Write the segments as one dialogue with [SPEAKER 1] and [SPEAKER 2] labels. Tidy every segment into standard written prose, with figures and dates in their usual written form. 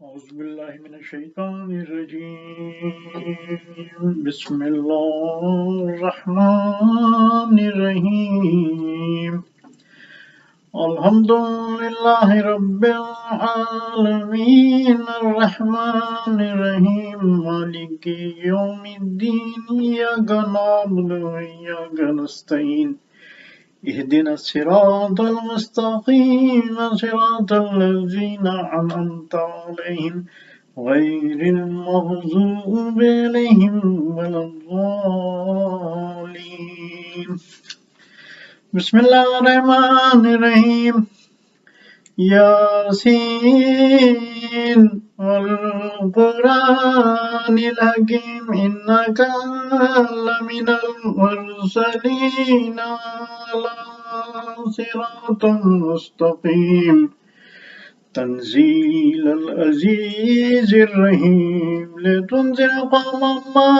[SPEAKER 1] أعوذ بالله من الشيطان الرجيم بسم الله الرحمن الرحيم الحمد لله رب العالمين الرحمن الرحيم مالك يوم الدين إياك نعبد وإياك نستعين اهدنا الصراط المستقيم صراط الذين أنعمت عليهم غير المغضوب عليهم ولا الضالين بسم الله الرحمن الرحيم ياسين والقرآن الحكيم إنك لمن المرسلين على صراط مستقيم تنزيل العزيز الرحيم لتنذر قوما ما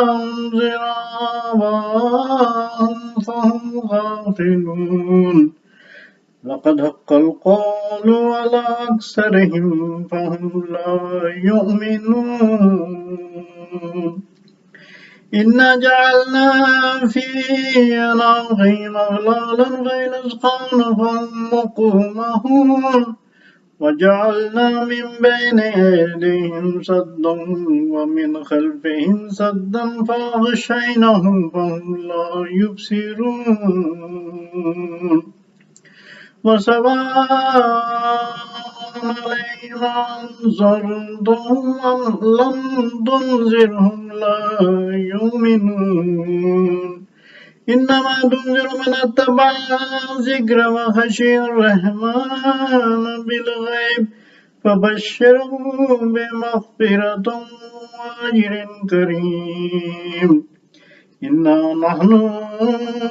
[SPEAKER 1] أنذر آباؤهم فهم غافلون لقد حق القول على أكثرهم فهم لا يؤمنون إنا جعلنا في أعناقهم أغلالا فيلسقون فهم مقمحون وجعلنا من بين أيديهم سدا ومن خلفهم سدا فأغشيناهم فهم لا يبصرون وسواء عليهم أنذرتهم أم لم تنذرهم لا يؤمنون إنما تنذر من اتبع الذكر وخشي الرحمن بالغيب فبشره بمغفرة وأجر كريم إنا نحن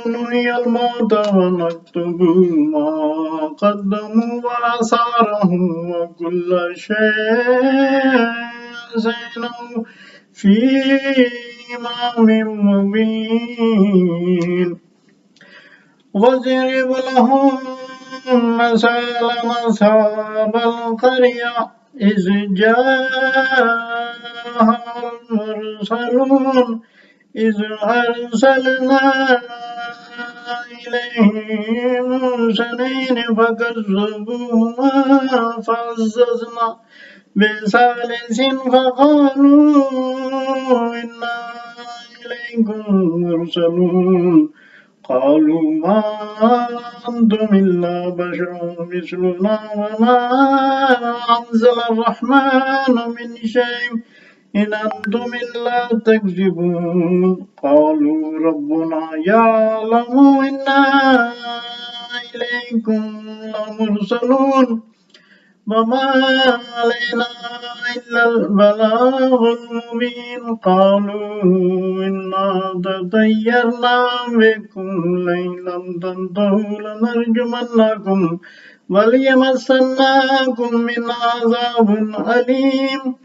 [SPEAKER 1] نحيي الموتى ونكتب ما قدموا وآثارهم وكل شيء أحصيناه في إمام مبين واضرب لهم مثلا أصحاب القرية إذ جاءها المرسلون إذ أرسلنا إليهم مرسلين فكذبوهما فعززنا بثالث فقالوا إنا إليكم مرسلون قالوا ما أنتم إلا بشر مثلنا وما أنزل الرحمن من شيء إن أنتم إلا تكذبون قالوا ربنا يعلم إنا إليكم لمرسلون وما علينا إلا البلاغ المبين قالوا إنا تطيرنا بكم لئن لم تنتهوا لنرجمنكم وليمسنكم من عذاب أليم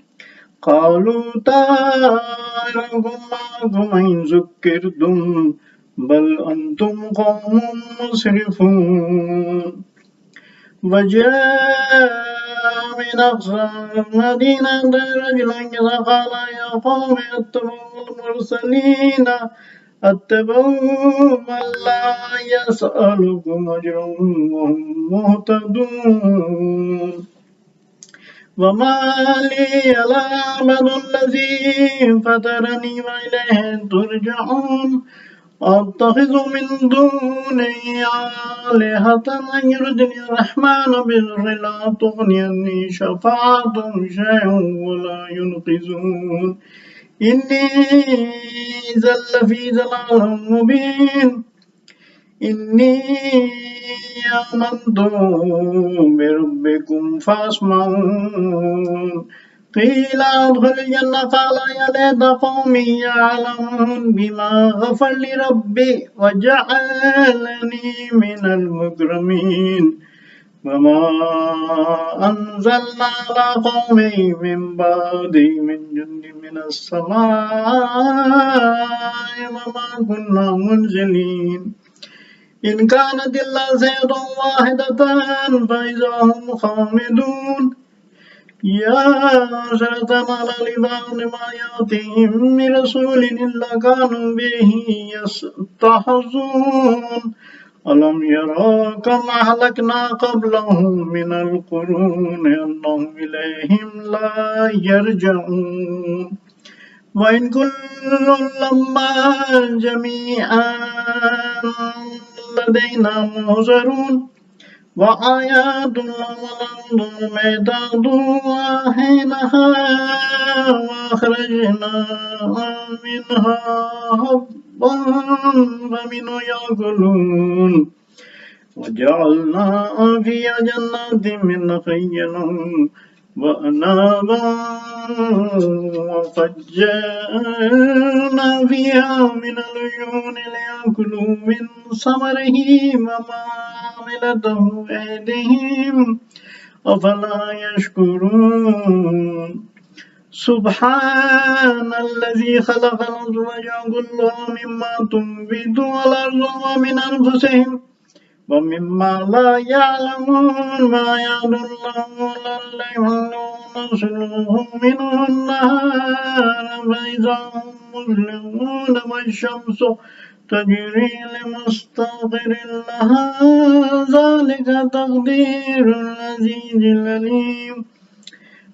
[SPEAKER 1] قالوا طائركم معكم إن ذكرتم بل أنتم قوم مسرفون وجاء من أقصى المدينة رجلا قال يا قوم اتبعوا المرسلين اتبعوا من لا يسألكم أجرا وهم مهتدون وما لي لا أعبد الذي فطرني وإليه ترجعون أتخذ من دونه آلهة أن يردني الرحمن بضر لا تغني عني شفاعتهم شيئا ولا ينقذون إني إذا لفي ضلال مبين إني آمنت بربكم فاسمعون قيل ادخل الجنة قال يا ليت قومي يعلمون بما غفر لي ربي وجعلني من المكرمين وما أنزلنا على قومه من بعده من جند من السماء وما كنا منزلين إن كانت إلا زيد واحدة فإذا هم خامدون يا حسرة على العباد ما يأتيهم من رسول إلا كانوا به يستهزئون ألم يروا كم أهلكنا قبلهم من القرون أنهم إليهم لا يرجعون وإن كل لما جميعا لدينا محضرون وآيات لهم الأرض ميداد وأحييناها وأخرجنا منها حبا فمنه يأكلون وجعلنا فيها جنات من نخيل وأعنابا وفجرنا فيها من العيون ليأكلوا من ثمره وما عملته أيديهم أفلا يشكرون سبحان الذي خلق الأزواج كلها مما تنبت الأرض ومن أنفسهم ومما لا يعلمون ما يعد الله لليل ونسلوه منه النهار فإذا هم مظلمون والشمس تجري لمستقر لها ذلك تقدير العزيز العليم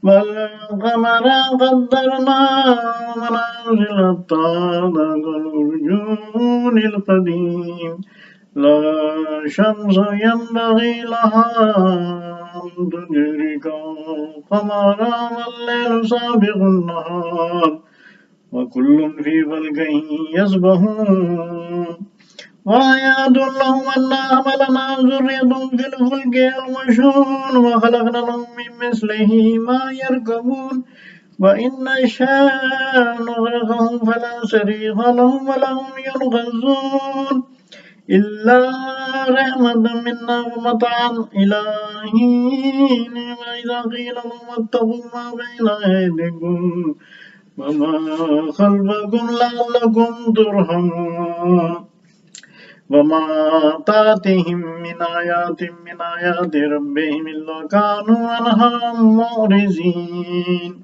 [SPEAKER 1] والقمر قدرناه منازل طابق الأرجون القديم لا شمس ينبغي لها أن تدرك القمر والليل سابق النهار وكل في فلك يسبحون وآيات لهم أنا حملنا ذريتهم في الفلك المشحون وخلقنا لهم من مثله ما يركبون وإن نشاء نغرقهم فلا صريخ لهم ولا هم ينقذون إلا رحمة منا ومتاعا إلى حين وإذا قيل لهم اتقوا ما بين أيديكم وما خلفكم لعلكم ترحمون وما تأتيهم من آيات ربهم إلا كانوا عنها معرضين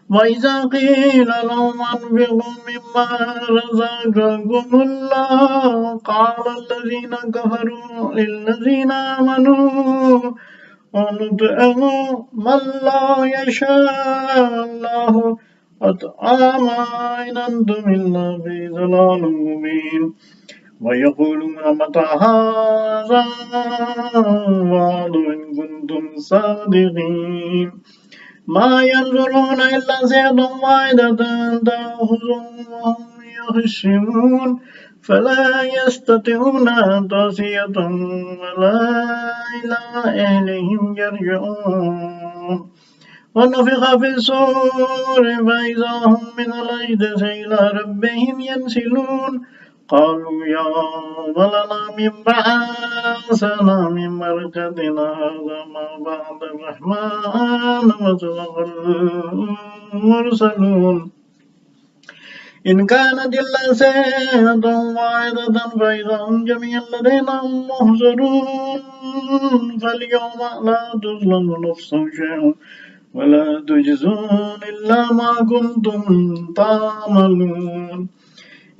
[SPEAKER 1] وإذا قيل لهم أنفقوا مما رزقكم الله قال الذين كفروا للذين آمنوا ونطعم من لا يشاء الله أطعما إن أنتم إلا في ضلال مبين ويقولون متى هذا الوعد إن كنتم صادقين ما ينظرون إلا زيادة واحدة تأخذهم وهم يخصمون فلا يستطيعون توصية ولا إلى أهلهم يرجعون ونفخ في الصور فإذا هم من الأجداث إلى ربهم ينسلون قالوا يا ولنا من بعثنا من مرقدنا هذا ما بعد الرحمن وصدق المرسلون إن كانت إلا سيئة واحدة فإذا هم جميعا لدينا محضرون فاليوم لا تظلم نفس شيئا ولا تجزون إلا ما كنتم تعملون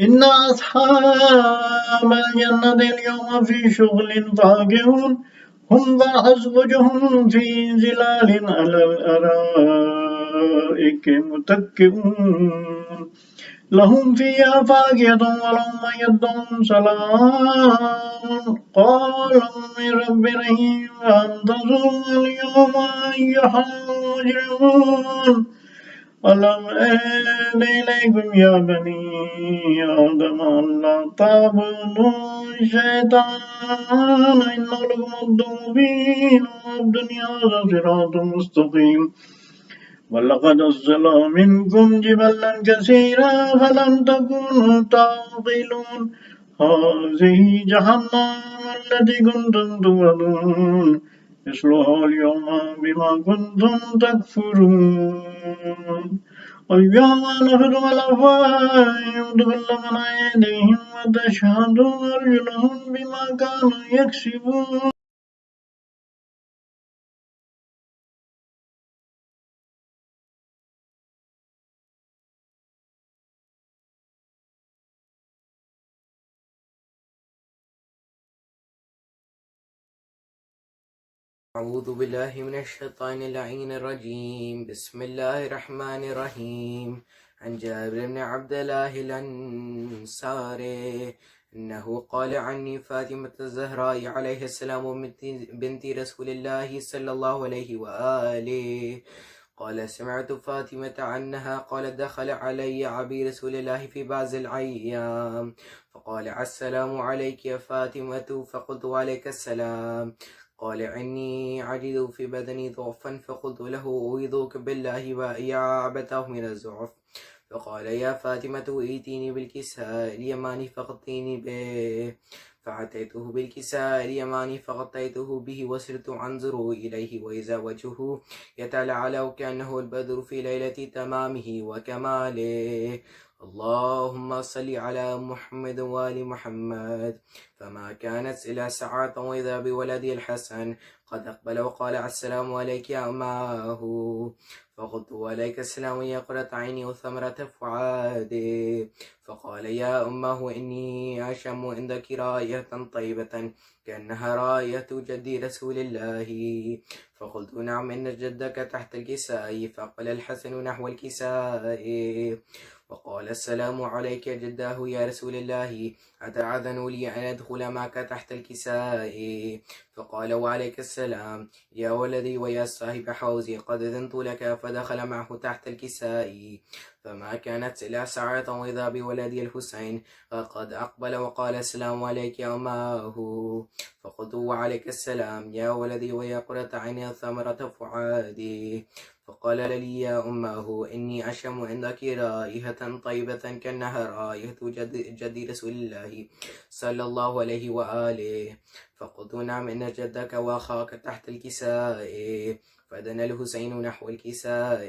[SPEAKER 1] إن أصحاب الجنة اليوم في شغل فاكهون هم وأزواجهم في ظلال على الأرائك متكئون لهم فيها فاكهة ولهم يدهم سلام قولا من رب رحيم وانتظروا اليوم أيها المجرمون ألم أهد إليكم يا بني آدم ألا تعبدوا الشيطان إنه لكم عدو مبين والدنيا صراط مستقيم ولقد أرسل منكم جبلا كثيرا فلم تكونوا تعقلون هذه جهنم التي كنتم توعدون اصلوها اليوم بما كنتم تكفرون واليوم نختم على أفواههم وتكلمنا أيديهم وتشهد أرجلهم بما كانوا يكسبون
[SPEAKER 2] أعوذ بالله من الشيطان اللعين الرجيم. بسم الله الرحمن الرحيم. عن جابر بن عبد الله الأنصاري أنه قال عني فاطمة الزهراء عليه السلام بنت رسول الله صلى الله عليه وآله قال سمعت فاطمة عنها قالت دخل علي عبي رسول الله في بعض الأيام فقال السلام عليك يا فاطمة فقلت عليك السلام. قال إني عجز في بدني ضعفا فقلت له أعوذك بالله يا أبتاه من الزعف. فقال يا فاطمة ائتيني بالكساء اليماني فغطيني به. فأتيته بالكساء اليماني فغطيته به وصرت أنظر إليه وإذا وجهه يتلألأ كأنه البدر في ليلة تمامه وكماله. اللهم صل على محمد وآل محمد. فما كانت إلا ساعة وإذا بولدي الحسن قد أقبل وقال السلام عليك يا أماه. فقلت عليك السلام يا قرة عيني وثمرة فؤادي. فقال يا أماه إني أشم عندك راية طيبة كأنها راية جدي رسول الله. فقلت نعم إن جدك تحت الكساء. فأقبل الحسن نحو الكساء وقال السلام عليك يا جداه يا رسول الله أتأذن لي أن أدخل معك تحت الكساء. فقال وعليك السلام يا ولدي ويا صاحب حوزي قد أذنت لك. فدخل معه تحت الكساء فما كانت إلا ساعة وإذا بولدي الحسين قد أقبل وقال السلام عليك يا أماه. فقلت وعليك السلام يا ولدي ويا قرة عيني ثمرة فؤادي. فقال لي يا أماه إني أشم عندك رائحة طيبة كأنها رائحة جد رسول الله صلى الله عليه وآله. فقلت نعم إن جدك وأخاك تحت الكساء. فدنا الحسين نحو الكساء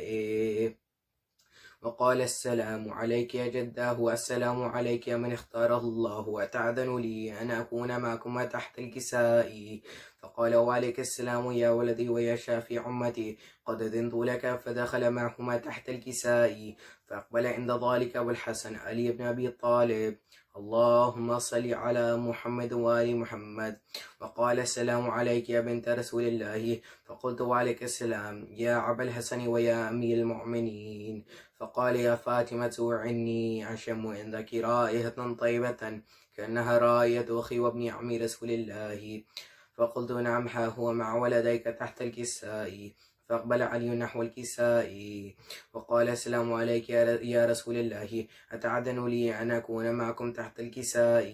[SPEAKER 2] وقال السلام عليك يا جداه السلام عليك يا من اختاره الله وتأذن لي أن أكون معكما تحت الكساء. فقال وعليك السلام يا ولدي ويا شافي أمتي قد أذنت لك. فدخل معهما تحت الكساء فأقبل عند ذلك أبو الحسن علي بن أبي طالب اللهم صل على محمد وآل محمد. وقال السلام عليك يا بنت رسول الله. فقلت وعليك السلام يا أبا الحسن ويا أمير المؤمنين. فقال يا فاطمة إني أشم عندك رائحة طيبة كأنها راية أخي وابن عم رسول الله. فقلت نعم ها هو مع ولديك تحت الكساء. فأقبل علي نحو الكساء وقال السلام عليك يا رسول الله أتعدن لي أن أكون معكم تحت الكساء.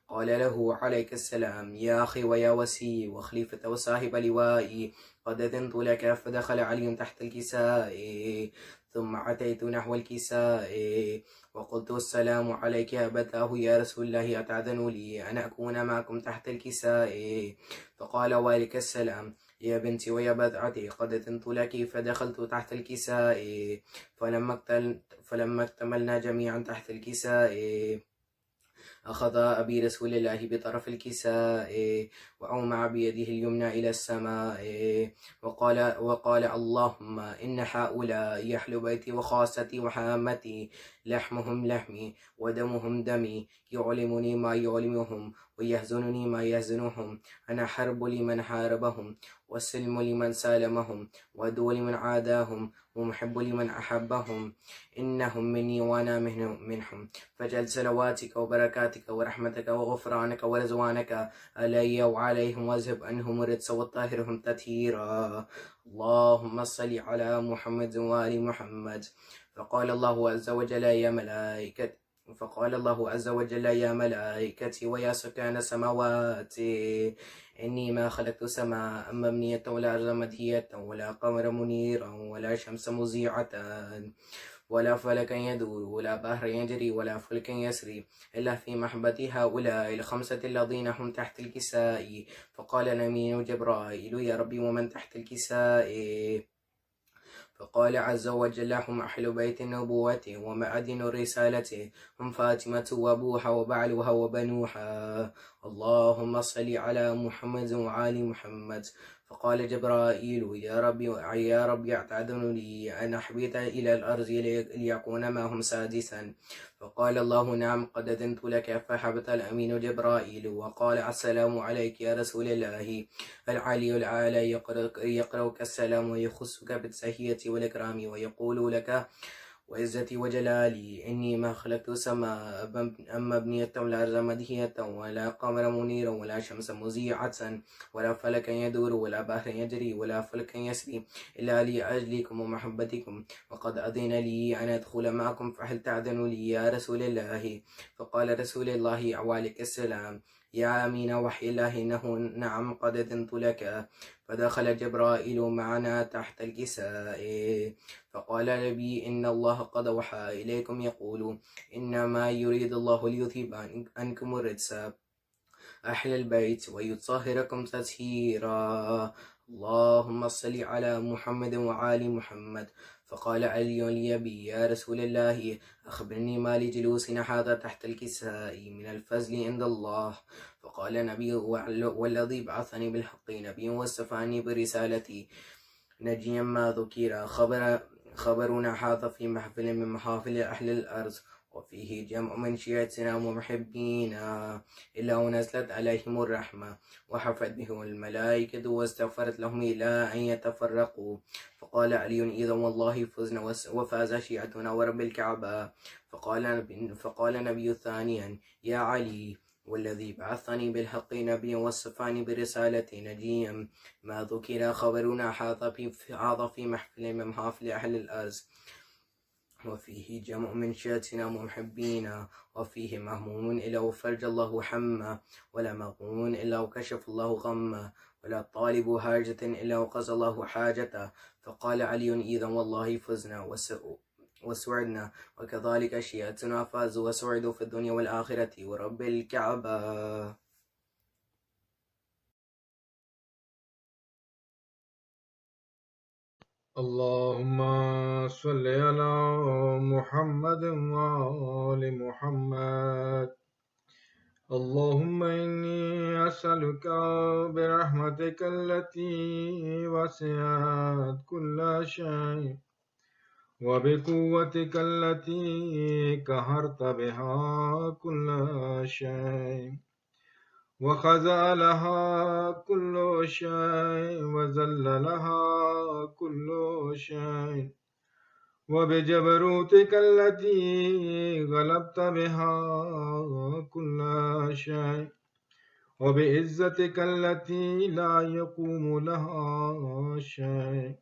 [SPEAKER 2] قال له عليك السلام يا أخي ويا وسي وخليفة وصاحب لوائي قد أذنت لك. فدخل علي تحت الكساء ثم أتيت نحو الكساء وقلت السلام عليك يا أبتاه يا رسول الله أتعذن لي أن أكون معكم تحت الكساء. فقال وعليك السلام يا بنتي ويا بضعتي قد أذنت لك. فدخلت تحت الكساء فلما اكتملنا جميعا تحت الكساء أخذ أبي رسول الله بطرف الكساء وأومع بيده اليمنى إلى السماء وقال اللهم إن هؤلاء يحل بيتي وخاصتي وحامتي لحمهم لحمي ودمهم دمي يعلمني ما يعلمهم ويحزنني ما يحزنهم. أنا حرب لمن حاربهم والسلم لمن سالمهم وعدو لمن عاداهم ومحب لمن أحبهم. إنهم مني وأنا منهم. فاجعل صلواتك وبركاتك ورحمتك وغفرانك ورزوانك علي وعليهم واذهب عنهم الرجس وطهرهم تطهيرا. اللهم صل على محمد وآل محمد. فقال الله عز وجل يا ملائكتي ويا سكان سماواتي إني ما خلقت سماء مبنية ولا أرض مدهية ولا قمر منيرا ولا شمس مضيعة ولا فلك يدور ولا بحر يجري ولا فلك يسري إلا في محبة هؤلاء الخمسة الذين هم تحت الكساء. فقال الأمين جبرائيل يا ربي ومن تحت الكساء؟ فقال عز وجل هم أهل بيت النبوة ومعدن الرسالة هم فاطمة وأبوها وبعلها وبنوها. اللهم صل على محمد وآل محمد. فقال جبرائيل يا ربي أتأذن لي أن أحبط إلى الأرض ليكون معهم سادسا؟ فقال الله نعم قد أذنت لك. فحبط الأمين جبرائيل وقال السلام عليك يا رسول الله. العلي الأعلى يقرأك السلام ويخصك بالتحية والإكرام ويقول لك وعزتي وجلالي إني ما خلقت السماء مبنية ولا أرض مدهية ولا قمر منيرا ولا شمس مذيعة ولا فلكا يدور ولا بحر يجري ولا فلكا يسري إلا لأجلكم ومحبتكم، وقد أذن لي أن أدخل معكم فهل تأذن لي يا رسول الله؟ فقال رسول الله عليه السلام يا أمين وحي الله إنه نعم قد أذنت لك. فدخل جبرائيل معنا تحت الكساء فقال نبي إن الله قد وحى إليكم يقول إنما يريد الله ليذهب عنكم الرجس أهل البيت ويطهركم تطهيرا. اللهم صل على محمد وعلى محمد. فقال علي لأبي يا رسول الله أخبرني ما لجلوسنا هذا تحت الكساء من الفضل عند الله. فقال النبي والذي بعثني بالحق نبي وصفاني برسالتي نجيا ما ذكر خبرنا هذا في محفل من محافل أهل الأرض وفيه جمع من شيعتنا ومحبينا إلا ونزلت عليهم الرحمة وحفت بهم الملائكة واستغفرت لهم إلى أن يتفرقوا. فقال علي إذا والله فزنا وفاز شيعتنا ورب الكعبة. فقال نبي ثانيا يا علي والذي بعثني بالحق نبيا وصفاني برسالة نجيا ما ذكر خبرنا هذا في محفل من محافل أهل الأرض وفيه جمع من شيعتنا ومحبينا وفيه مهموم إلا فرج الله حمه ولا مغموم إلا كشف الله غمه ولا طالب حاجة إلا قضى الله حاجته. فقال علي إذا والله فزنا وسعدنا وكذلك شيعتنا فازوا وسعدوا في الدنيا والآخرة ورب الكعبة.
[SPEAKER 3] اللهم صل على محمد وآل محمد. اللهم إني أسألك برحمتك التي وسعت كل شيء وبقوتك التي قهرت بها كل شيء وخضع لها كل شيء وذل لها كل شيء وبجبروتك التي غلبت بها كل شيء وبعزتك التي لا يقوم لها شيء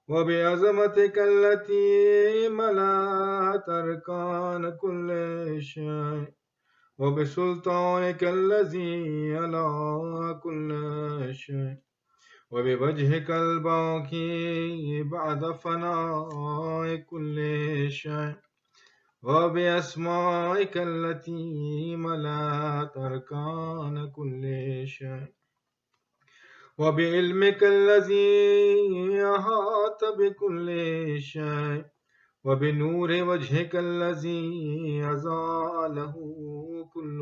[SPEAKER 3] وبعظمتك التي ملأت أركان كل شيء وبسلطانك الذي على كل شيء وبوجهك الباقي بعد فناء كل شيء وبأسمائك التي ملأت أركان كل شيء وبعلمك الذي أحاط بكل شيء وبنور وجهك الذي أضاء له كل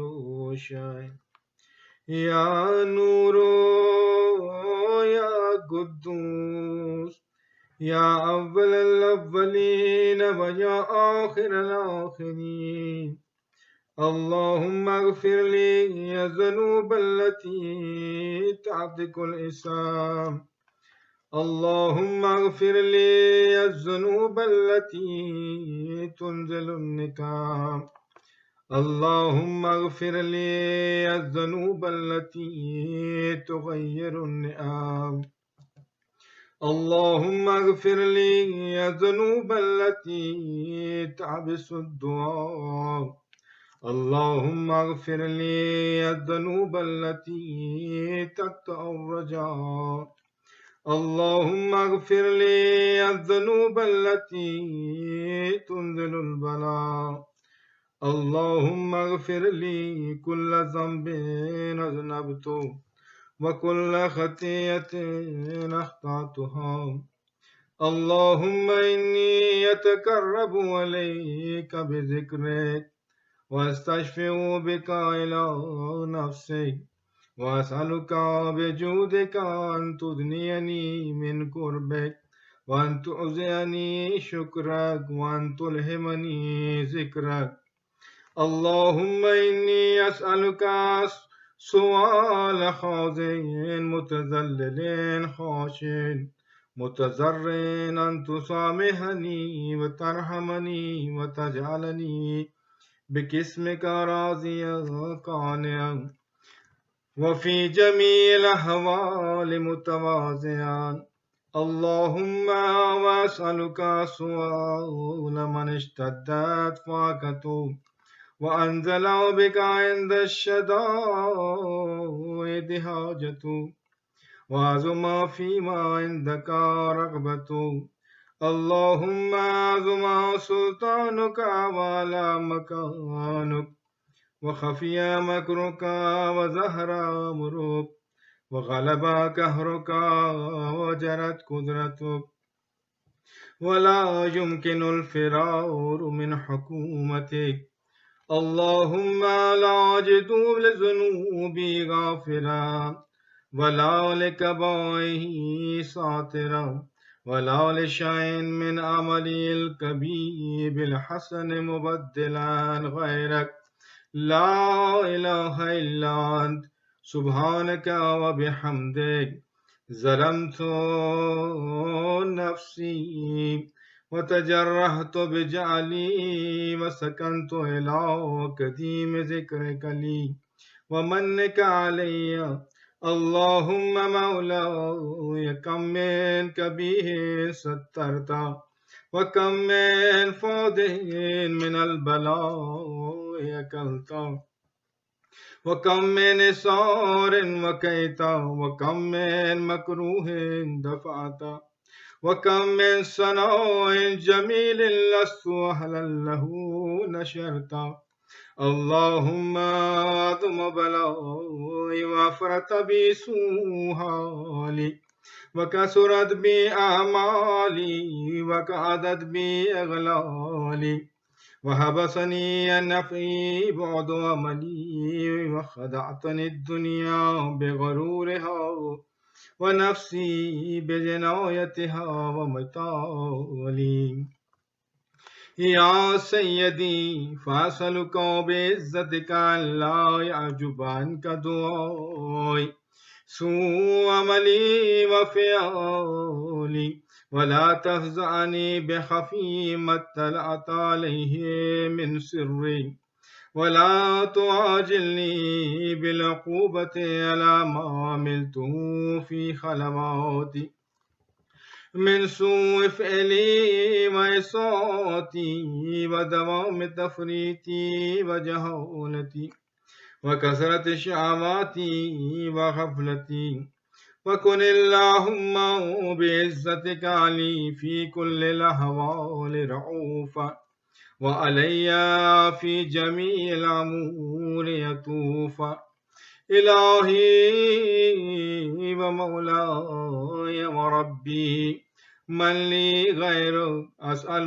[SPEAKER 3] شيء. يا نور يا قدوس يا أول الأولين ويا آخر الآخرين. اللهم اغفر لي الذنوب التي تعتق الإسلام. اللهم اغفر لي الذنوب التي تنزل النكام. اللهم اغفر لي الذنوب التي تغير النعم. اللهم اغفر لي الذنوب التي تعبس الدعاء. اللهم اغفر لي الذنوب التي تقطع الرجاء. اللهم اغفر لي الذنوب التي تنزل البلاء. اللهم اغفر لي كل ذنب أذنبته وكل خطيئة أخطأتها. اللهم إني أتقرب إليك بذكرك واستشفع بك إلى نفسك وأسألك بجودك أن تدنيني من قربك وأن تعزيني شكرك وأن تلهمني ذكرك. اللهم إني أسألك سؤال خاضع متذلل خاشع متضرع أن تسامحني وترحمني وتجعلني باسمك راضيا قانعا وفي جميع الأحوال متواضعا. اللهم وأسألك سؤال من اشتدت فاقته وأنزل بك عند الشدائد حاجته وعظم فيما عندك رغبته. اللهم عظم سلطانك وعلى مكانك وخفي مكرك وزهر أمرك وغلب قهرك وجرت قدرتك ولا يمكن الفرار من حكومتك. اللهم لا أجد لذنوبي غافرا ولا لكبائه ساترا ولا لشيء من عملي الكبير بالحسن مبدلا غيرك. لا إله إلا أنت سبحانك وبحمدك ظلمت نفسي وتجرحت بجعلي وسكنت إلى قديم ذكرك لي ومنك علي. اللهم مولاي كم من كبيه سترت وكم من فاضح من البلاء أكلت وكم من سار وكيت وكم من مكروه دفعت وكم من صناع جميل لست أهلا له نشرت. اللهم أعظم بلاي وفرت بي سوء وكسرت بي أعمالي وكعدت بي أغلالي وحبسني النفعي بعد عملي وخدعتني الدنيا بغرورها ونفسي بجنايتها ومطالي. يا سيدي فأسألك بعزتك ألا يعجب عنك دعائي سوء عملي وفعالي ولا تفزعني بخفي ما اطلعت عليه من سري ولا تعاجلني بالعقوبة على ما عملته في خلواتي من سوء فعلي وإساءتي ودوام تفريطي وجهالتي وكثرة شهواتي وغفلتي. وكن اللهم بعزتك علي في كل الأحوال رؤوفا وعلي في جميع الأمور يطوفا. إلهي ومولاي وربي من لي غيرك أسأل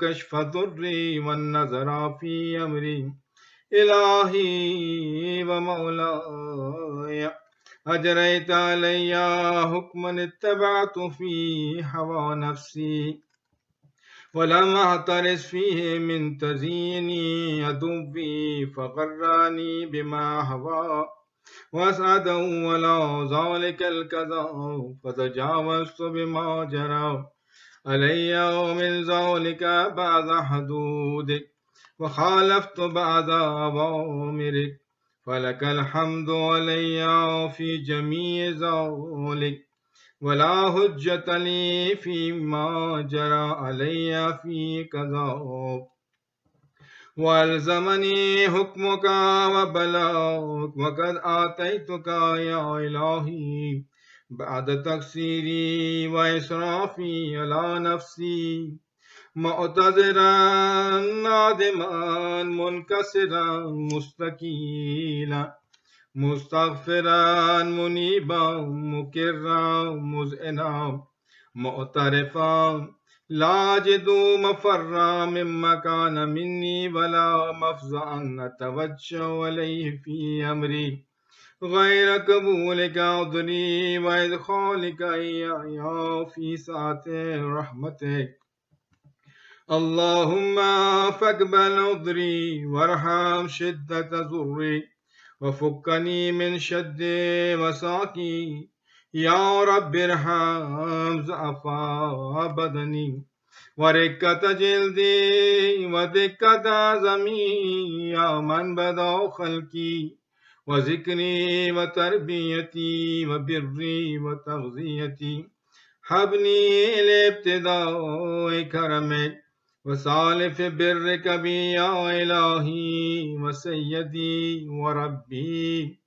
[SPEAKER 3] كشف ضري والنظر في أمري. إلهي ومولاي أجريت علي حكما اتبعت فيه هوى نفسي ولم أعترس فيه من تزييني عدوي فغراني بما هوى وأسعده ولا ذلك الكذا فتجاوزت بما جرى علي ومن ذلك بعد حدودك وخالفت بعد أوامرك فلك الحمد علي في جميع ذلك ولا حجة لي فيما جرى علي في كذا. والزمني حكمك وبلاغك وقد آتيتك يا إلهي بعد تقصيري وإسرافي على نفسي معتذرا نادما منكسرا مستكيلا مستغفرا منيبا مكرا مذعنا معترفا لا أجد مفرا مما كان مني ولا مفزعا أتوجه إليه في أمري غير قبولك عذري وإدخالك إياي في سعة رحمتك. اللهم فاقبل عذري وارحم شدة ضري وفكني من شد مساكي. يا رب ارحم ضعفاء بدني ورقة جلدي ودقة عظمي. يا من بدأ خلقي وذكري وتربيتي وبري وتغذيتي، حبني لابتداء كرمك وسالف برك بي يا إلهي وسيدي وربي.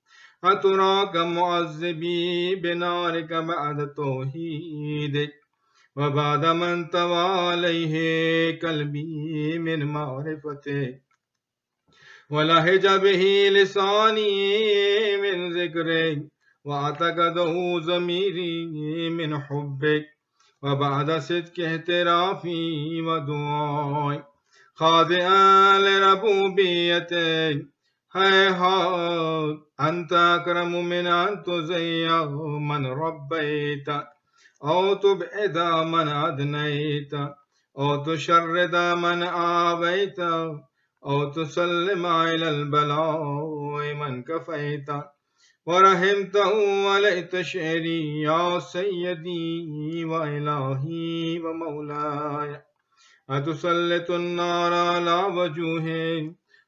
[SPEAKER 3] أتراك معذبي بنارك بعد توحيدك وبعد من طوى عليه قلبي من معرفتك ولهج به لساني من ذكرك واعتقده ضميري من حبك وبعد صدق اعترافي ودعائي خاضعا لربوبيتك. هيهات أنت أكرم من أن تزيع من ربيت أو تبعد من أدنيت أو تشرد من آبيت أو تسلم إلى البلاء من كفيت ورحمته. وليت شعري يا سيدي وإلهي ومولاي أتسلط النار على وجوه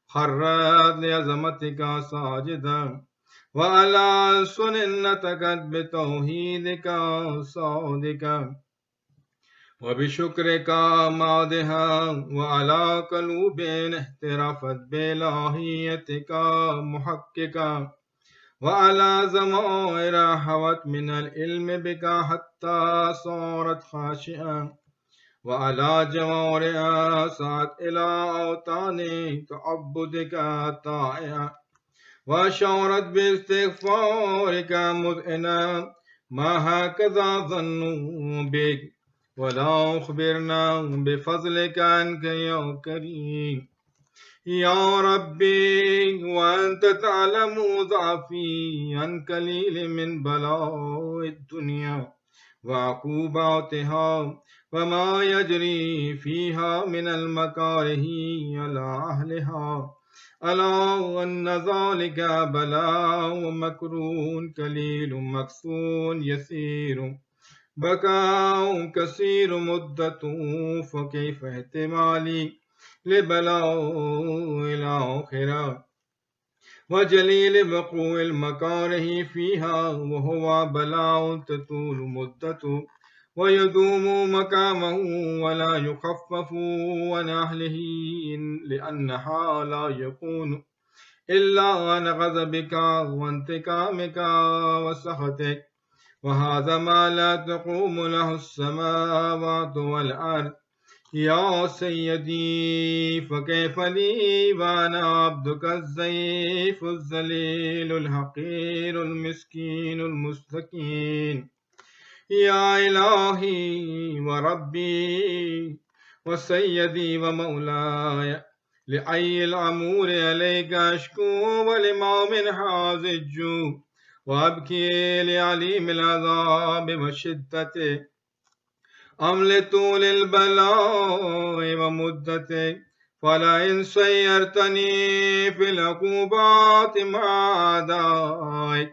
[SPEAKER 3] خرت لعظمتك ساجدا وعلى ألسن نطقت بتوحيدك صادقا وبشكرك مادها وعلى قلوب احترفت بإلهيتك محققا وعلى ضمائر حوت من العلم بك حتى صارت خاشعا وعلى جوارها سعت إلى أوطان تعبدك طائعا وشعرت باستغفارك مذئنا. ما هكذا ظنوا بك ولا أخبرنا بفضلك عنك يا كريم. يا ربي وأنت تعلم ضعفي عن قليل من بلاء الدنيا وعقوباتها وما يجري فيها من المكاره على أهلها. ألا أن ذلك بلاء مكرون قليل مكسون يسير بكاء كثير مدة فكيف احتمالي لبلاء الآخرة وجليل بقوع المكاره فيها وهو بلاء تطول مدته ويدوم مقامه ولا يخفف عن أهله لأنها لا يكون إلا عن غضبك وانتقامك وسخطك وهذا ما لا تقوم له السماوات والأرض. يا سيدي فكيف لي وأنا عبدك الضعيف الذليل الحقير المسكين المستكين. يا إلهي وربي وسيدي ومولاي لأي الأمور عليك أشكو ولما من حاز الجوع وأبكي لعليم العذاب وشدته أم لطول البلاء ومدته. فلئن سيرتني في العقوبات مع أعدائك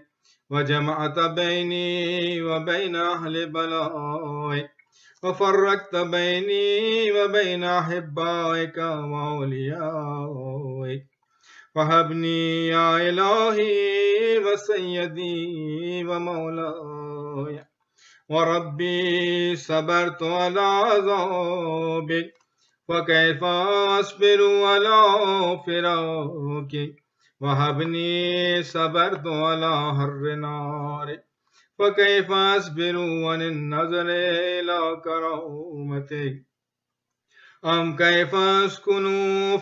[SPEAKER 3] وجمعت بيني وبين أهل بلائك وفرقت بيني وبين أحبائك وأوليائك فهبني يا إلهي وسيدي ومولاي وربي صبرت على عذابك وكيف أصبر على فراقك وهبني صبرت على حر نارك وكيف أصبر عن النظر إلى كرامتك. أم كيف أسكن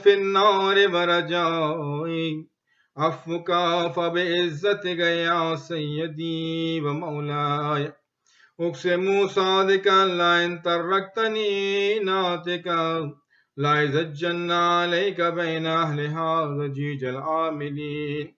[SPEAKER 3] في النار برجائي عفوك فبعزتك يا سيدي ومولاي أقسم صادقا لئن تركتني ناتكا ليزجن عليك بين أهلها ضجيج العاملين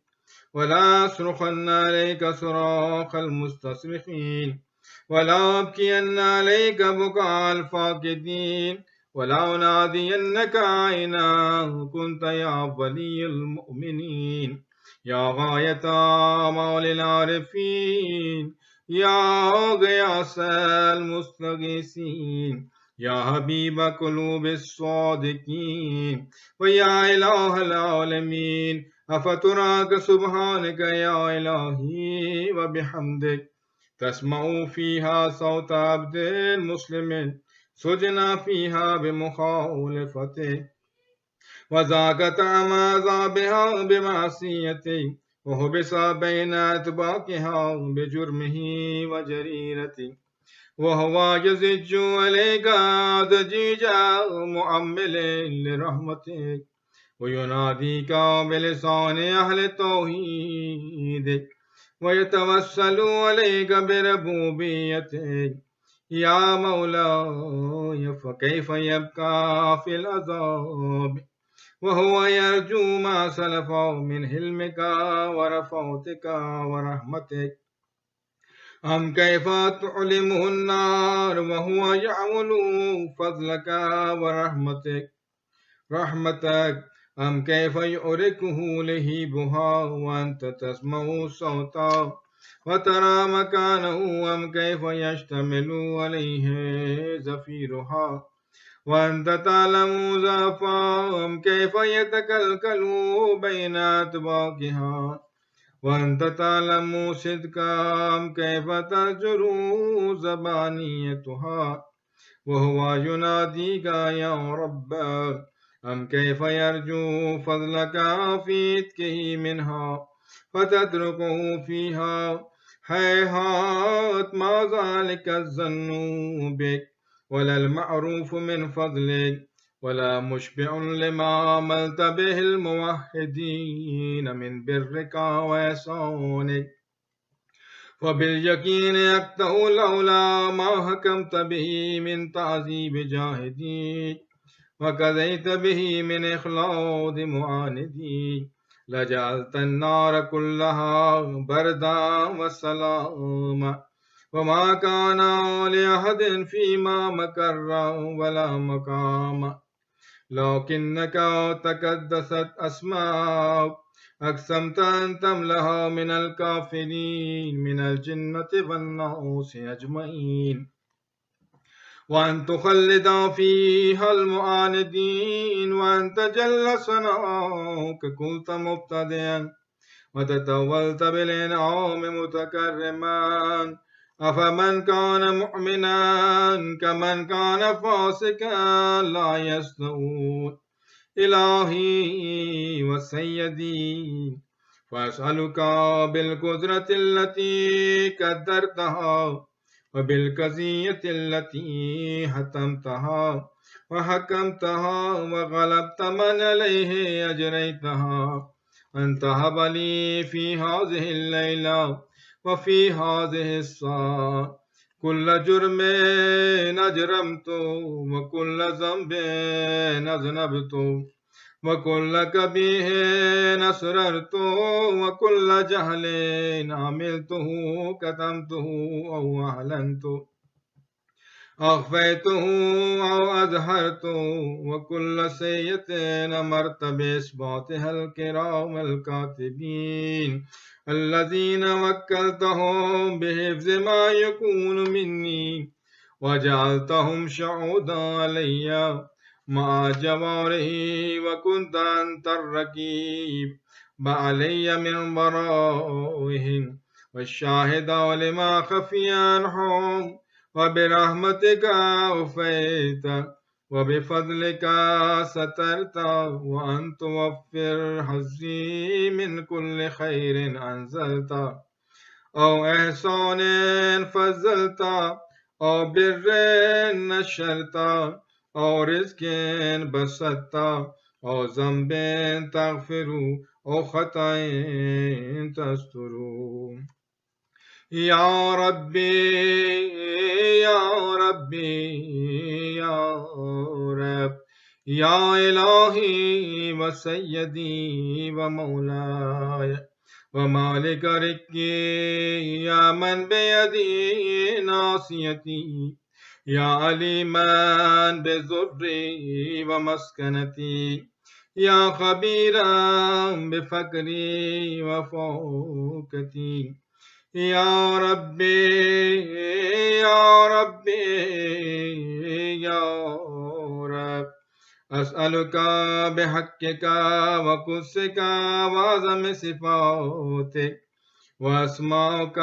[SPEAKER 3] ولا أصرخن عليك صراخ المستصرخين ولا أبكين عليك بكاء الفاقدين ولا أنادينك عينا كنت يا ولي المؤمنين يا غاية آمال العارفين يا غياث المستغيثين يا حبيب قلوب الصادقين ويا إله العالمين أفتراك سبحانك يا إلهي وبحمدك تسمع فيها صوت عبد مسلم سجن فيها بمخالفته وذاك طعم عذابها بمعصيته وحبس بين أطباقها بجرمه وجريرته وهو يزج عليك ضجيجا مؤمل لرحمتك ويناديك بلسان أهل التوحيد ويتوسل عليك بربوبيتك يا مولاي فكيف يبقى في العذاب وهو يرجو ما سلف من حلمك ورفعتك ورحمتك أم كيف تعلمه النار وهو يعمل فضلك رحمتك أم كيف يؤركه لهيبها وأنت تسمع صوتا وترى مكانه أم كيف يشتمل عليه زفيرها وأنت تعلم زافا أم كيف يتكلكل بين أطباقها وأنت تعلم صدقا أم كيف تجر زبانيتها وهو يناديك يا رب أم كيف يرجو فضلك في إتكه منها فتتركه فيها هيهات ما ذلك الظن بك ولا المعروف من فضلك ولا مشبع لما عملت به الموحدين من برك وإحسانك وباليقين يقطع لولا ما حكمت به من تعذيب جاهديك وكذيت به من إخلاد معاندي لجعلت النار كلها بردا وسلاما وما كان لأحد فيما مكر ولا مقام لكنك تقدست أسماءك أقسمت أن تملها من الكافرين من الجنة والناس أجمعين وأن تخلد فيها المعاندين وأن تجل ثناؤك كنت مبتدئا وتطولت بالإنعام متكرما أفمن كان مؤمنا كمن كان فاسقا لا يستوون إلهي وسيدي فأسألك بالقدرة التي قدرتها وبالقضية التي حتمتها وحكمتها وغلبت من عليه أجريتها أن تهب لي في هذه الليلة وفي هذه الساعة كل جرم أجرمت وكل ذنب أذنبت وكل كبيه أسررت وكل جهل عملته كتمته أو أعلنت أخفيته أو أظهرته وكل سيئة أمرت بإثباتها الكرام الكاتبين الذين وكلتهم بحفظ ما يكون مني وجعلتهم شهودا علي مع جواره وكنت أنت الرقيب علي من ورائهم والشاهد لما خفي عنهم وبرحمتك أوفيت وبفضلك سترت وأن توفر حظي من كل خير أنزلت أو إحسان فضلت أو بر نشرت أو رزق بسطت أو ذنب تغفر أو خطأ تستر يا ربي يا ربي يا رب يا إلهي وسيدي ومولاي ومالك ركي يا من بيدي ناصيتي يا عليما بضري ومسكنتي يا خبيرا بفقري وفوكتي يا ربي يا ربي يا رب أسألك بحقك وقدسك وعظم صفاتك وأسمعك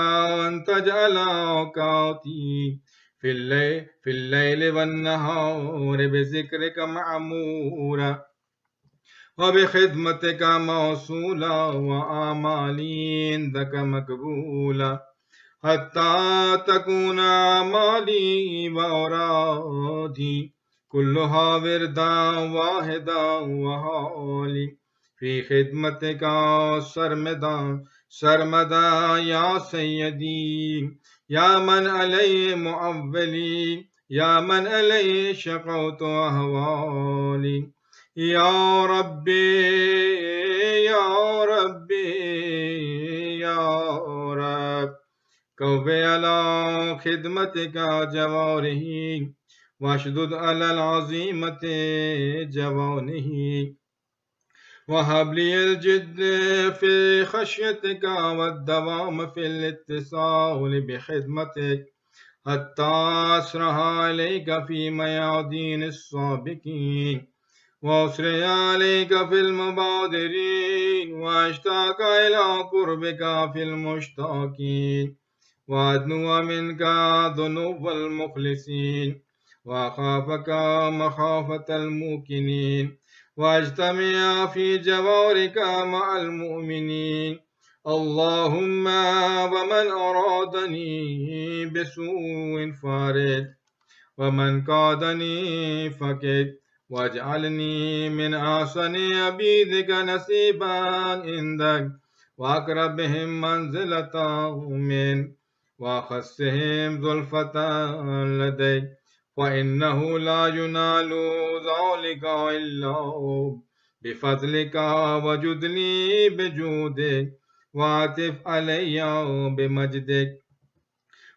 [SPEAKER 3] أن تجعل أوقاتي في الليل والنهار بذكرك معمورا وبخدمتك موصولا وأعمالي عندك مقبولا حتى تكون أعمالي وأورادي كلها وردا واحدا وحالي في خدمتك سرمدا يا سيدي يا من عليه مؤولي يا من عليه شقوت أهوالي يا ربي يا ربي يا رب كوّي على خدمتك جواره واشدد على العظيمة جوانه وهب لي الجد في خشيتك والدوام في الاتصال بخدمتك حتى أسرها إليك في ميادين السابقين وأسري عليك في المبادرين وأشتاق إلى قربك في المشتاقين وأدنو منك ذنوب المخلصين وأخافك مخافة الموقنين واجتمع في جوارك مع المؤمنين اللهم ومن أرادني بسوء فارد ومن قادني فكد واجعلني من أحسن عبيدك نصيبا عندك وأقربهم منزلة من وأخصهم زلفة لديك فإنه لا ينال ذلك إلا بفضلك وجدني بجودك وعطف علي بمجدك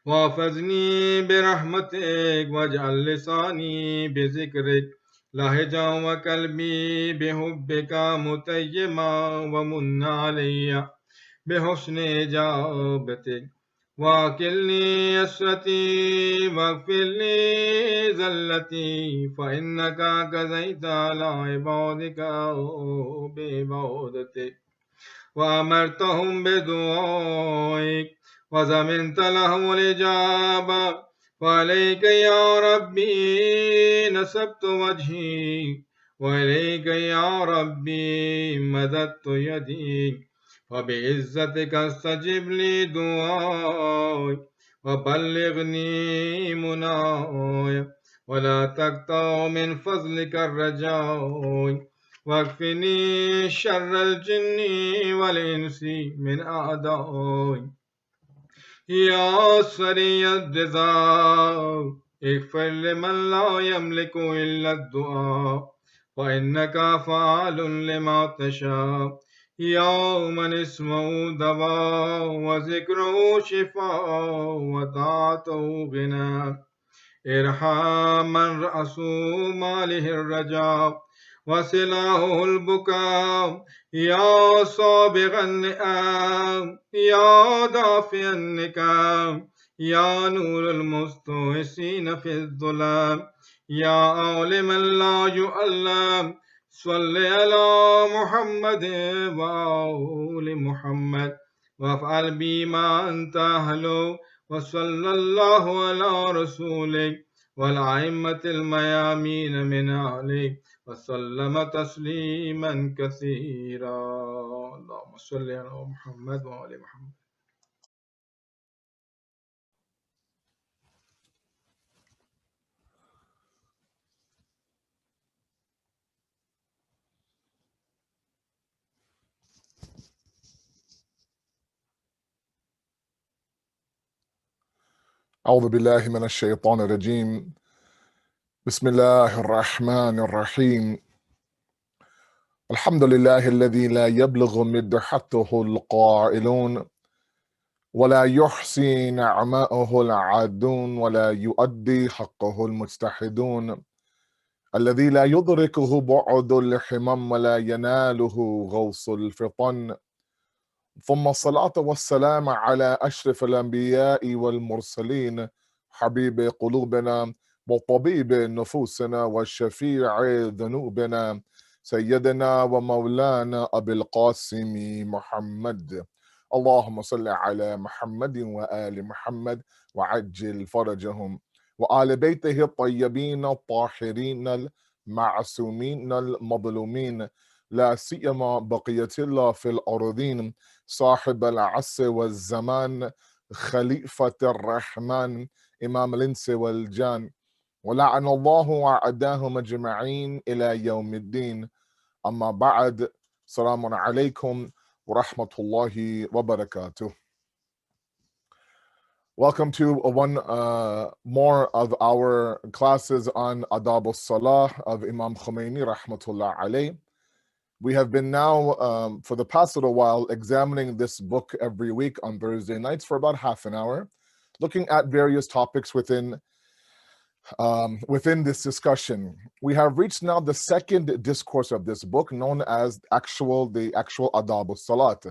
[SPEAKER 3] واحفظني برحمتك واجعل لساني بذكرك لهجا وقلبي بحبك متيما ومن علي بحسن إجابتك واكلني يسرتي واغفر لي زلتي فإنك قضيت على عبادك بعبادتك وأمرتهم بدعائك وزمنت لهم الإجابة وعليك يا ربي نسبت وجهي وإليك يا ربي مددت يدي وبعزتك استجب لي دعائي وبلغني مناي ولا تقطع من فضلك الرجاء واكفني شر الجن والإنس من أعدائي يا سريع الجزاء اغفر لمن لا يملك إلا الدعاء فإنك فعال لما تشاء يا من اسمه دواء وذكره شفاء وطاعته غنى ارحم من رأسه ماله الرجاء وسلاحه البكاء يا صابغ النعم يا دافع النكام يا نور المستوحسين في الظلام يا عالم لا يعلم صل على محمد وآل محمد وافعل بما أنت أهله وصلى الله على رسولك والأئمة الميامين من عليك وسلم تسليما كثيرا اللهم صل على محمد وآل محمد.
[SPEAKER 4] أعوذ بالله من الشيطان الرجيم. بسم الله الرحمن الرحيم. الحمد لله الذي لا يبلغ مدحته القائلون ولا يحصي نعماءه العادون ولا يؤدي حقه المجتحدون الذي لا يدركه بعد الحمم ولا يناله غوص الفطن ثم الصلاة والسلام على أشرف الأنبياء والمرسلين حبيب قلوبنا وطبيب نفوسنا وشفيع ذنوبنا سيدنا ومولانا أبي القاسم محمد. اللهم صل على محمد وآل محمد وعجل فرجهم وآل بيته الطيبين الطاهرين المعصومين المظلومين لا سيما بقية الله في الأرضين صاحب العصر والزمان خليفة الرحمن إمام الإنس والجان ولعن الله أعداهم أجمعين إلى يوم الدين. أما بعد، السلام عليكم ورحمة الله وبركاته. Welcome to one more of our classes on Adab al-Salah of Imam Khomeini rahmatullah alayh. We have been now, for the past little while, examining this book every week on Thursday nights for about half an hour, looking at various topics within this discussion. We have reached now the second discourse of this book, known as the actual Adab al-Salat.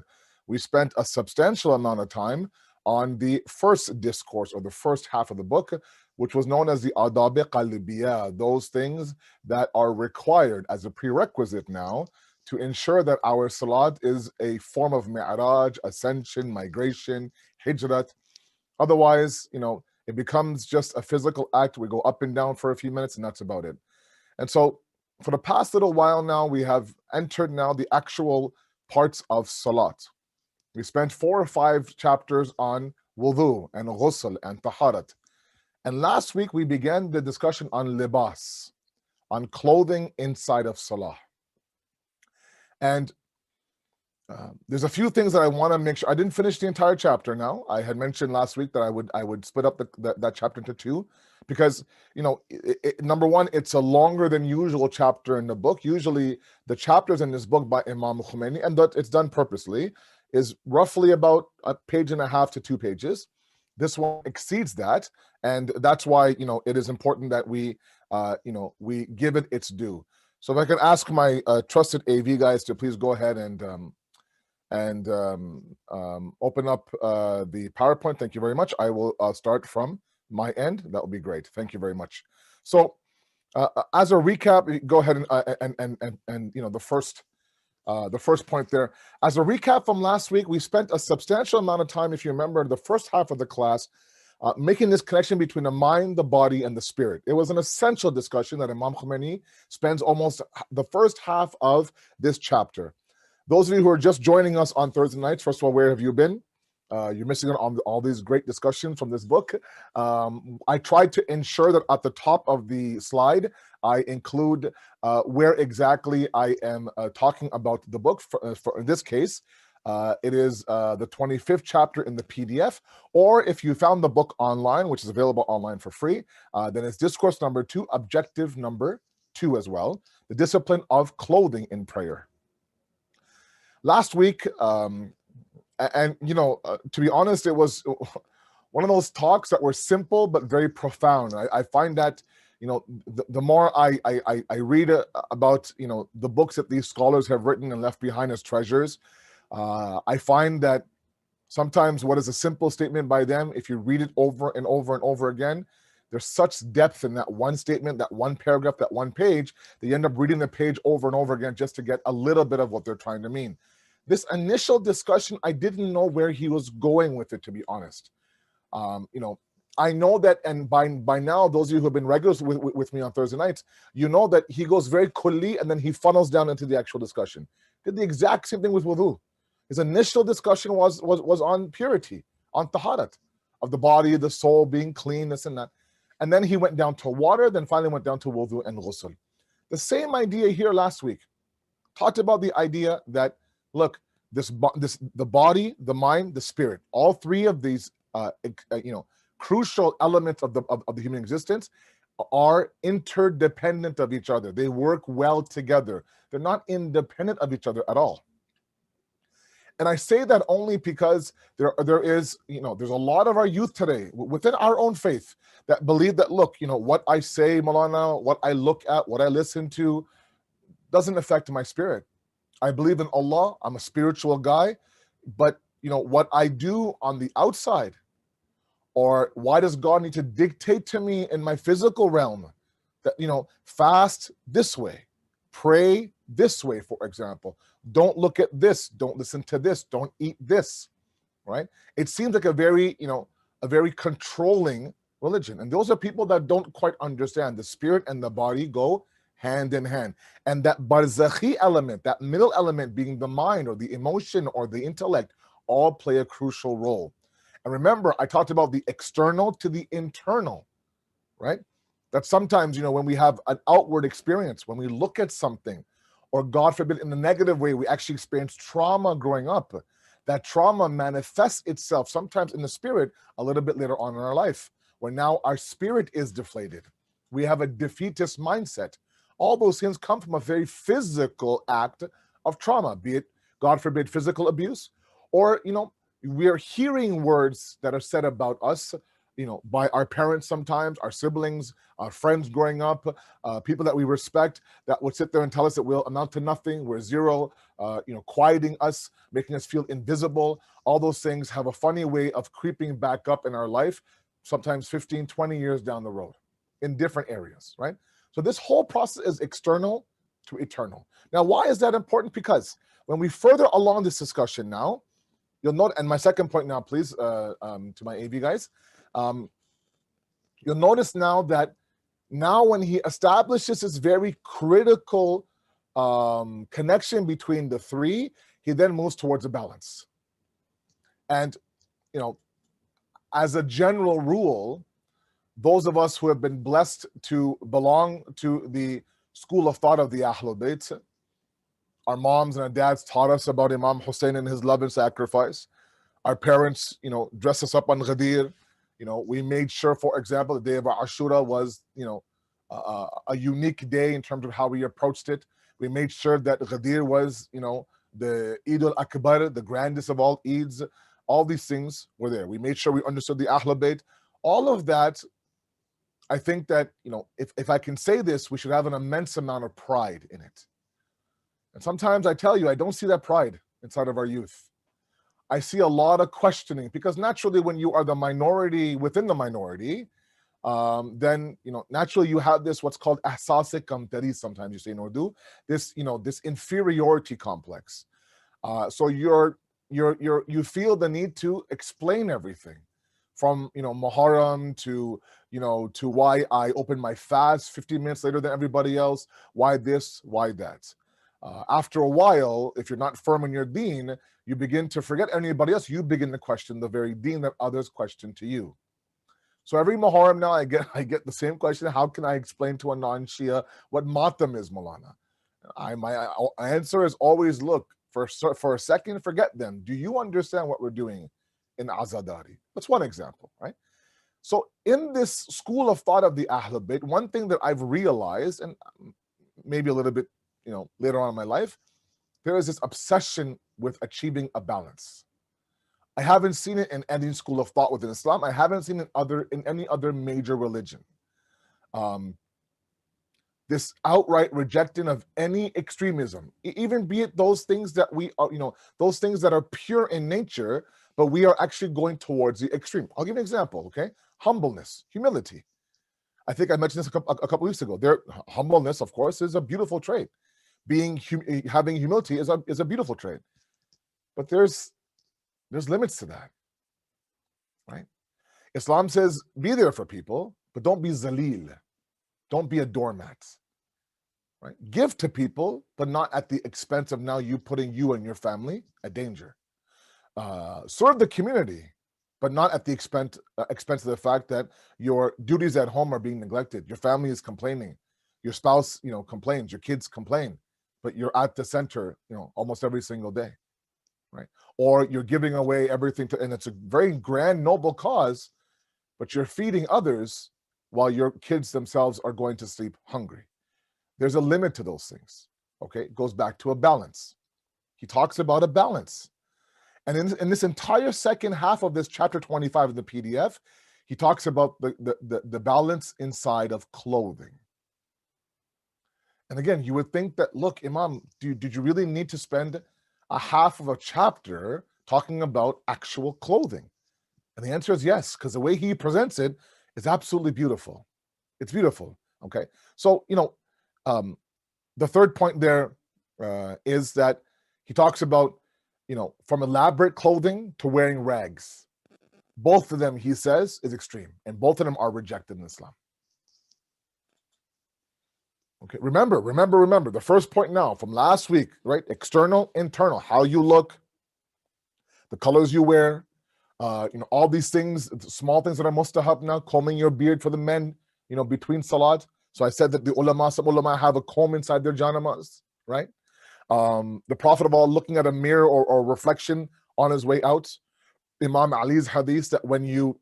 [SPEAKER 4] We spent a substantial amount of time on the first discourse, or the first half of the book, which was known as the Adab Qalbiyah, those things that are required as a prerequisite now to ensure that our salat is a form of mi'raj, ascension, migration, hijrat. Otherwise, it becomes just a physical act. We go up and down for a few minutes and that's about it. And so for the past little while now, we have entered now the actual parts of salat. We spent 4 or 5 chapters on wudu and ghusl and taharat. And last week we began the discussion on libas, on clothing inside of salah. And there's a few things that I want to make sure. I didn't finish the entire chapter now. I had mentioned last week that I would split up that chapter into 2 because, number one, it's a longer than usual chapter in the book. Usually the chapters in this book by Imam Khomeini, and that it's done purposely, is roughly about 1.5 pages to 2 pages. This one exceeds that, and that's why it is important that we give it its due. So if I can ask my trusted AV guys to please go ahead and open up the PowerPoint. Thank you very much. I will start from my end. That would be great. Thank you very much. So as a recap, go ahead and the first point there. As a recap from last week, we spent a substantial amount of time, if you remember, the first half of the class, making this connection between the mind, the body, and the spirit. It was an essential discussion that Imam Khomeini spends almost the first half of this chapter. Those of you who are just joining us on Thursday nights, first of all, where have you been? You're missing out on all these great discussions from this book. I tried to ensure that at the top of the slide, I include where exactly I am talking about the book. For in this case, it is the 25th chapter in the PDF, or if you found the book online, which is available online for free, then it's discourse number 2, objective number 2 as well, the discipline of clothing in prayer. Last week, to be honest, it was one of those talks that were simple but very profound. I find that the more I read about the books that these scholars have written and left behind as treasures, I find that sometimes what is a simple statement by them, if you read it over and over and over again, there's such depth in that one statement, that one paragraph, that one page, that you end up reading the page over and over again just to get a little bit of what they're trying to mean. This initial discussion, I didn't know where he was going with it, to be honest. I know that, and by now, those of you who have been regulars with me on Thursday nights, you know that he goes very kulli and then he funnels down into the actual discussion. Did the exact same thing with wudu. His initial discussion was on purity, on taharat, of the body, the soul being clean, this and that. And then he went down to water, then finally went down to wudu and ghusl. The same idea here last week. Talked about the idea that, look, the body, the mind, the spirit, all 3 of these crucial elements of the human existence are interdependent of each other. They work well together. They're not independent of each other at all. And I say that only because there is, there's a lot of our youth today within our own faith that believe that, look, what I say, Maulana, what I look at, what I listen to doesn't affect my spirit. I believe in Allah. I'm a spiritual guy, but what I do on the outside, or why does God need to dictate to me in my physical realm that, fast this way, pray this way, for example, don't look at this, don't listen to this, don't eat this, right? It seems like a very controlling religion. And those are people that don't quite understand the spirit and the body go hand in hand. And that barzakhi element, that middle element being the mind or the emotion or the intellect, all play a crucial role. And remember, I talked about the external to the internal, right? That sometimes, when we have an outward experience, when we look at something, or God forbid, in the negative way, we actually experience trauma growing up. That trauma manifests itself sometimes in the spirit a little bit later on in our life, where now our spirit is deflated. We have a defeatist mindset. All those things come from a very physical act of trauma, be it, God forbid, physical abuse, or, we are hearing words that are said about us, by our parents sometimes, our siblings, our friends growing up, people that we respect that would sit there and tell us that we'll amount to nothing, we're zero, quieting us, making us feel invisible. All those things have a funny way of creeping back up in our life, sometimes 15, 20 years down the road in different areas, right? So this whole process is external to eternal. Now, why is that important? Because when we further along this discussion now, you'll note, and my second point now, please, to my AV guys, you'll notice now that when he establishes this very critical connection between the three, he then moves towards a balance. And, as a general rule, those of us who have been blessed to belong to the school of thought of the Ahlul Bayt, our moms and our dads taught us about Imam Hussein and his love and sacrifice. Our parents, dressed us up on Ghadir. We made sure, for example, the day of Ashura was, a unique day in terms of how we approached it. We made sure that Ghadir was, the Eid al-Akbar, the grandest of all Eids. All these things were there. We made sure we understood the Ahlul Bayt. All of that, I think that, if I can say this, we should have an immense amount of pride in it. And sometimes I tell you, I don't see that pride inside of our youth. I see a lot of questioning, because naturally when you are the minority within the minority, then, naturally you have this, what's called ahsas-e kamtari, sometimes you say in Urdu, this, this inferiority complex. So you feel the need to explain everything. From, Muharram to, to why I open my fast 15 minutes later than everybody else, why this, why that. After a while, if you're not firm in your deen, you begin to forget anybody else. You begin to question the very deen that others question to you. So every Muharram now, I get the same question: how can I explain to a non-Shia what matam is, Maulana? My answer is always, look, for a second, forget them. Do you understand what we're doing in Azadari? That's one example, right? So in this school of thought of the Ahlul Bayt, one thing that I've realized, and maybe a little bit, later on in my life, there is this obsession with achieving a balance. I haven't seen it in any school of thought within Islam. I haven't seen it in any other major religion. This outright rejecting of any extremism, even be it those things that we are, those things that are pure in nature, but we are actually going towards the extreme. I'll give you an example, okay? Humbleness, humility. I think I mentioned this a couple weeks ago. Humbleness, of course, is a beautiful trait. Having humility is a beautiful trait, but there's limits to that, right? Islam says be there for people, but don't be zalil, don't be a doormat, right? Give to people, but not at the expense of now you putting you and your family at danger. Serve the community, but not at the expense of the fact that your duties at home are being neglected. Your family is complaining, your spouse, complains, your kids complain, but you're at the center, almost every single day, right? Or you're giving away everything and it's a very grand, noble cause, but you're feeding others while your kids themselves are going to sleep hungry. There's a limit to those things. Okay, it goes back to a balance. He talks about a balance. And in this entire second half of this chapter 25 in the PDF, he talks about the balance inside of clothing. And again, you would think that, look, Imam, did you really need to spend a half of a chapter talking about actual clothing? And the answer is yes, because the way he presents it is absolutely beautiful. It's beautiful. Okay. So, the third point there is that he talks about, from elaborate clothing to wearing rags. Both of them, he says, is extreme, and both of them are rejected in Islam. Okay, remember, the first point now from last week, right? External, internal, how you look, the colors you wear, all these things, small things that are mustahab now, combing your beard for the men, between salat. So I said that some ulama have a comb inside their janamas, right? The Prophet of Allah looking at a mirror or reflection on his way out. Imam Ali's hadith that when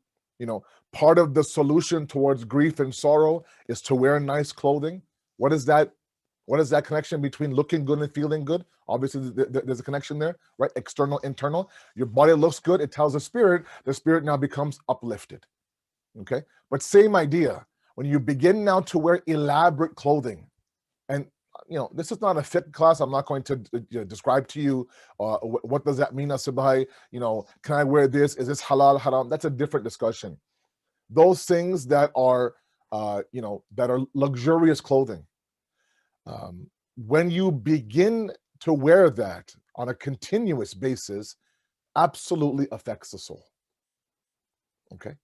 [SPEAKER 4] part of the solution towards grief and sorrow is to wear nice clothing. What is that connection between looking good and feeling good? Obviously, there's a connection there, right? External, internal. Your body looks good. It tells the spirit now becomes uplifted. Okay? But same idea. When you begin now to wear elaborate clothing, and this is not a fit class. I'm not going to describe to you what does that mean, Asibai? Can I wear this? Is this halal, haram? That's a different discussion. Those things that are luxurious clothing, when you begin to wear that on a continuous basis, absolutely affects the soul. Okay.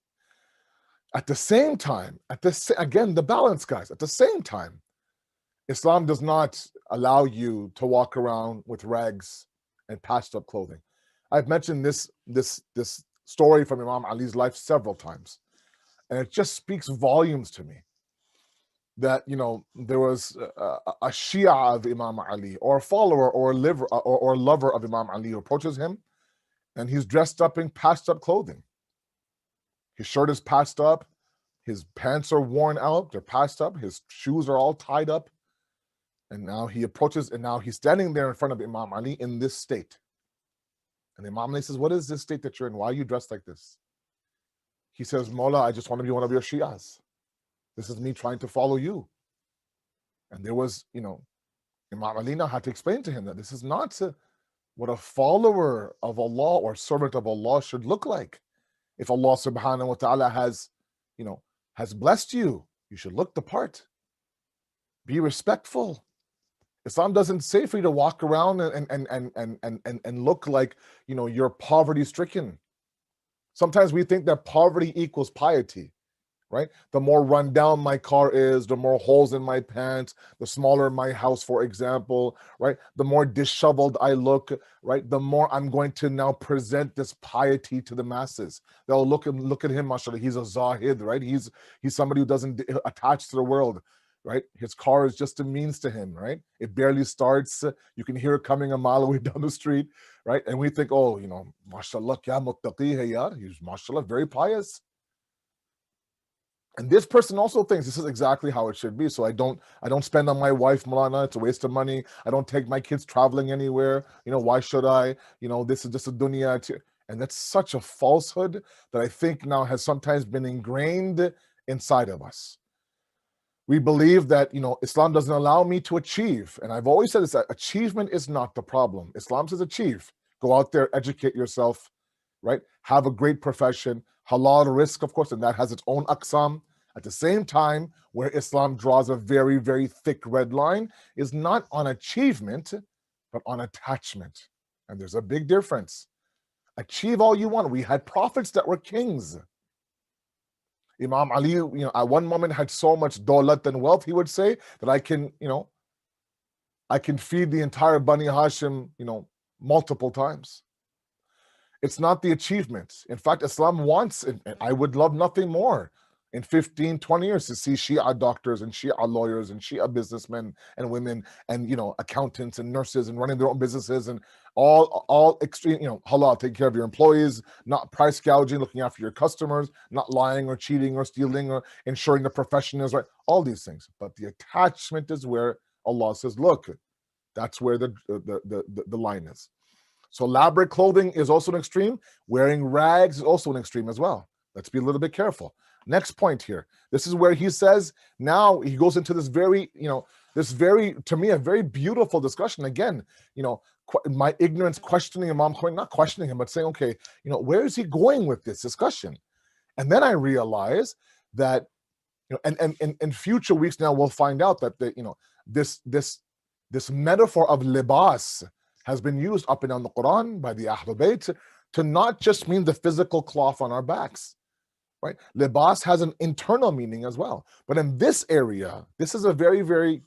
[SPEAKER 4] At the same time, again, the balance, guys. At the same time, Islam does not allow you to walk around with rags and patched up clothing. I've mentioned this story from Imam Ali's life several times, and it just speaks volumes to me that there was a Shia of Imam Ali, or a follower or lover of Imam Ali, who approaches him, and he's dressed up in patched up clothing. His shirt is patched up, his pants are worn out, they're patched up, his shoes are all tied up. And now he approaches, and now he's standing there in front of Imam Ali in this state. And Imam Ali says, "What is this state that you're in? Why are you dressed like this?" He says, "Mawla, I just want to be one of your Shias. This is me trying to follow you." And there was, Imam Ali now had to explain to him that this is not what a follower of Allah or servant of Allah should look like. If Allah subhanahu wa ta'ala has blessed you, you should look the part. Be respectful. Islam doesn't say for you to walk around and look like you're poverty stricken. Sometimes we think that poverty equals piety, right? The more run down my car is, the more holes in my pants, the smaller my house, for example, right? The more disheveled I look, right? The more I'm going to now present this piety to the masses. They'll look at him, mashallah, he's a zahid, right? He's somebody who doesn't attach to the world. Right? His car is just a means to him, right? It barely starts. You can hear it coming a mile away down the street, right? And we think, oh, mashallah, kya muttaqi hai yaar. He's mashallah, very pious. And this person also thinks this is exactly how it should be. So I don't spend on my wife, Malana. It's a waste of money. I don't take my kids traveling anywhere. Why should I? This is just a dunya. And that's such a falsehood that I think now has sometimes been ingrained inside of us. We believe that, Islam doesn't allow me to achieve. And I've always said this, that achievement is not the problem. Islam says achieve. Go out there, educate yourself, right? Have a great profession, halal risk, of course, and that has its own aqsam. At the same time, where Islam draws a very, very thick red line is not on achievement, but on attachment. And there's a big difference. Achieve all you want. We had prophets that were kings. Imam Ali, at one moment had so much dawlat and wealth, he would say, that I can feed the entire Bani Hashim, multiple times. It's not the achievement. In fact, Islam wants, and I would love nothing more, in 15, 20 years to see Shia doctors and Shia lawyers and Shia businessmen and women and, you know, accountants and nurses and running their own businesses and all extreme, you know, halal, taking care of your employees, not price gouging, looking after your customers, not lying or cheating or stealing or ensuring the profession is right, all these things. But the attachment is where Allah says, look, that's where the line is. So elaborate clothing is also an extreme. Wearing rags is also an extreme as well. Let's be a little bit careful. Next point here. This is where he says, now he goes into this very, you know, this very, to me, a very beautiful discussion. Again, you know, my ignorance questioning Imam Khomeini, not questioning him, but saying, okay, you know, where is he going with this discussion? And then I realize that, you know, and in future weeks now we'll find out that the, you know, this metaphor of libas has been used up and down the Quran by the Ahlul Bayt to not just mean the physical cloth on our backs. Right? Libas has an internal meaning as well. But in this area, this is a very, very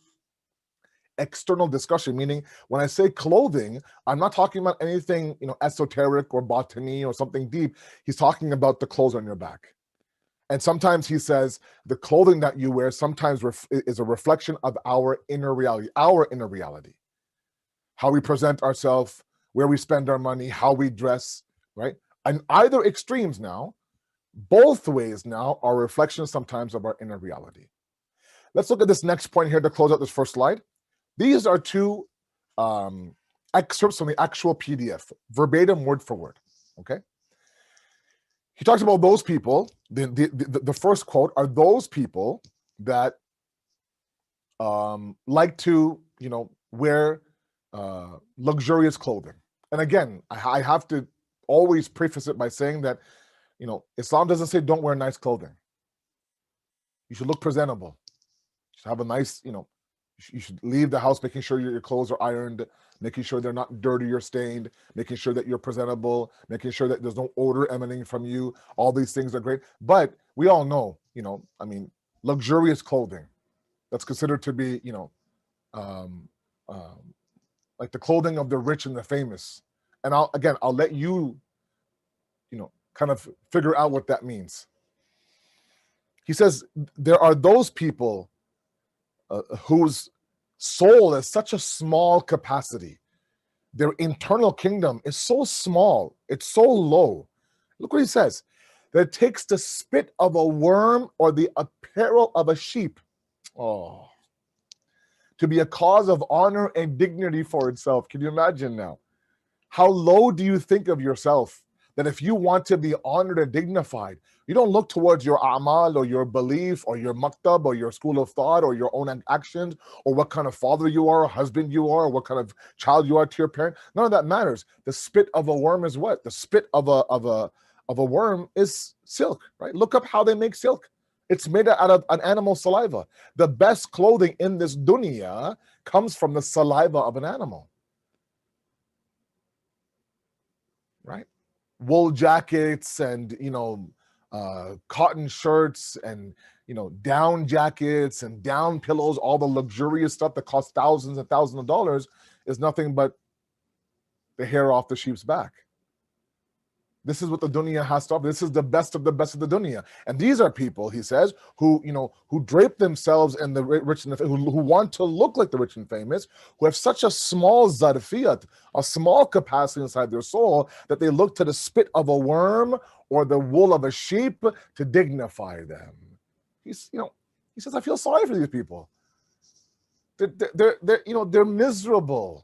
[SPEAKER 4] external discussion, meaning when I say clothing, I'm not talking about anything, you know, esoteric or botany or something deep. He's talking about the clothes on your back. And sometimes he says the clothing that you wear sometimes is a reflection of our inner reality, how we present ourselves, where we spend our money, how we dress, right? And either extremes now, both ways now are reflections sometimes of our inner reality. Let's look at this next point here to close out this first slide. These are two excerpts from the actual PDF, verbatim, word for word, okay? He talks about those people, the first quote are those people that like to, you know, wear luxurious clothing. And again, I have to always preface it by saying that, you know, Islam doesn't say don't wear nice clothing. You should look presentable. You should have a nice, you know, you should leave the house making sure your clothes are ironed, making sure they're not dirty or stained, making sure that you're presentable, making sure that there's no odor emanating from you. All these things are great. But we all know, you know, I mean, luxurious clothing that's considered to be, you know, like the clothing of the rich and the famous. And I'll let you, you know, kind of figure out what that means. He says there are those people whose soul is such a small capacity. Their internal kingdom is so small, it's so low. Look what he says, that it takes the spit of a worm or the apparel of a sheep, to be a cause of honor and dignity for itself. Can you imagine now? How low do you think of yourself? That if you want to be honored and dignified, you don't look towards your a'mal or your belief or your maktab or your school of thought or your own actions or what kind of father you are, or husband you are, or what kind of child you are to your parent. None of that matters. The spit of a worm is what? The spit of a worm is silk, right? Look up how they make silk. It's made out of an animal saliva. The best clothing in this dunya comes from the saliva of an animal, right? Wool jackets and, you know, cotton shirts and, you know, down jackets and down pillows, all the luxurious stuff that costs thousands and thousands of dollars is nothing but the hair off the sheep's back. This is what the dunya has to offer. This is the best of the dunya. And these are people, he says, who, you know, who drape themselves in the rich and the who want to look like the rich and famous, who have such a small zarfiyat, a small capacity inside their soul, that they look to the spit of a worm or the wool of a sheep to dignify them. He's, you know, he says, I feel sorry for these people. They're you know, they're miserable.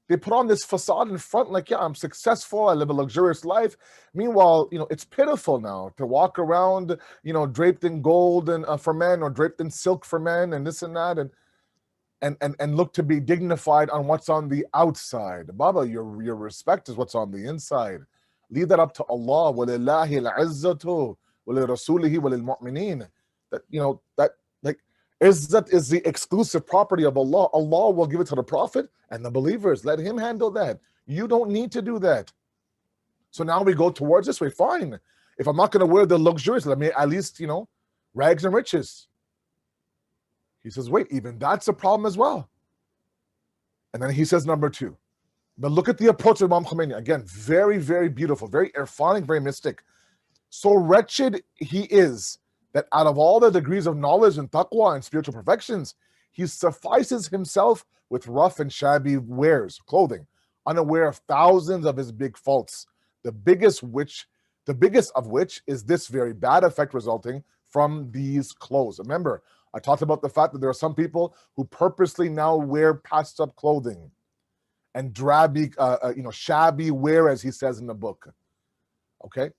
[SPEAKER 4] They put on this facade in front like, yeah, I'm successful, I live a luxurious life. Meanwhile, you know, it's pitiful now to walk around, you know, draped in gold and for men, or draped in silk for men, and this and that, and look to be dignified on what's on the outside. Baba, your respect is what's on the inside. Leave that up to Allah. وَلِلَّهِ الْعِزَّةُ وَلِرَسُولِهِ وَلِلْمُؤْمِنِينَ. That, you know, that like Izzat is the exclusive property of Allah. Allah will give it to the Prophet and the believers. Let him handle that. You don't need to do that. So now we go towards this way. Fine. If I'm not going to wear the luxurious, let me at least, you know, rags and riches. He says, wait, even that's a problem as well. And then he says number two. But look at the approach of Imam Khomeini. Again, very, very beautiful, very irfanic, very mystic. So wretched he is that out of all the degrees of knowledge and taqwa and spiritual perfections, he suffices himself with rough and shabby wares, clothing, unaware of thousands of his big faults, the biggest of which is this very bad effect resulting from these clothes. Remember, I talked about the fact that there are some people who purposely now wear patched up clothing and drabby, shabby wear, as he says in the book. Okay,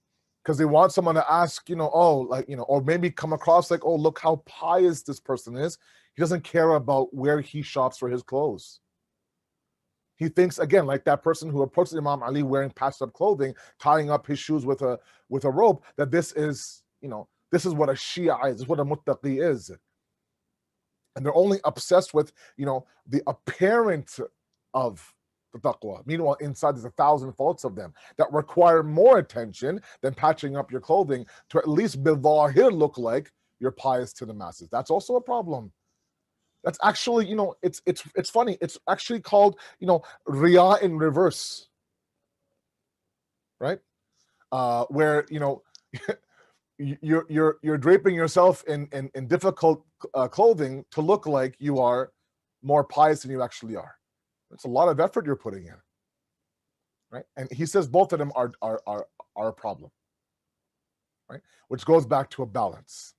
[SPEAKER 4] because they want someone to ask, or maybe come across like, oh, look how pious this person is. He doesn't care about where he shops for his clothes. He thinks, again, like that person who approached Imam Ali wearing patched up clothing, tying up his shoes with a rope, that this is what a Shia is, this is what a muttaqi is. And they're only obsessed with, the appearance of the taqwa. Meanwhile, inside there's 1,000 faults of them that require more attention than patching up your clothing to at least bidahir look like you're pious to the masses. That's also a problem. That's actually, it's funny. It's actually called, riyah in reverse, right? Where, you're draping yourself in difficult clothing to look like you are more pious than you actually are. It's a lot of effort you're putting in, right? And he says both of them are a problem, right? Which goes back to a balance.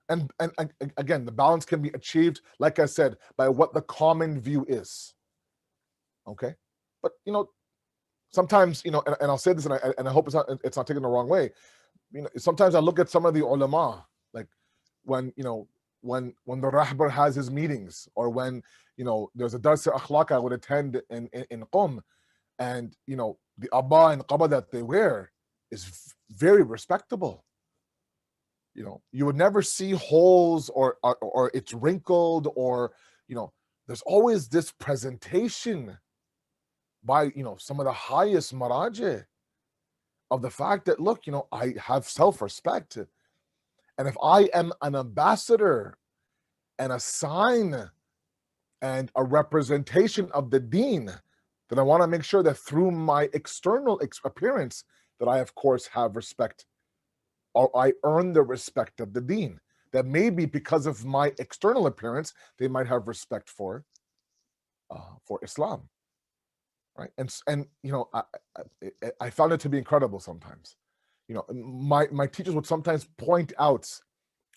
[SPEAKER 4] And again, the balance can be achieved, like I said, by what the common view is. Okay, but sometimes and I'll say this, and I hope it's not taken the wrong way. Sometimes I look at some of the ulama, like when the rahbar has his meetings, or when there's a dars akhlaq I would attend in Qom, and the abba and qaba that they wear is very respectable. You would never see holes or it's wrinkled, or there's always this presentation by some of the highest marajih of the fact that, look, I have self-respect, and if I am an ambassador and a sign and a representation of the deen, then I want to make sure that through my external appearance that I of course have respect, or I earn the respect of the deen. That maybe because of my external appearance, they might have respect for Islam, right? And I found it to be incredible sometimes. My teachers would sometimes point out.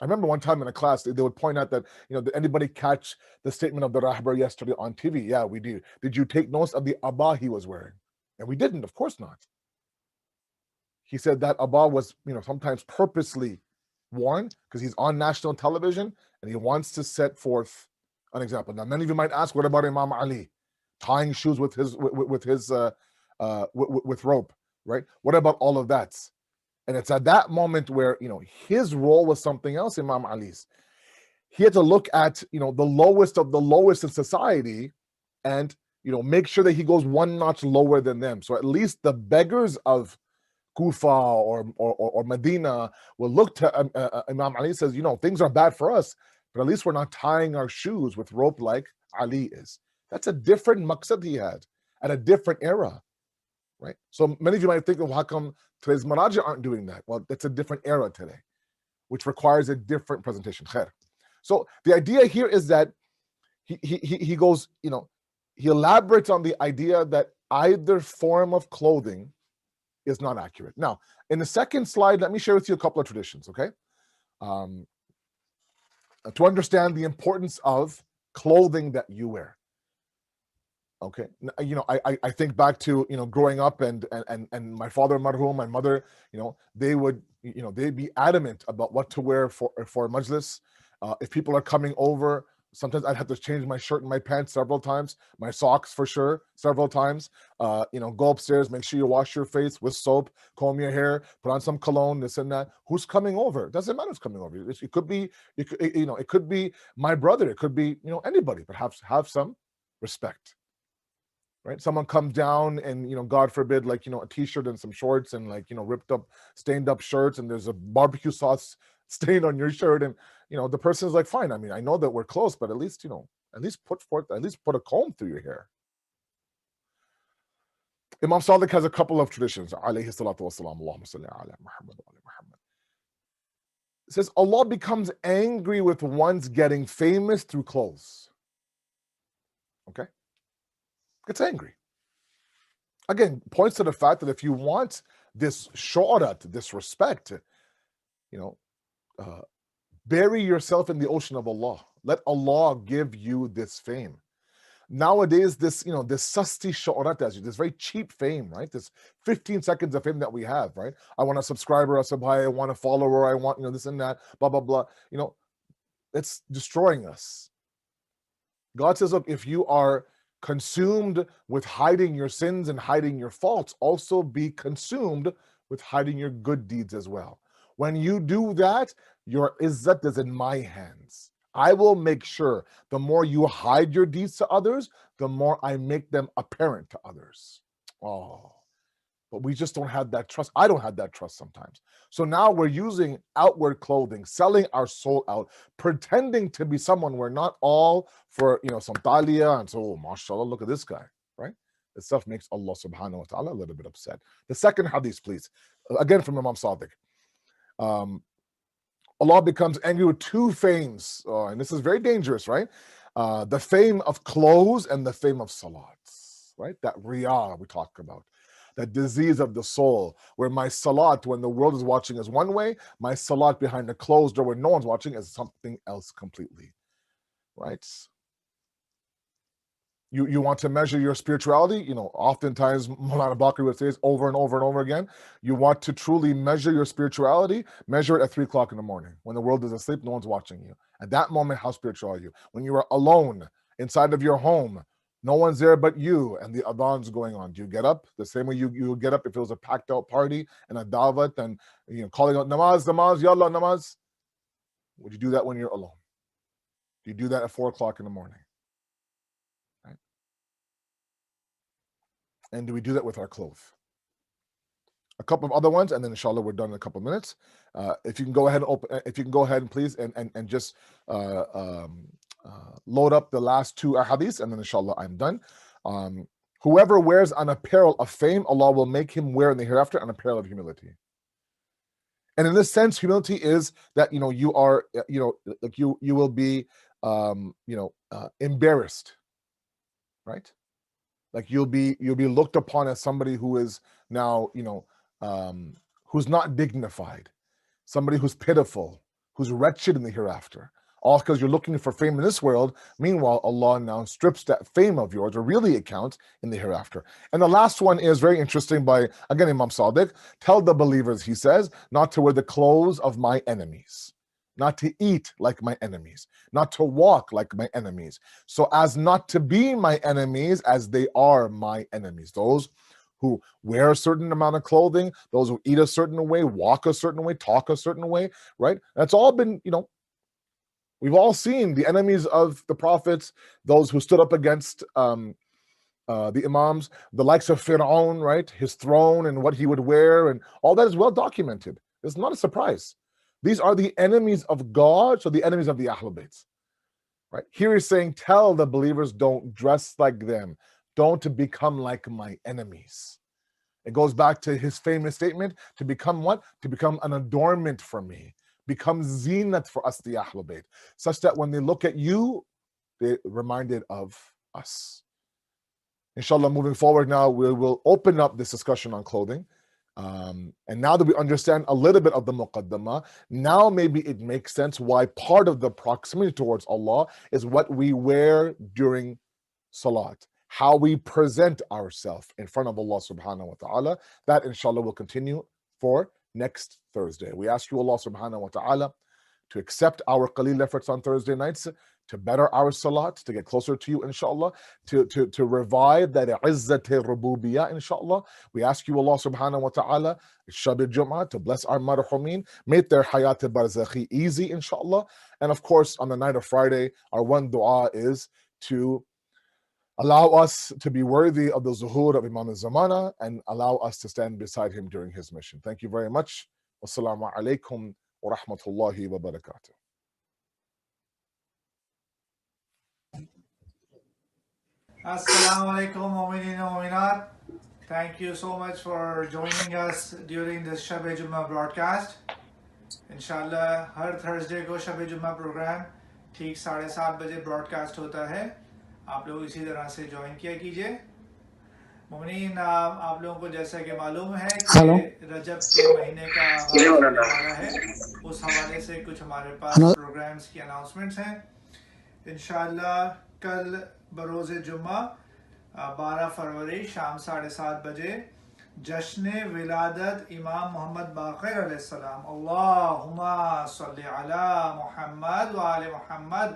[SPEAKER 4] I remember one time in a class, they would point out that, did anybody catch the statement of the rahbar yesterday on TV? Yeah, we did. Did you take notice of the abba he was wearing? And we didn't, of course not. He said that abba was, sometimes purposely worn because he's on national television and he wants to set forth an example. Now, many of you might ask, what about Imam Ali tying shoes with rope, right? What about all of that? And it's at that moment where his role was something else. Imam Ali's, he had to look at the lowest of the lowest in society, and make sure that he goes one notch lower than them. So at least the beggars of Kufa or Medina will look to Imam Ali. Says, things are bad for us, but at least we're not tying our shoes with rope like Ali is. That's a different maqsad he had at a different era, right? So many of you might think, how come today's marajih aren't doing that? Well, that's a different era today, which requires a different presentation. Khair. So the idea here is that he goes, he elaborates on the idea that either form of clothing is not accurate. Now, in the second slide, let me share with you a couple of traditions, okay? To understand the importance of clothing that you wear. Okay, I think back to growing up and my father marhum, my mother, they would they'd be adamant about what to wear for majlis. If people are coming over, sometimes I'd have to change my shirt and my pants several times, my socks for sure several times. Go upstairs, make sure you wash your face with soap, comb your hair, put on some cologne, this and that. Who's coming over? Doesn't matter who's coming over. It could be it could be my brother, it could be anybody, but have some respect. Right? Someone comes down and God forbid, like a t-shirt and some shorts and ripped up, stained up shirts, and there's a barbecue sauce stain on your shirt, and the person's like, fine. I mean, I know that we're close, but at least put a comb through your hair. Imam Sadiq has a couple of traditions. Alayhi salatu wasalam. Allahumma salli ala Muhammad wa ala Muhammad. It says Allah becomes angry with one's getting famous through clothes. Okay? Gets angry. Again, points to the fact that if you want this shu'rat, this respect, bury yourself in the ocean of Allah. Let Allah give you this fame. Nowadays, this sasti shu'rat, this very cheap fame, right? This 15 seconds of fame that we have, right? I want a subscriber, a subhai, I want a follower, I want, this and that, blah, blah, blah. It's destroying us. God says, look, if you are consumed with hiding your sins and hiding your faults, also be consumed with hiding your good deeds as well. When you do that, your izzat is in my hands. I will make sure the more you hide your deeds to others, the more I make them apparent to others. Oh, but we just don't have that trust. I don't have that trust sometimes. So now we're using outward clothing, selling our soul out, pretending to be someone we're not, all for some talia, and so, oh, mashallah, look at this guy, right? This stuff makes Allah subhanahu wa ta'ala a little bit upset. The second hadith, please. Again from Imam Sadiq. Allah becomes angry with two fames, and this is very dangerous, right? The fame of clothes and the fame of salat, right? That riyah we talk about. That disease of the soul, where my salat, when the world is watching, is one way, my salat behind the closed door when no one's watching is something else completely, right? You want to measure your spirituality, oftentimes Maulana Bakri would say this over and over and over again. You want to truly measure your spirituality, measure it at 3 o'clock in the morning. When the world is asleep, no one's watching you. At that moment, how spiritual are you? When you are alone inside of your home, no one's there but you, and the adhan's going on. Do you get up the same way you would get up if it was a packed out party and a dawat and calling out namaz, namaz, yallah, namaz? Would you do that when you're alone? Do you do that at 4 o'clock in the morning? Right? And do we do that with our clothes? A couple of other ones, and then inshallah we're done in a couple of minutes. If you can go ahead and please and just load up the last two ahadiths, and then inshallah I'm done. Whoever wears an apparel of fame, Allah will make him wear in the hereafter an apparel of humility. And in this sense, humility is that you are like you will be embarrassed, right? Like you'll be looked upon as somebody who is now who's not dignified, somebody who's pitiful, who's wretched in the hereafter. All because you're looking for fame in this world. Meanwhile, Allah now strips that fame of yours, or really it counts, in the hereafter. And the last one is very interesting by, again, Imam Sadiq. Tell the believers, he says, not to wear the clothes of my enemies, not to eat like my enemies, not to walk like my enemies, so as not to be my enemies as they are my enemies. Those who wear a certain amount of clothing, those who eat a certain way, walk a certain way, talk a certain way, right? That's all been, we've all seen the enemies of the prophets, those who stood up against the imams, the likes of Fir'aun, right? His throne and what he would wear, and all that is well documented. It's not a surprise. These are the enemies of God, so the enemies of the Ahlul Bayt, right? Here he's saying, tell the believers, don't dress like them. Don't become like my enemies. It goes back to his famous statement, to become what? To become an adornment for me. Become zinat for us, the Ahlul Bayt, such that when they look at you, they're reminded of us. Inshallah, moving forward now, we will open up this discussion on clothing. And now that we understand a little bit of the muqaddamah, now maybe it makes sense why part of the proximity towards Allah is what we wear during salat, how we present ourselves in front of Allah subhanahu wa ta'ala. That inshallah will continue for next Thursday. We ask you, Allah subhanahu wa ta'ala, to accept our qaleel efforts on Thursday nights, to better our salat, to get closer to you, inshallah, to revive that izzat rububiyah, inshallah. We ask you, Allah subhanahu wa ta'ala, Shab al-Jum'ah, to bless our marhumin, make their hayat barzakhi easy, inshallah. And of course, on the night of Friday, our one dua is to allow us to be worthy of the zuhur of Imam al-Zamana and allow us to stand beside him during his mission. Thank you very much. Wassalamu alaikum wa rahmatullahi wa barakatuh.
[SPEAKER 5] Assalamu alaikum, mu'minin wa mu'minat. Thank you so much for joining us during this Shab Jummah broadcast. انشاءاللہ ہر Thursday کو شب جمعہ programme ٹھیک 7:30 بجے Broad cost ہوتا ہے. آپ لوگ اسی طرح سے جوائن کیا کیجئے. مومنین آپ لوگوں کو جیسا کہ معلوم ہے کہ رجب کے مہینے کا آغاز ہونے والا ہے، اس حوالے سے کچھ ہمارے پاس پروگرامز کی اناؤنسمنٹس ہیں. انشاءاللہ کل بروز جمعہ 12 فروری شام 7:30 بجے جشن ولادت امام محمد باقر علیہ السلام، اللہم صلی علی محمد وآل محمد،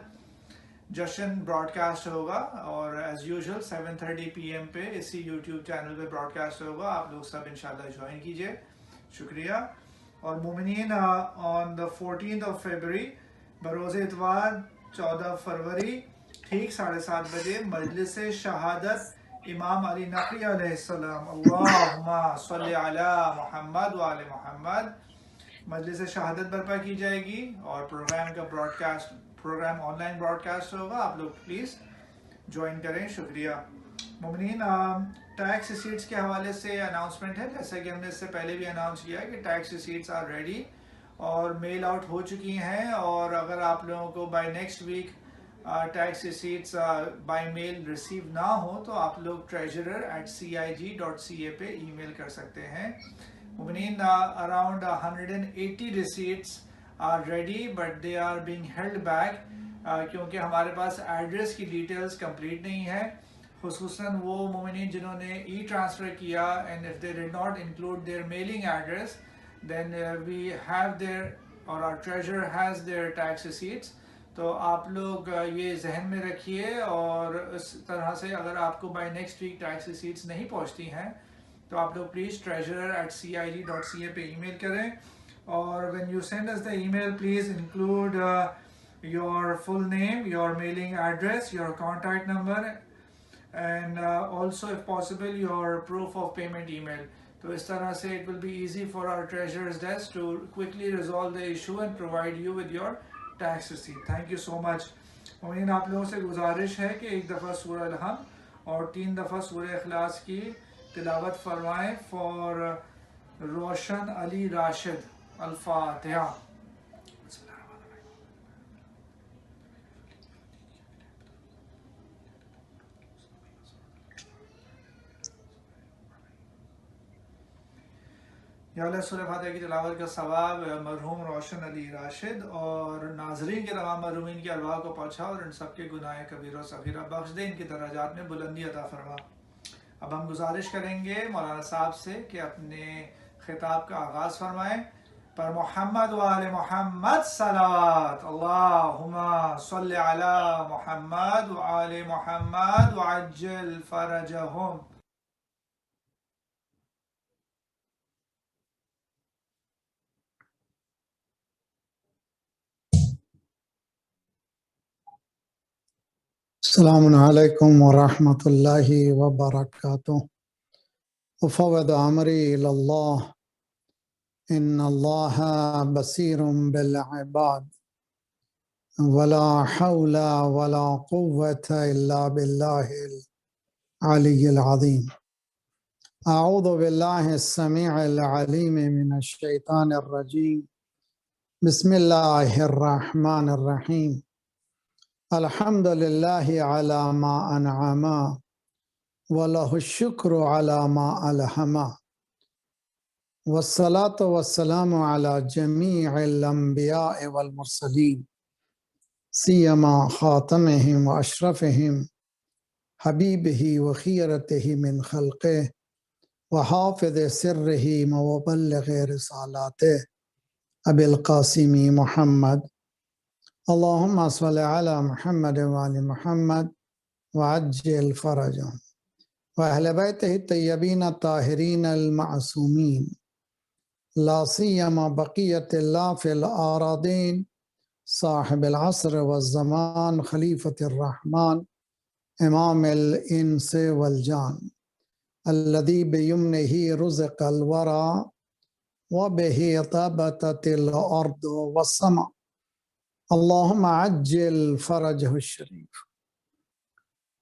[SPEAKER 5] جشن براڈ کاسٹ ہوگا اور ایز یوزول 7:30 PM پہ اسی یوٹیوب چینل پہ براڈ کاسٹ ہوگا. آپ لوگ سب انشاءاللہ جوائن کیجئے. شکریہ. اور مومنین آن دا 14th of February بروز اتوار 14 فروری ٹھیک 7:30 بجے مجلس شہادت امام علی نقی علیہ السلام، اللہم صلی علی محمد وآل محمد، مجلس شہادت برپا کی جائے گی اور پروگرام کا programme online broadcast ہوگا. آپ لوگ پلیز جوائن کریں. شکریہ. مومنین ٹیکس ریسیٹس کے حوالے سے اناؤنسمنٹ ہے، جیسا کہ ہم نے اس سے پہلے بھی اناؤنس کیا کہ ٹیکس ریسیٹس آر ریڈی اور میل آؤٹ ہو چکی ہیں. اور اگر آپ لوگوں کو by next week tax receipts by mail receive نہ ہو تو آپ لوگ treasurer@cig.ca پہ ای میل کر سکتے ہیں. مومنین around 180 receipts are ready but they are being held back کیونکہ ہمارے پاس ایڈریس کی ڈیٹیلز کمپلیٹ نہیں ہے، خصوصاً وہ مومنین جنہوں نے ای ٹرانسفر کیا and if they did not include their mailing address then we have their or our treasurer has their tax receipts. تو آپ لوگ یہ ذہن میں رکھیے اور اس طرح سے اگر آپ کو by next week tax receipts نہیں پہنچتی ہیں تو آپ لوگ پلیز treasurer@cig.ca پہ ای میل کریں. اور when you send us the email please include your full name, your mailing address, your contact number and also if possible your proof of payment email. تو اس طرح سے it will be easy for our treasurer's desk to quickly resolve the issue and provide you with your tax receipt. Thank you so much. مومنین آپ لوگوں سے گزارش ہے کہ ایک دفعہ سورہ الحم اور 3 دفعہ سورہ اخلاص کی تلاوت فرمائیں فار روشن علی راشد. الفاتحہ. یا اللہ سورہ فاتحہ کی تلاوت کا ثواب مرحوم روشن علی راشد اور ناظرین کے تمام مرحومین کی ارواح کو پہنچا اور ان سب کے گناہ کبیر و صغیرہ بخش دے، ان کے درجات میں بلندی عطا فرما. اب ہم گزارش کریں گے مولانا صاحب سے کہ اپنے خطاب کا آغاز فرمائیں. پر محمد و آل محمد صلوات. اللہم صلی علی محمد و آل محمد وعجل فرجہم.
[SPEAKER 6] السلام علیکم ورحمۃ اللہ وبرکاتہ. افوض امری الی اللہ ان اللہ بصیر بالعباد ولا حول ولا قوة الا باللہ العلی العظیم. اعوذ باللہ السمیع العلیم من الشیطان الرجیم. بسم اللہ الرحمن الرحیم. الحمد للہ علی ما انعم ولہ الشکر علی ما الہم والصلاة والسلام علی جمیع الانبیاء والمرسلین سیما خاتمہم واشرفہم حبیبہ وخیرتہ من خلقہ وحافظ سرہ ومبلغ رسالاتہ ابی القاسم محمد. اللہم صلی علی محمد وآل محمد وعجل فرجہم واہل بیتہ الطیبین الطاہرین المعصومین لا سیما بقیت اللہ فی الارضین صاحب العصر والزمان خلیفۃ الرحمن امام الانس والجان الذی بیمنہ رزق الورا وبہ طابتت الارض والسماء. اللہم عجل فرجہ الشریف.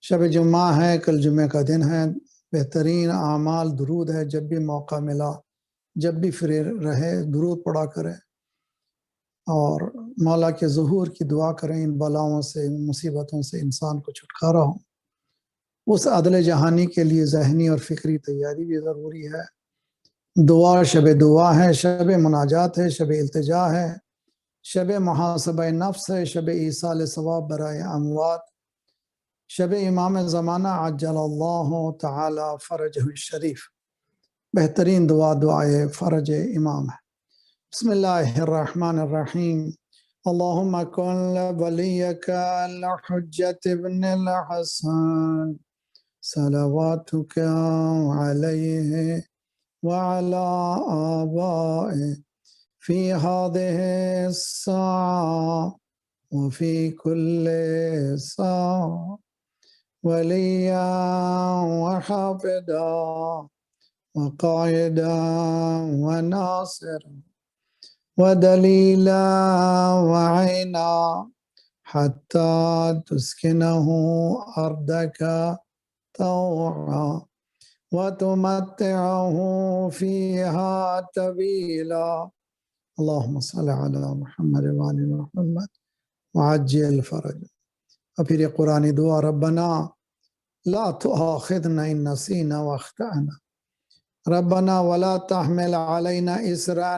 [SPEAKER 6] شب جمعہ ہے، کل جمعہ کا دن ہے. بہترین اعمال درود ہے. جب بھی موقع ملا، جب بھی فری رہے، درود پڑھا کریں. اور مولا کے ظہور کی دعا کریں، ان بلاؤں سے، ان مصیبتوں سے انسان کو چھٹکارا ہو۔ اس عدل جہانی کے لیے ذہنی اور فکری تیاری بھی ضروری ہے۔ دعا شب دعا ہے، شب مناجات ہے، شب التجا ہے، شب محاسبہ نفس ہے، شب ایصال ثواب برائے اموات، شب امام زمانہ عجل اللہ تعالی فرجہ الشریف۔ بہترین دعا دعائے فرج امام ہے۔ بسم اللہ الرحمن الرحیم۔ اللہم کن ولیک الحجت ابن الحسن صلواتک علیہ وعلى آبائه في هذه الساعة وفي كل ساعة وليا وحافظا وقائدا وناصرا ودليلا وعينا حتى تسكنه أرضك طوعا وتمتعه فيها طويلا اللهم صل على محمد وعلى محمد وعجل فرج۔ اور پھر یہ قرآنی دعا، ربنا لا تؤاخذنا ان نسینا واخطأنا ربنا ولا تحمل علينا إصرا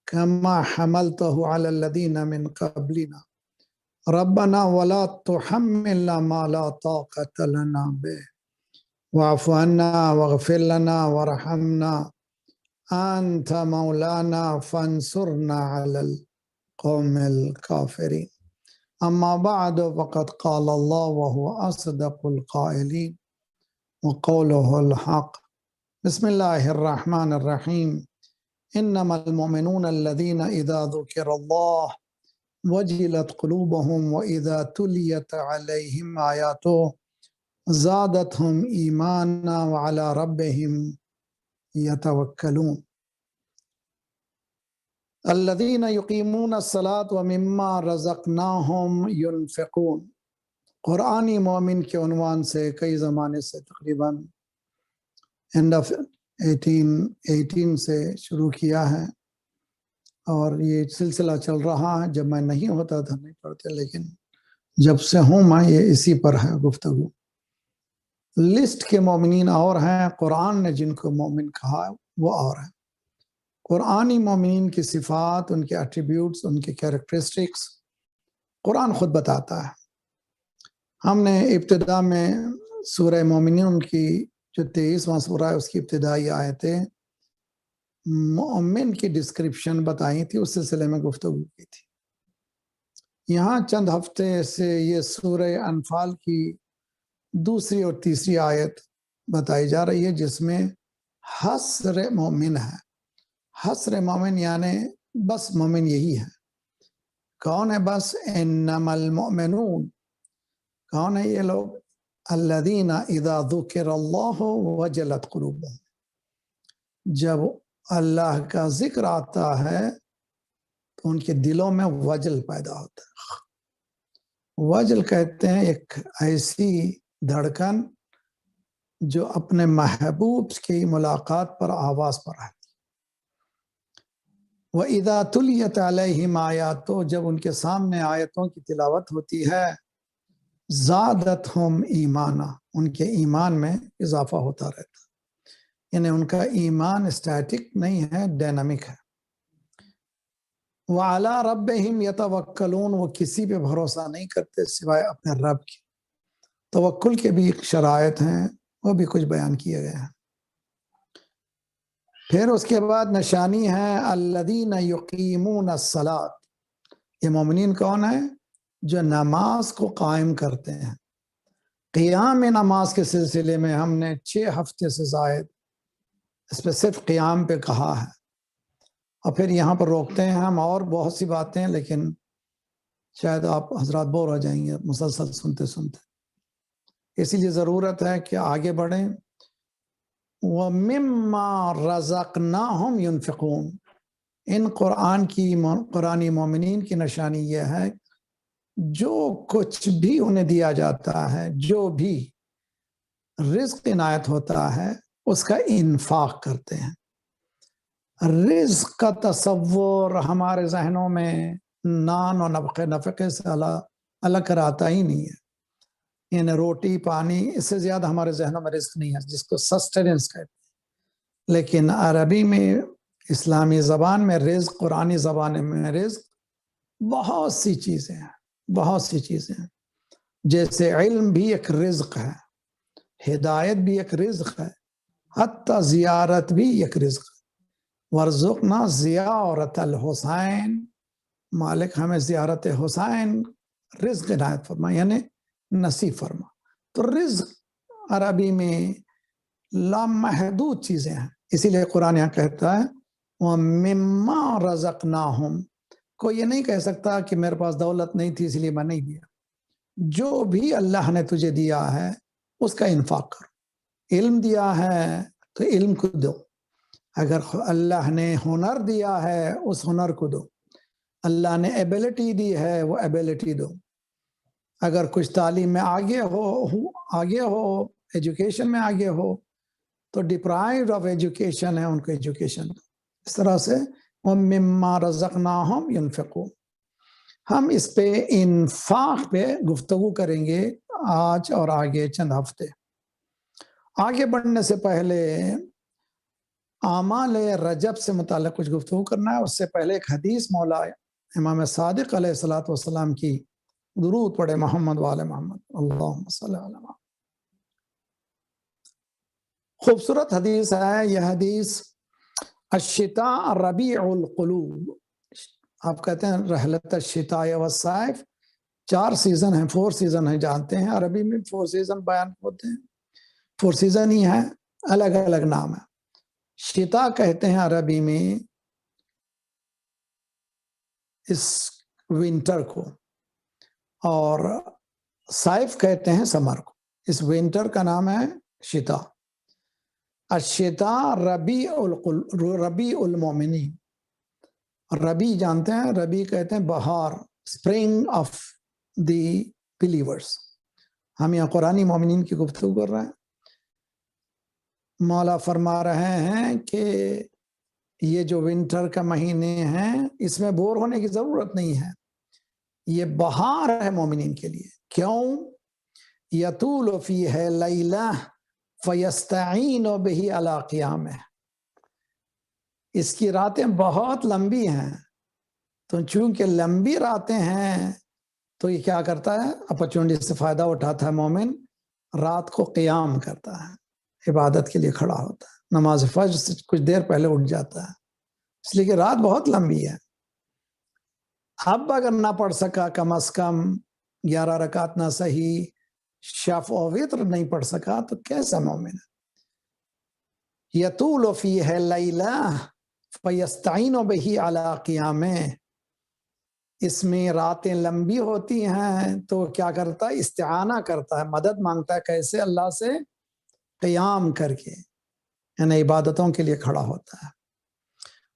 [SPEAKER 6] كما حملته على الذين من قبلنا ربنا ولا تحملنا ما لا طاقة لنا به واعف عنا واغفر لنا وارحمنا أنت مولانا فانصرنا على القوم الكافرين أما بعد فقد قال الله وهو أصدق القائلين وقوله الحق بسم الله الرحمن الرحيم إنما المؤمنون الذين إذا ذكر الله وجلت قلوبهم وإذا تليت عليهم آياته زادتهم ایمانا وعلى ربهم يتوکلون الذين يقيمون الصلاة ومما رزقناهم ينفقون۔ قرآنی مومن کے عنوان سے کئی زمانے سے تقریباً اینڈ آف 1818 سے شروع کیا ہے، اور یہ سلسلہ چل رہا ہے۔ جب میں نہیں ہوتا تھا نہیں پڑھتے، لیکن جب سے ہوں میں یہ اسی پر ہے گفتگو۔ لسٹ کے مومنین اور ہیں، قرآن نے جن کو مومن کہا وہ اور ہیں۔ قرآنی مومنین کی صفات، ان کے ایٹریبیوٹس، ان کے کیریکٹرسٹکس قرآن خود بتاتا ہے۔ ہم نے ابتدا میں سورہ مومنین کی جو 23واں سورہ ہے اس کی ابتدائی آیتیں مومن کی ڈسکرپشن بتائی تھی، اس سلسلے میں گفتگو کی تھی۔ یہاں چند ہفتے سے یہ سورہ انفال کی دوسری اور تیسری آیت بتائی جا رہی ہے، جس میں حصر مومن ہے۔ حصر مومن یعنی بس مومن یہی ہے۔ کون ہے بس؟ انما المؤمنون، کون ہے یہ لوگ؟ الذین اذا ذکر اللہ وجلت قلوبهم، جب اللہ کا ذکر آتا ہے تو ان کے دلوں میں وجل پیدا ہوتا ہے۔ وجل کہتے ہیں ایک ایسی دھڑکن جو اپنے محبوب کی ملاقات پر آواز پر آتی۔ وَإِذَا تُلِيَتْ عَلَيْهِمْ آیاتُ، جب ان کے سامنے آیتوں کی تلاوت ہوتی ہے، زادتہم ایمانا، ان کے ایمان میں اضافہ ہوتا رہتا، یعنی ان کا ایمان اسٹیٹک نہیں ہے، ڈائنامک ہے۔ وَعَلَىٰ رَبِّهِمْ يَتَوَكَّلُونَ، وہ کسی پہ بھروسہ نہیں کرتے سوائے اپنے رب کے۔ توکل کے بھی شرائط ہیں، وہ بھی کچھ بیان کیے گئے ہیں۔ پھر اس کے بعد نشانی ہے الذین یقیمون الصلاۃ۔ یہ مومنین کون ہیں؟ جو نماز کو قائم کرتے ہیں۔ قیام نماز کے سلسلے میں ہم نے 6 ہفتے سے زائد اس پہ صرف قیام پہ کہا ہے، اور پھر یہاں پر روکتے ہیں ہم، اور بہت سی باتیں، لیکن شاید آپ حضرات بور ہو جائیں گے مسلسل سنتے سنتے، اسی لیے ضرورت ہے کہ آگے بڑھیں۔ وَمِمَّا رَزَقْنَاهُمْ يُنْفِقُونَ، ان قرآنی مومنین کی نشانی یہ ہے جو کچھ بھی انہیں دیا جاتا ہے، جو بھی رزق عنایت ہوتا ہے، اس کا انفاق کرتے ہیں۔ رزق کا تصور ہمارے ذہنوں میں نان و نفقے سے الگ کر آتا ہی نہیں ہے. یعنی روٹی پانی اس سے زیادہ ہمارے ذہنوں میں رزق نہیں ہے جس کو سسٹیننس کہتے ہیں. لیکن عربی میں اسلامی زبان میں رزق، قرآنی زبان میں رزق بہت سی چیزیں ہیں، بہت سی چیزیں ہیں. جیسے علم بھی ایک رزق ہے، ہدایت بھی ایک رزق ہے، حتی زیارت بھی ایک رزق ہے. ورزقنا زیارت الحسین، مالک ہمیں زیارت حسین رزق عنایت فرما، یعنی نصیب فرما. تو رزق عربی میں لامحدود چیزیں ہیں. اسی لیے قرآن یہاں کہتا ہے وَمِمَّا رَزَقْنَاهُمْ. کوئی یہ نہیں کہہ سکتا کہ میرے پاس دولت نہیں تھی اس لیے میں نہیں دیا. جو بھی اللہ نے تجھے دیا ہے اس کا انفاق کرو. علم دیا ہے تو علم کو دو. اگر اللہ نے ہنر دیا ہے اس ہنر کو دو. اللہ نے ایبیلٹی دی ہے وہ ایبیلٹی دو. اگر کچھ تعلیم میں آگے ہو ایجوکیشن میں آگے ہو تو ڈپرائیوڈ آف ایجوکیشن ہے ان کو ایجوکیشن دو. اس طرح سے وَمِمَّا رَزَقْنَاهُمْ يُنْفِقُونَ. ہم اس پہ انفاق پہ گفتگو کریں گے آج اور آگے چند ہفتے. آگے بڑھنے سے پہلے اعمال رجب سے متعلق کچھ گفتگو کرنا ہے. اس سے پہلے ایک حدیث مولا امام صادق علیہ الصلوۃ والسلام کی، درود پڑھے محمد وآل محمد اللہم صلی علی محمد. خوبصورت حدیث ہے یہ حدیث. الشتاء ربیع القلوب. آپ کہتے ہیں رحلت الشتاء والصیف، 4 سیزن ہیں، 4 سیزن ہیں، جانتے ہیں عربی میں 4 سیزن بیان ہوتے ہیں. 4 سیزن ہی ہیں، الگ الگ نام ہے. شتاء کہتے ہیں عربی میں اس ونٹر کو، اور صیف کہتے ہیں سمر کو. اس ونٹر کا نام ہے شتاء. الشتاء ربیع المومنین. ربی جانتے ہیں، ربی کہتے ہیں بہار، اسپرنگ آف دی بلیورز. ہم یہاں قرآنی مومنین کی گفتگو کر رہے ہیں. مولا فرما رہے ہیں کہ یہ جو ونٹر کا مہینے ہیں اس میں بور ہونے کی ضرورت نہیں ہے، یہ بہار ہے مومنین کے لیے. کیوں؟ یطول فیہ لیلہ فیستعین بہ علی قیامہ. اس کی راتیں بہت لمبی ہیں، تو چونکہ لمبی راتیں ہیں تو یہ کیا کرتا ہے، اپرچونٹی سے فائدہ اٹھاتا ہے مومن. رات کو قیام کرتا ہے، عبادت کے لیے کھڑا ہوتا ہے، نماز فجر سے کچھ دیر پہلے اٹھ جاتا ہے، اس لیے کہ رات بہت لمبی ہے. اب اگر نہ پڑھ سکا کم از کم 11 رکعت نہ صحیح شفع و وتر نہیں پڑھ سکا تو کیسا مومن ہے. یطول فیہ لیلہ فیستعین بہ علی قیامہ. اس میں راتیں لمبی ہوتی ہیں تو کیا کرتا ہے، استعانہ کرتا ہے، مدد مانگتا ہے. کیسے؟ اللہ سے قیام کر کے، یعنی عبادتوں کے لیے کھڑا ہوتا ہے.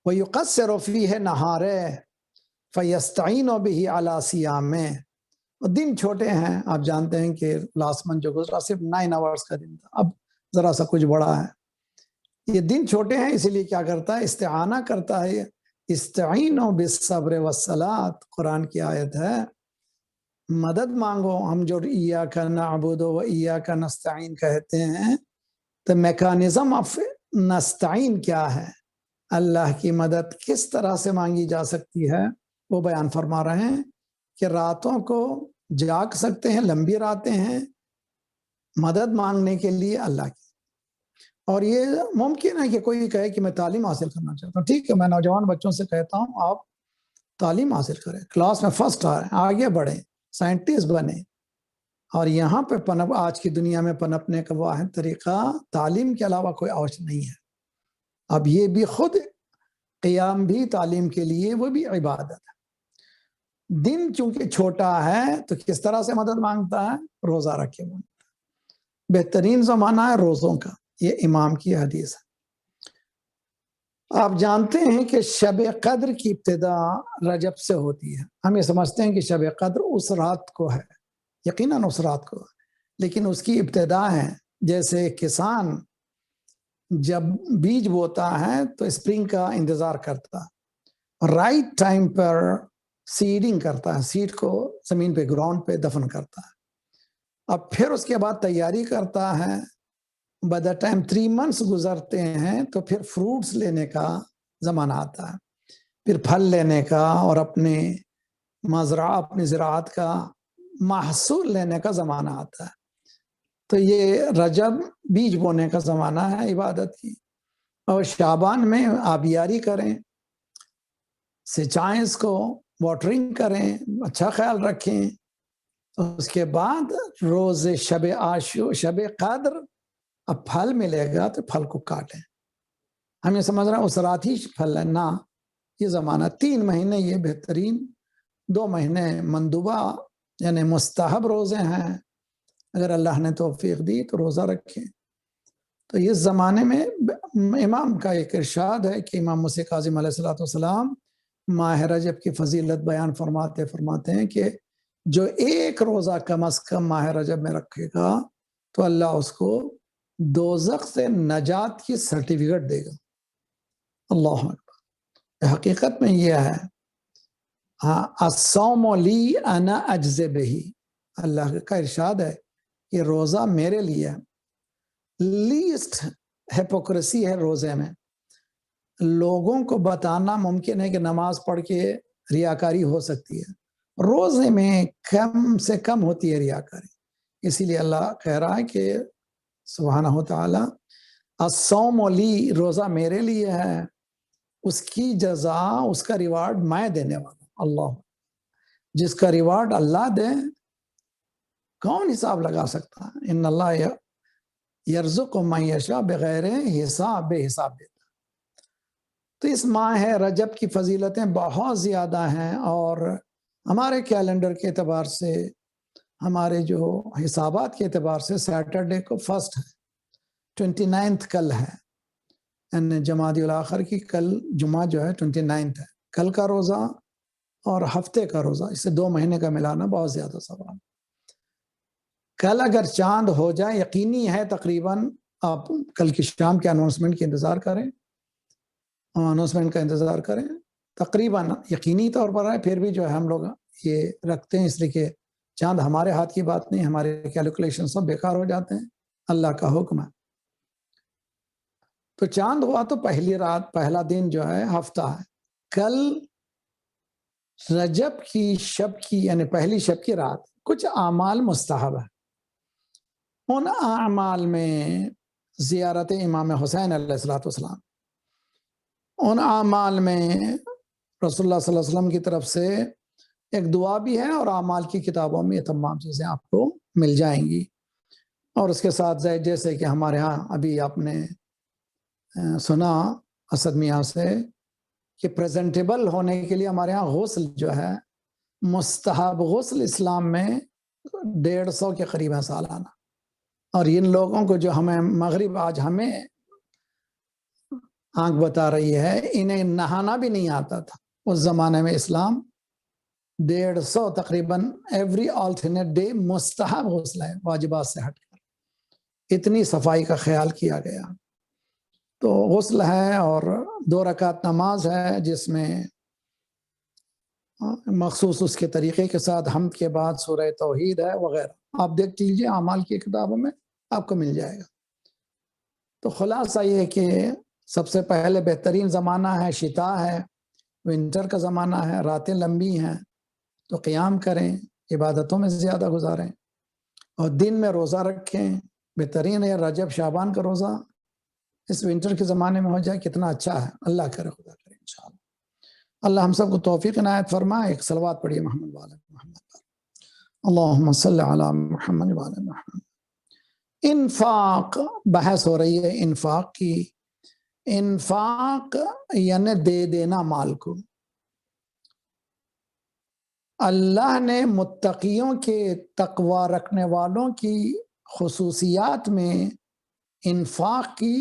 [SPEAKER 6] وَيُقَصِّرُ فِيهِ نَهَارَهُ فَيَسْتَعِينُ بِهِ عَلَى صِيَامِهِ. دن چھوٹے ہیں، آپ جانتے ہیں کہ لاسٹ منتھ جو گزرا صرف 9 آورز کا دن تھا، اب ذرا سا کچھ بڑا ہے. یہ دن چھوٹے ہیں اسی لیے کیا کرتا ہے، استعانہ کرتا ہے. استعینوا بالصبر والصلاۃ، قرآن کی آیت ہے. مدد مانگو. ہم جو ایاک نعبد و ایاک نستعین کہتے ہیں تو میکانزم آف نستعین کیا ہے، اللہ کی مدد کس طرح سے مانگی جا سکتی ہے، وہ بیان فرما رہے ہیں کہ راتوں کو جاگ سکتے ہیں، لمبی راتیں ہیں، مدد مانگنے کے لیے اللہ کی. اور یہ ممکن ہے کہ کوئی کہے کہ میں تعلیم حاصل کرنا چاہتا ہوں. ٹھیک ہے، میں نوجوان بچوں سے کہتا ہوں آپ تعلیم حاصل کریں، کلاس میں فرسٹ آئیں، آگے بڑھیں، سائنٹسٹ بنیں. اور یہاں پہ پنپ، آج کی دنیا میں پنپنے کا واحد طریقہ تعلیم کے علاوہ کوئی اور نہیں ہے. اب یہ بھی خود قیام بھی تعلیم کے لیے وہ بھی عبادت ہے. دن چونکہ چھوٹا ہے تو کس طرح سے مدد مانگتا ہے، روزہ رکھے مانگتا ہے. بہترین زمانہ ہے روزوں کا، یہ امام کی حدیث ہے. آپ جانتے ہیں کہ شب قدر کی ابتدا رجب سے ہوتی ہے. ہم یہ سمجھتے ہیں کہ شب قدر اس رات کو ہے، یقیناً اس رات کو ہے، لیکن اس کی ابتدا ہے. جیسے کسان جب بیج بوتا ہے تو اسپرنگ کا انتظار کرتا ہے، رائٹ ٹائم پر سیڈنگ کرتا ہے، سیڈ کو زمین پہ گراؤنڈ پہ دفن کرتا ہے، اب پھر اس کے بعد تیاری کرتا ہے، بائی دا ٹائم 3 months گزرتے ہیں تو پھر فروٹس لینے کا زمانہ آتا ہے، پھر پھل لینے کا اور اپنی زراعت کا محصول لینے کا زمانہ آتا ہے۔ تو یہ رجب بیج بونے کا زمانہ ہے عبادت کی، اور شعبان میں آبیاری کریں، سچائیں اس کو، واٹرنگ کریں، اچھا خیال رکھیں، اس کے بعد روز شب قدر اب پھل ملے گا تو پھل کو کاٹیں۔ ہم یہ سمجھ رہے ہیں اس رات ہی پھل ہے، نہ، یہ زمانہ 3 مہینے یہ بہترین، 2 مہینے مندوبہ یعنی مستحب روزے ہیں، اگر اللہ نے توفیق دی تو روزہ رکھیں۔ تو اس زمانے میں امام کا ایک ارشاد ہے کہ امام موسیٰ کاظم علیہ السلام ماہ رجب کی فضیلت بیان فرماتے ہیں کہ جو ایک روزہ کم از کم ماہ رجب میں رکھے گا تو اللہ اس کو دوزخ سے نجات کی سرٹیفکیٹ دے گا۔ اللہ اکبر، حقیقت میں یہ ہے، الصوم لی انا اجزی بہی، اللہ کا ارشاد ہے کہ روزہ میرے لیے ہے۔ لیسٹ ہیپوکریسی ہے روزے میں، لوگوں کو بتانا ممکن ہے کہ نماز پڑھ کے ریاکاری ہو سکتی ہے، روزے میں کم سے کم ہوتی ہے ریاکاری، اسی لیے اللہ کہہ رہا ہے کہ سبحانہ و تعالی الصوم لی، روزہ میرے لیے ہے، اس کی جزا، اس کا ریوارڈ میں دینے والا ہوں۔ اللہ، جس کا ریوارڈ اللہ دے کون حساب لگا سکتا ہے؟ ان اللہ یرزق من یشاء بغیر حساب، بے حساب دیتا۔ تو اس ماہ رجب کی فضیلتیں بہت زیادہ ہیں، اور ہمارے کیلنڈر کے اعتبار سے، ہمارے جو حسابات کے اعتبار سے سیٹرڈے کو فرسٹ ہے، 29 کل ہے، یعنی جمادی الآخر کی کل جمعہ جو ہے 29 ہے، کل کا روزہ اور ہفتے کا روزہ، اسے 2 مہینے کا ملانا بہت زیادہ ثواب ہے۔ کل اگر چاند ہو جائے، یقینی ہے تقریباً، آپ کل کی شام کے اناؤنسمنٹ کا انتظار کریں، تقریباً یقینی طور پر ہے، پھر بھی جو ہے ہم لوگ یہ رکھتے ہیں اس لیے کہ چاند ہمارے ہاتھ کی بات نہیں، ہمارے کیلکولیشن سب بیکار ہو جاتے ہیں، اللہ کا حکم ہے۔ تو چاند ہوا تو پہلی رات، پہلا دن جو ہے ہفتہ ہے، کل رجب کی شب کی یعنی پہلی شب کی رات کچھ اعمال مستحب ہے، ان اعمال میں زیارت امام حسین علیہ السلام، ان اعمال میں رسول اللہ صلی اللہ علیہ وسلم کی طرف سے ایک دعا بھی ہے، اور اعمال کی کتابوں میں یہ تمام چیزیں آپ کو مل جائیں گی۔ اور اس کے ساتھ جیسے کہ ہمارے ہاں ابھی آپ نے سنا اسد میاں سے کہ پریزنٹیبل ہونے کے لیے ہمارے ہاں غسل جو ہے مستحب، غسل اسلام میں 150 کے قریب ہے سالانہ، اور ان لوگوں کو جو ہمیں مغرب آج ہمیں آنکھ بتا رہی ہے، انہیں نہانا بھی نہیں آتا تھا اس زمانے میں، اسلام 150 تقریباً ایوری آلٹرنیٹ ڈے مستحب غسل ہے، واجبات سے ہٹ کر، اتنی صفائی کا خیال کیا گیا۔ تو غسل ہے، اور 2 رکعت نماز ہے جس میں مخصوص اس کے طریقے کے ساتھ حمد کے بعد سورہ توحید ہے وغیرہ، آپ دیکھ لیجئے اعمال کی کتابوں میں آپ کو مل جائے گا۔ تو خلاصہ یہ کہ سب سے پہلے بہترین زمانہ ہے شتاء ہے، ونٹر کا زمانہ ہے، راتیں لمبی ہیں، تو قیام کریں، عبادتوں میں زیادہ گزاریں، اور دن میں روزہ رکھیں، بہترین ہے رجب شعبان کا روزہ، اس ونٹر کے زمانے میں ہو جائے کتنا اچھا ہے، اللہ کرے، خدا کرے انشاءاللہ۔ اللہ ہم سب کو توفیق عنایت فرمائے۔ ایک صلوات پڑھیے محمد وعلی محمد، اللہم صلی علی محمد وعلی محمد۔ انفاق، بحث ہو رہی ہے انفاق کی، انفاق یعنی دے دینا مال کو۔ اللہ نے متقیوں کے، تقوی رکھنے والوں کی خصوصیات میں انفاق کی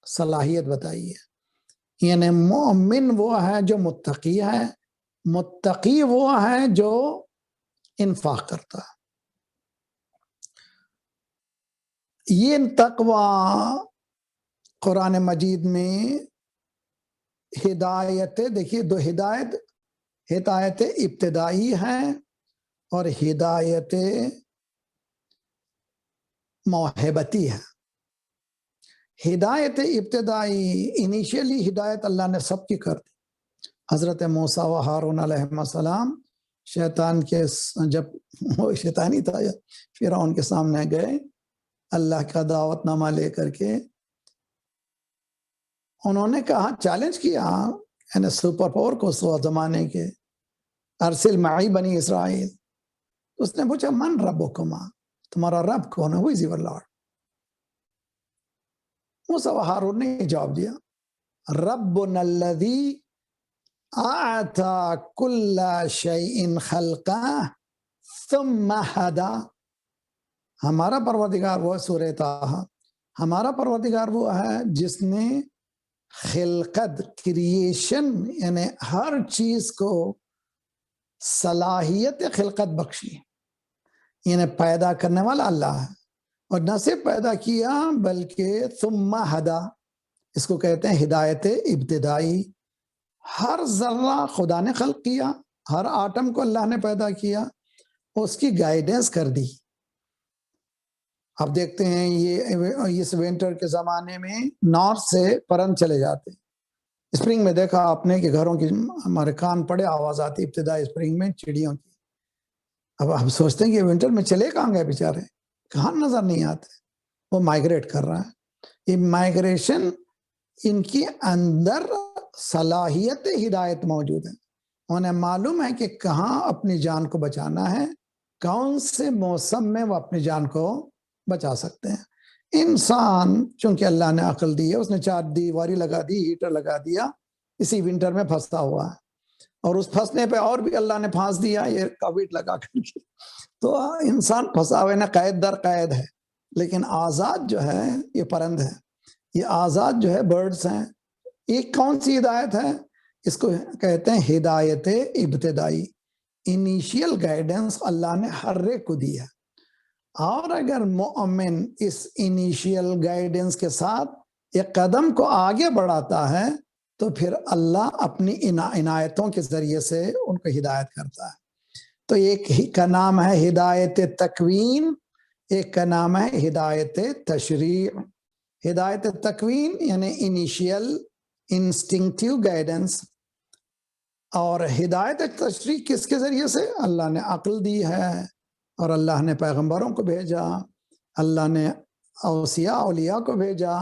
[SPEAKER 6] صلاحیت بتائی ہے، یعنی مومن وہ ہے جو متقی ہے، متقی وہ ہے جو انفاق کرتا ہے۔ یہ تقوی قرآن مجید میں ہدایت، دیکھیے دو ہدایت، ہدایت ابتدائی ہے اور ہدایت موہبتی ہے۔ ہدایت ابتدائی انیشیلی ہدایت اللہ نے سب کی کر دی۔ حضرت موسیٰ و ہارون علیہ السلام شیطان کے جب وہ شیطانی تھا فرعون کے سامنے گئے اللہ کا دعوت نامہ لے کر کے، انہوں نے کہا چیلنج کیا یعنی سپر پاور کو سو زمانے کے، ارسل معی بنی اسرائیل۔ اس نے پوچھا من ربکما، تمہارا رب کون ہے؟ Who is your Lord؟ موسیٰ و ہارون نے جواب دیا ربنا الذی اعطى كل شيء خلقه ثم هدى، ہمارا پروردگار وہ سورہ طٰہٰ، ہمارا پروردگار وہ ہے جس نے خلقت کریشن یعنی ہر چیز کو صلاحیت خلقت بخشی، یعنی پیدا کرنے والا اللہ ہے، اور نہ صرف پیدا کیا بلکہ ثم ہدا، اس کو کہتے ہیں ہدایت ابتدائی۔ ہر ذرہ خدا نے خلق کیا، ہر آٹم کو اللہ نے پیدا کیا، اس کی گائیڈنس کر دی۔ اب دیکھتے ہیں یہ اس ونٹر کے زمانے میں نارتھ سے پرند چلے جاتے، اسپرنگ میں دیکھا آپ نے کہ گھروں کی ہمارے کان پڑے آواز آتی ابتدائی اسپرنگ میں چڑیوں کی۔ اب ہم سوچتے ہیں کہ ونٹر میں چلے کہاں گئے بیچارے، کہاں نظر نہیں آتے، وہ مائگریٹ کر رہا ہے۔ یہ مائگریشن ان کی اندر صلاحیت ہدایت موجود ہے، انہیں معلوم ہے کہ کہاں اپنی جان کو بچانا ہے، کون سے موسم میں وہ اپنی جان کو بچا سکتے ہیں۔ انسان چونکہ اللہ نے عقل دی ہے، اس نے چار دیواری لگا دی، ہیٹر لگا دیا، اسی ونٹر میں پھنسا ہوا ہے، اور اس پھنسنے پہ اور بھی اللہ نے پھانس دیا یہ کووڈ لگا کر کے، تو انسان پھنسا ہوئے نا قید در قید ہے۔ لیکن آزاد جو ہے یہ پرند ہے، یہ آزاد جو ہے برڈز ہیں۔ ایک کون سی ہدایت ہے؟ اس کو کہتے ہیں ہدایت ابتدائی، انیشیل گائیڈنس اللہ نے ہر ایک کو دی ہے، اور اگر مومن اس انیشیل گائیڈنس کے ساتھ ایک قدم کو آگے بڑھاتا ہے تو پھر اللہ اپنی عنایتوں کے ذریعے سے ان کو ہدایت کرتا ہے۔ تو ایک کا نام ہے ہدایت تکوین، ایک کا نام ہے ہدایت تشریع۔ ہدایت تکوین یعنی انیشیل انسٹنکٹیو گائیڈنس، اور ہدایت تشریع کس کے ذریعے سے؟ اللہ نے عقل دی ہے، اور اللہ نے پیغمبروں کو بھیجا، اللہ نے اولیاء کو بھیجا،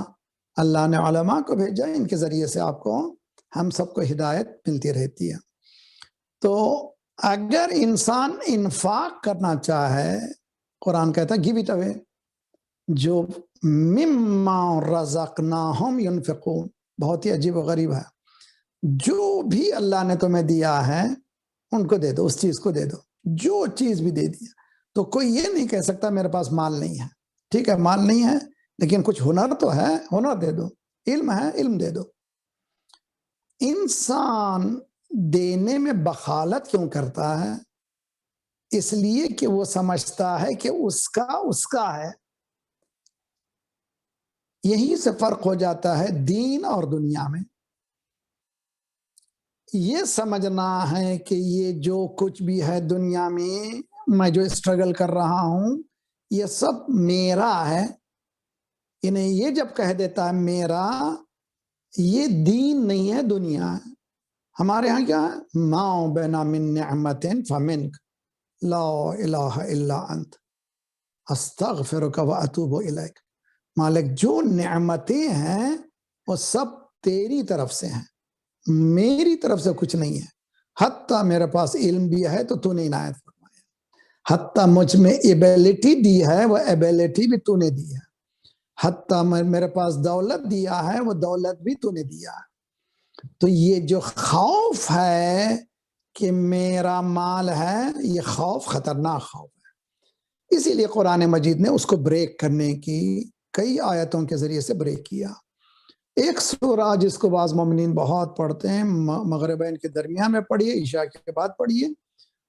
[SPEAKER 6] اللہ نے علماء کو بھیجا، ان کے ذریعے سے آپ کو ہم سب کو ہدایت ملتی رہتی ہے۔ تو اگر انسان انفاق کرنا چاہے، قرآن کہتا ہے گیو اٹ اوے، جو مما رزقناہم ینفقون، بہت ہی عجیب و غریب ہے، جو بھی اللہ نے تمہیں دیا ہے ان کو دے دو، اس چیز کو دے دو، جو چیز بھی دے دیا۔ تو کوئی یہ نہیں کہہ سکتا میرے پاس مال نہیں ہے، ٹھیک ہے مال نہیں ہے لیکن کچھ ہنر تو ہے، ہنر دے دو، علم ہے علم دے دو۔ انسان دینے میں بخالت کیوں کرتا ہے؟ اس لیے کہ وہ سمجھتا ہے کہ اس کا ہے۔ یہی سے فرق ہو جاتا ہے دین اور دنیا میں۔ یہ سمجھنا ہے کہ یہ جو کچھ بھی ہے دنیا میں جو اسٹرگل کر رہا ہوں یہ سب میرا ہے، انہیں یہ جب کہہ دیتا ہے میرا، یہ دین نہیں ہے، دنیا ہے۔ ہمارے ہاں کیا ہے؟ ما بینا من نعمت فمنک لا الہ الا انت استغفرک واتوب الیک۔ مالک جو نعمتیں ہیں وہ سب تیری طرف سے ہیں، میری طرف سے کچھ نہیں ہے۔ حتیٰ میرے پاس علم بھی ہے تو تو نے عنایت فرمایا، حتیٰ مجھ میں ایبیلٹی دی ہے وہ ایبیلٹی بھی تو نے دی ہے، حتیٰ میرے پاس دولت دیا ہے وہ دولت بھی تو نے دیا ہے۔ تو یہ جو خوف ہے کہ میرا مال ہے، یہ خوف خطرناک خوف ہے۔ اسی لیے قرآن مجید نے اس کو بریک کرنے کی کئی آیتوں کے ذریعے سے بریک کیا۔ ایک سورہ جس کو بعض مومنین بہت پڑھتے ہیں، مغربین کے درمیان میں پڑھیے، عشاء کے بعد پڑھیے،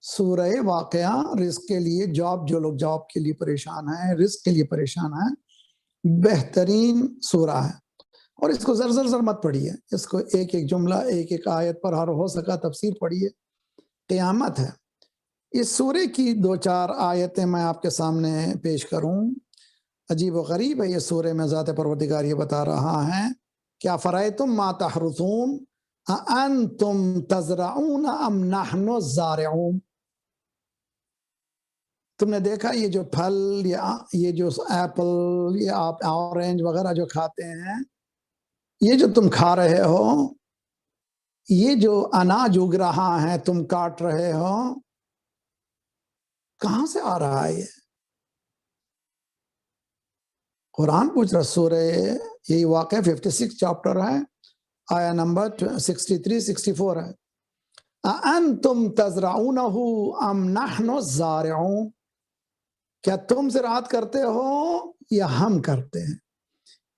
[SPEAKER 6] سورہ واقعہ، رزق کے لیے جو لوگ جاب کے لیے پریشان ہیں، رزق کے لیے پریشان ہیں، بہترین سورہ ہے۔ اور اس کو زر زر زر مت پڑھیے، اس کو ایک ایک جملہ ایک ایک آیت پر ہر ہو سکا تفسیر پڑھیے. قیامت ہے. اس سورے کی 2-4 آیتیں میں آپ کے سامنے پیش کروں. عجیب و غریب ہے یہ سورے میں ذات پروردگار یہ بتا رہا ہے کہ افرأیتم ما تحرثون اانتم تزرعون ام نحن الزارعون. تم نے دیکھا یہ جو پھل یا یہ جو ایپل یا آپ اورنج وغیرہ جو کھاتے ہیں، یہ جو تم کھا رہے ہو، یہ جو اناج اگ رہا ہے تم کاٹ رہے ہو، کہاں سے آ رہا ہے؟ یہ قرآن پوچھ رہا. سورہ یہی واقعہ 56 چاپٹر ہے، آیا نمبر 63-64 ہے. اَأَنْتُمْ تَزْرَعُونَهُ ام نحن الزارعون. کیا تم زراعت کرتے ہو یا ہم کرتے ہیں؟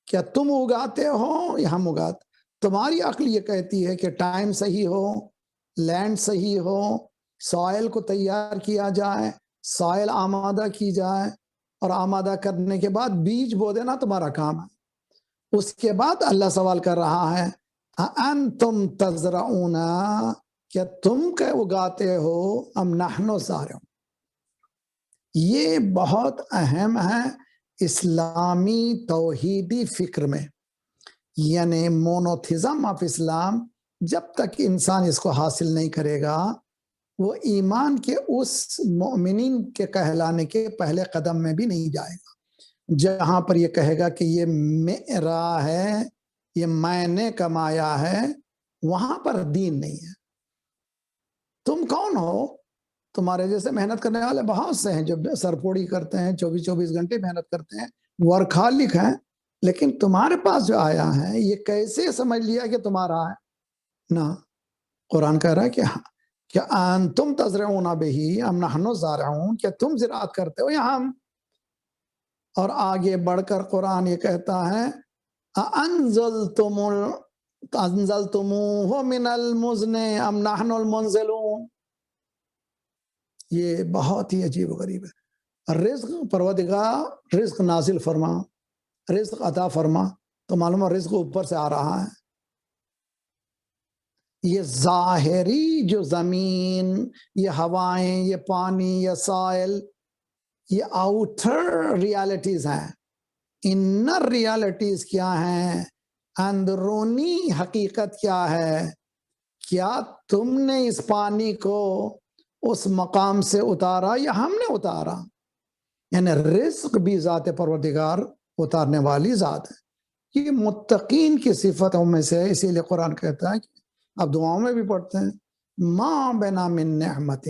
[SPEAKER 6] کیا تم اگاتے ہو یا ہم اگاتے؟ تمہاری عقل یہ کہتی ہے کہ ٹائم صحیح ہو، لینڈ صحیح ہو، سوائل کو تیار کیا جائے، سوائل آمادہ کی جائے، اور آمادہ کرنے کے بعد بیج بو دینا تمہارا کام ہے. اس کے بعد اللہ سوال کر رہا ہے انتم تزرعون، کیا تم کہ اگاتے ہو، ام نحن الزارعون. یہ بہت اہم ہے اسلامی توحیدی فکر میں، یعنی مونوتھزم آف اسلام. جب تک انسان اس کو حاصل نہیں کرے گا وہ ایمان کے اس مومنین کے کہلانے کے پہلے قدم میں بھی نہیں جائے گا. جہاں پر یہ کہے گا کہ یہ میرا ہے، یہ میں نے کمایا ہے، وہاں پر دین نہیں ہے. تم کون ہو؟ تمہارے جیسے محنت کرنے والے بہت سے ہیں جو سرپوڑی کرتے ہیں، 24 گھنٹے محنت کرتے ہیں، ورکہالک ہیں، لیکن تمہارے پاس جو آیا ہے یہ کیسے سمجھ لیا کہ تمہارا ہے؟ نہ، قرآن کہہ رہا ہے کہ کیا انتم تزرعون بہی ام نحن الزارعون، کیا تم زراعت کرتے ہو یا ہم؟ اور آگے بڑھ کر قرآن یہ کہتا ہے انزلتموہ من المزن ام نحن المنزلون. یہ بہت ہی عجیب و غریب ہے. رزق پروردگار رزق نازل فرما، رزق عطا فرما، تو معلوم ہے رزق اوپر سے آ رہا ہے. یہ ظاہری جو زمین، یہ ہوائیں، یہ پانی، یہ سائل، یہ آؤٹر ریالٹیز ہیں. انر ریالٹیز کیا ہیں؟ اندرونی حقیقت کیا ہے؟ کیا تم نے اس پانی کو اس مقام سے اتارا یا ہم نے اتارا؟ یعنی رزق بھی ذات پروردگار اتارنے والی ذات ہے. یہ متقین کی صفتوں میں سے، اسی لیے قرآن کہتا ہے کہ اب دعاؤں میں بھی پڑھتے ہیں ما بنا من نعمت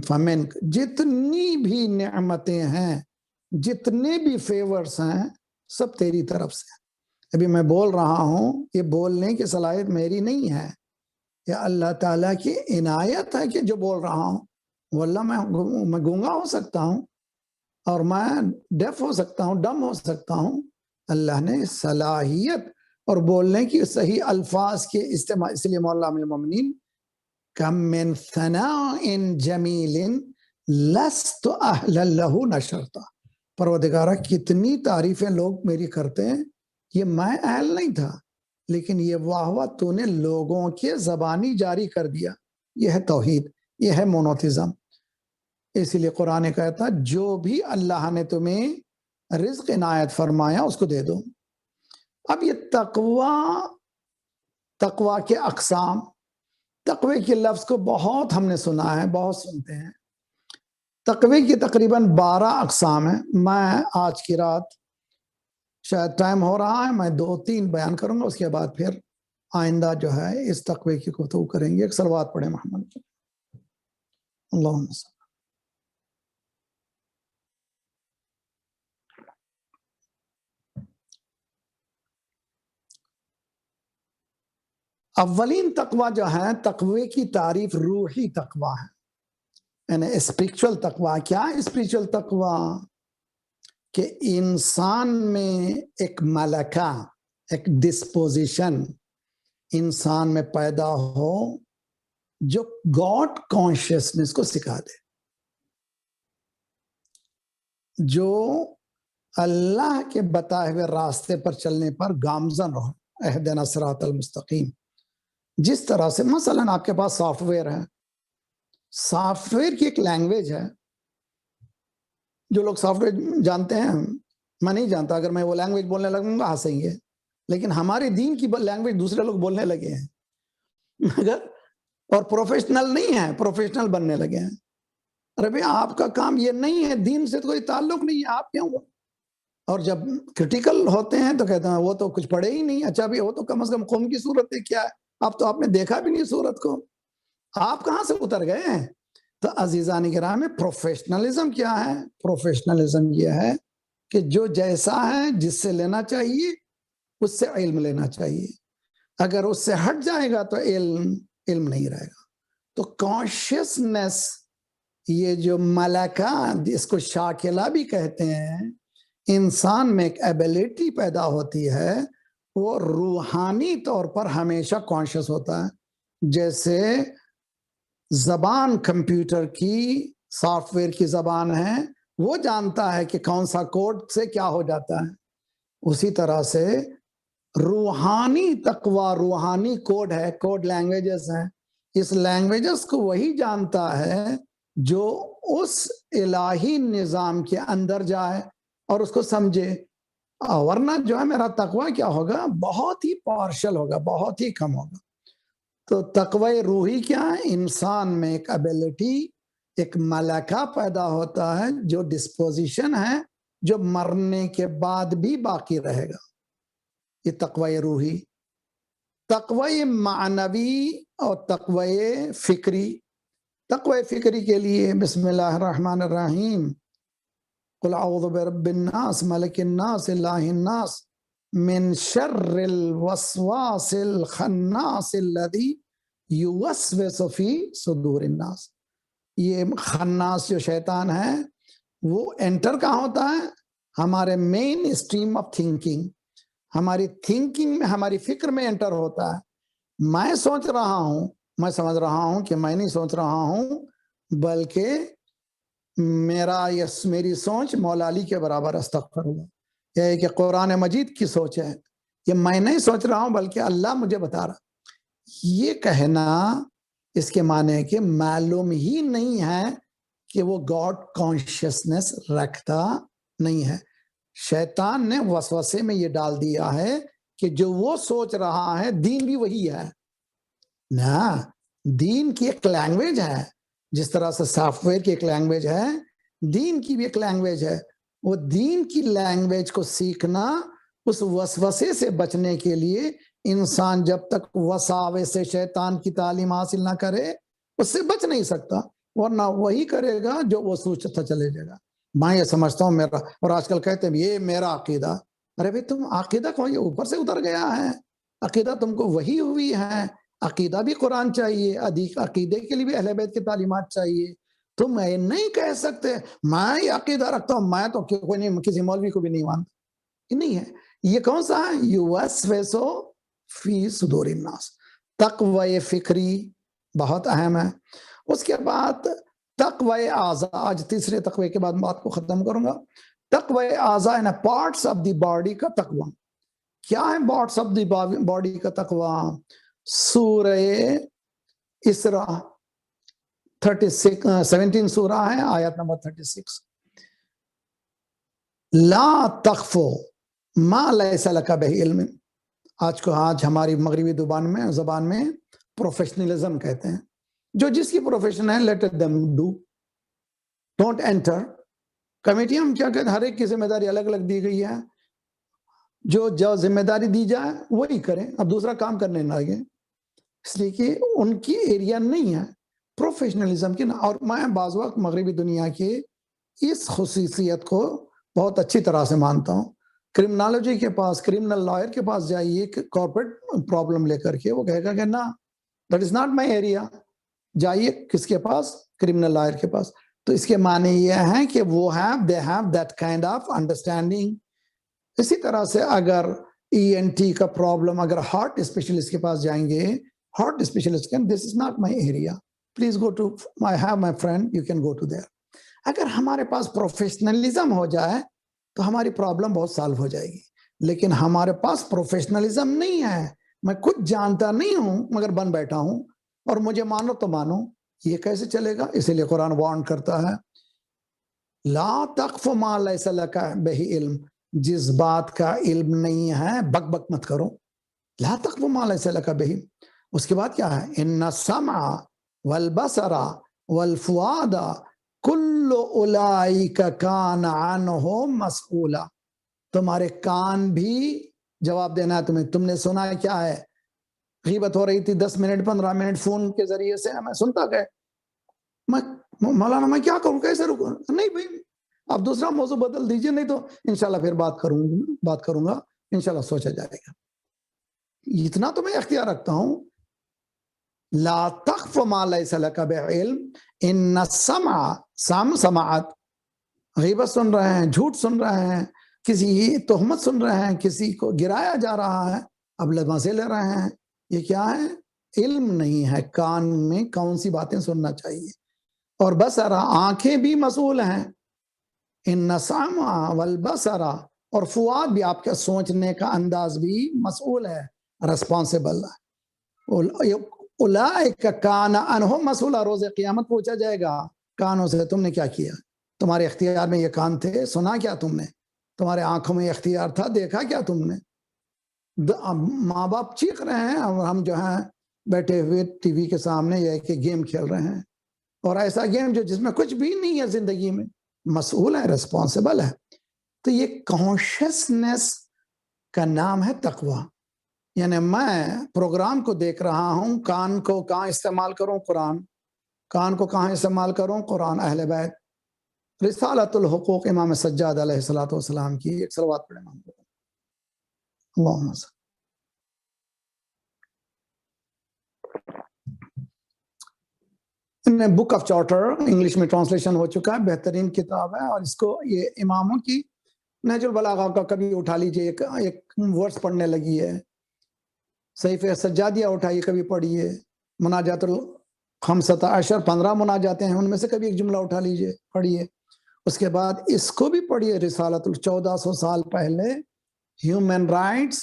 [SPEAKER 6] فمن، جتنی بھی نعمتیں ہیں، جتنے بھی فیورز ہیں، سب تیری طرف سے. ابھی میں بول رہا ہوں، یہ بولنے کی صلاحیت میری نہیں ہے، یہ اللہ تعالیٰ کی عنایت ہے کہ جو بول رہا ہوں. واللہ میں گونگا ہو سکتا ہوں اور میں ڈیف ہو سکتا ہوں، ڈم ہو سکتا ہوں. اللہ نے صلاحیت اور بولنے کی صحیح الفاظ کے استعمال، اس لیے مولا المومنین کم من ثناء جمیل لست اہلا لہ نشرتا. پروردگارہ کتنی تعریفیں لوگ میری کرتے ہیں، یہ میں اہل نہیں تھا، لیکن یہ واہ واہ تو نے لوگوں کے زبانی جاری کر دیا. یہ ہے توحید، یہ ہے مونوتھزم. اسی لیے قرآن کہتا جو بھی اللہ نے تمہیں رزق عنایت فرمایا اس کو دے دو. اب یہ تقوی کے اقسام، تقوی کے لفظ کو بہت ہم نے سنا ہے، بہت سنتے ہیں. تقوی کی تقریباً 12 اقسام ہیں. میں آج کی رات شاید ٹائم ہو رہا ہے، میں 2-3 بیان کروں گا، اس کے بعد پھر آئندہ جو ہے اس تقوی کی گفتگو کریں گے. ایک صلوات پڑھیں محمد. اللہم صلی. اولین تقوی جو ہے، تقوی کی تعریف روحی تقوی ہے، یعنی اسپریچول تقوی. کیا اسپریچول تقوی؟ کہ انسان میں ایک ملکہ، ایک ڈسپوزیشن انسان میں پیدا ہو جو گاڈ کانشیسنس کو سکھا دے، جو اللہ کے بتائے ہوئے راستے پر چلنے پر گامزن رہو، اہدنا صراط المستقیم. جس طرح سے مثلا آپ کے پاس سافٹ ویئر ہے، سافٹ ویئر کی ایک لینگویج ہے. جو لوگ سافٹ ویئر جانتے ہیں، میں نہیں جانتا، اگر میں وہ لینگویج بولنے لگوں گا ہنسیں گے، لیکن ہمارے دین کی لینگویج دوسرے لوگ بولنے لگے ہیں مگر اور پروفیشنل نہیں ہے، پروفیشنل بننے لگے ہیں. ارے بھئی آپ کا کام یہ نہیں ہے، دین سے تو کوئی تعلق نہیں ہے، آپ کیوں؟ اور جب کرٹیکل ہوتے ہیں تو کہتے ہیں وہ تو کچھ پڑھے ہی نہیں. اچھا بھی وہ تو کم از کم قوم کی صورت ہے کیا ہے؟ اب تو آپ نے دیکھا بھی نہیں صورت کو، آپ کہاں سے اتر گئے ہیں؟ تو عزیزان کرام، پروفیشنلزم کیا ہے؟ پروفیشنلزم یہ ہے کہ جو جیسا ہے، جس سے لینا چاہیے اس سے علم لینا چاہیے. اگر اس سے ہٹ جائے گا تو علم نہیں رہے گا. تو کانشیسنس، یہ جو ملکہ، اس کو شاکلہ بھی کہتے ہیں، انسان میں ایک ایبیلٹی پیدا ہوتی ہے، وہ روحانی طور پر ہمیشہ کانشیس ہوتا ہے. جیسے زبان کمپیوٹر کی سافٹ ویئر کی زبان ہے، وہ جانتا ہے کہ کون سا کوڈ سے کیا ہو جاتا ہے. اسی طرح سے روحانی تقوی روحانی کوڈ ہے، کوڈ لینگویجز ہیں. اس لینگویجز کو وہی جانتا ہے جو اس الہی نظام کے اندر جائے اور اس کو سمجھے. ورنہ جو ہے میرا تقوی کیا ہوگا؟ بہت ہی پارشل ہوگا، بہت ہی کم ہوگا. تو تقوی روحی کیا ہے؟ انسان میں ایک ایبیلٹی، ایک ملکہ پیدا ہوتا ہے جو ڈسپوزیشن ہے، جو مرنے کے بعد بھی باقی رہے گا. یہ تقوی روحی. تقوی معنوی اور تقوی فکری. تقوی فکری کے لیے بسم اللہ الرحمن الرحیم، قل اعوذ برب الناس ملک الناس الہ الناس من شر الوسواس الخناس الذی یوسوس فی صدور الناس. یہ خناس جو شیطان ہے وہ انٹر کہاں ہوتا ہے؟ ہمارے مین اسٹریم آف تھنکنگ، ہماری تھنکنگ میں، ہماری فکر میں انٹر ہوتا ہے. میں سوچ رہا ہوں، میں سمجھ رہا ہوں کہ میں نہیں سوچ رہا ہوں، بلکہ میری سوچ مولا علی کے برابر، استغفر اللہ. یہ کہ قرآن مجید کی سوچ ہے، یہ میں نہیں سوچ رہا ہوں بلکہ اللہ مجھے بتا رہا. یہ کہنا اس کے معنی ہے کہ معلوم ہی نہیں ہے کہ وہ گاڈ کانشیسنس رکھتا نہیں ہے. شیطان نے وسوسے میں یہ ڈال دیا ہے کہ جو وہ سوچ رہا ہے دین بھی وہی ہے. نا، دین کی ایک لینگویج ہے، جس طرح سے سافٹ ویئر کی ایک لینگویج ہے، دین کی بھی ایک لینگویج ہے. وہ دین کی لینگویج کو سیکھنا، اس وسوسے سے بچنے کے لیے انسان جب تک وساوے سے شیطان کی تعلیم حاصل نہ کرے اس سے بچ نہیں سکتا. ورنہ وہی کرے گا جو وہ سوچتا چلے جائے گا. میں یہ سمجھتا ہوں میرا، اور آج کل کہتے ہیں یہ میرا عقیدہ. ارے بھائی تم عقیدہ کو یہ اوپر سے اتر گیا ہے، عقیدہ تم کو وہی ہوئی ہے. عقیدہ بھی قرآن چاہیے، عقیدے کے لیے بھی اہل بیت کی تعلیمات چاہیے. تم یہ نہیں کہہ سکتے میں یہ عقیدہ رکھتا ہوں، میں تو کوئی نہیں، کسی مولوی کو بھی نہیں مانتا. یہ نہیں ہے. یہ کون سا ہے؟ یوسوسو فی صدور الناس. تقوی فکری بہت اہم ہے. اس کے بعد تقوی اعضاء. آج تیسرے تقوی کے بعد بات کو ختم کروں گا. تقوی اعضاء یعنی پارٹس آف دی باڈی کا تقوی. کیا ہے پارٹس آف دی باڈی کا تقوی؟ سورہ اسراء 17 سورہ ہے، آیت نمبر 36. لا تخفو ما لیس لک بہ علم. آج ہماری مغربی زبان میں پروفیشنلزم کہتے ہیں. جو جس کی پروفیشن ہے let them do, don't enter. Committee ہم کیا کہتے ہیں، ہر ایک کی ذمہ داری الگ الگ دی گئی ہے. جو ذمہ داری دی جائے وہی کریں، اب دوسرا کام کرنے نہ لگے، اس لیے کہ ان کی ایریا نہیں ہے پروفیشنلزم کی. اور میں بعض وقت مغربی دنیا کی اس خصوصیت کو بہت اچھی طرح سے مانتا ہوں. کرمنالوجی کے پاس، کرمنل لائر کے پاس جائیے کارپوریٹ پرابلم لے کر کے، وہ کہے گا کہ نا that is not my area. جائیے کس کے پاس؟ کرمنل لائر کے پاس. تو اس کے معنی یہ ہے کہ وہ they have that kind of understanding. اسی طرح سے اگر ENT کا پرابلم، اگر ہارٹ اسپیشلسٹ کے پاس جائیں گے، heart specialist this is not my area, please go to I have my friend, you can go to there. اگر ہمارے پاس پروفیشنلزم ہو جائے تو ہماری پرابلم بہت سالو ہو جائے گی. لیکن ہمارے پاس پروفیشنلزم نہیں ہے, میں کچھ جانتا نہیں ہوں مگر بن بیٹھا ہوں اور مجھے مانو تو مانو, یہ کیسے چلے گا؟ اسی لیے قرآن وارن کرتا ہے لا تقف ما لیس لک بہ علم, جس بات کا علم نہیں ہے بک بک مت کرو. لا تقف ما لیس لک بہ. اس کے بعد کیا ہے؟ ان السمع والبصر والفؤاد کل اولئک کان عنہ مسئولا. تمہارے کان بھی جواب دینا ہے تمہیں. تم نے سنا ہے کیا ہے؟ غیبت ہو رہی تھی 10 منٹ 15 منٹ فون کے ذریعے سے, میں سنتا گیا, میں مولانا میں کیا کروں, کیسے رکوں؟ نہیں بھائی آپ دوسرا موضوع بدل دیجئے, نہیں تو انشاءاللہ پھر بات کروں گا, انشاءاللہ سوچا جائے گا. اتنا تو میں اختیار رکھتا ہوں. لا تخف ما لیس لک بعلم ان السمع, سماعت, غیبت سن رہے ہیں, جھوٹ سن رہے ہیں, کسی تہمت سن رہے ہیں, کسی کو گرایا جا رہا ہے, اب مزے لے رہے ہیں. یہ کیا ہے؟ علم نہیں ہے کان میں کون سی باتیں سننا چاہیے. اور بصر, آنکھیں بھی مسئول ہیں. ان السمع والبصر, اور فؤاد بھی, آپ کا سوچنے کا انداز بھی مسئول ہے, رسپانسیبل ہے. اولئک کان عنہ مسئولا, روز قیامت پوچھا جائے گا کانوں سے تم نے کیا کیا. تمہارے اختیار میں یہ کان تھے, سنا کیا تم نے؟ تمہارے آنکھوں میں اختیار تھا, دیکھا کیا تم نے؟ ماں باپ چیخ رہے ہیں اور ہم جو ہیں بیٹھے ہوئے ٹی وی کے سامنے یہ کہ گیم کھیل رہے ہیں, اور ایسا گیم جو جس میں کچھ بھی نہیں ہے زندگی میں. مسئول ہے, ریسپانسیبل ہے. تو یہ کانشیسنس کا نام ہے تقوی. یعنی میں پروگرام کو دیکھ رہا ہوں, کان کو کہاں استعمال کروں؟ قرآن. کان کو کہاں استعمال کروں؟ قرآن, اہل بیت. رسالۃ الحقوق امام سجاد علیہ السلام کی ایک صلوات پڑھیں ہم لوگ. اللہم صل. بک آف چارٹر انگلش میں ٹرانسلیشن ہو چکا ہے, بہترین کتاب ہے. اور اس کو یہ اماموں کی نہج البلاغہ کا کبھی اٹھا لیجئے, ایک ورس پڑھنے لگی ہے. صحیفہ سجادیہ اٹھائیے, کبھی پڑھیے. مناجات الخمسۃ عشر 15 مناجاتیں ہیں, ان میں سے کبھی ایک جملہ اٹھا لیجئے, پڑھیے. اس کے بعد اس کو بھی پڑھیے, رسالت 1400 سال پہلے human rights,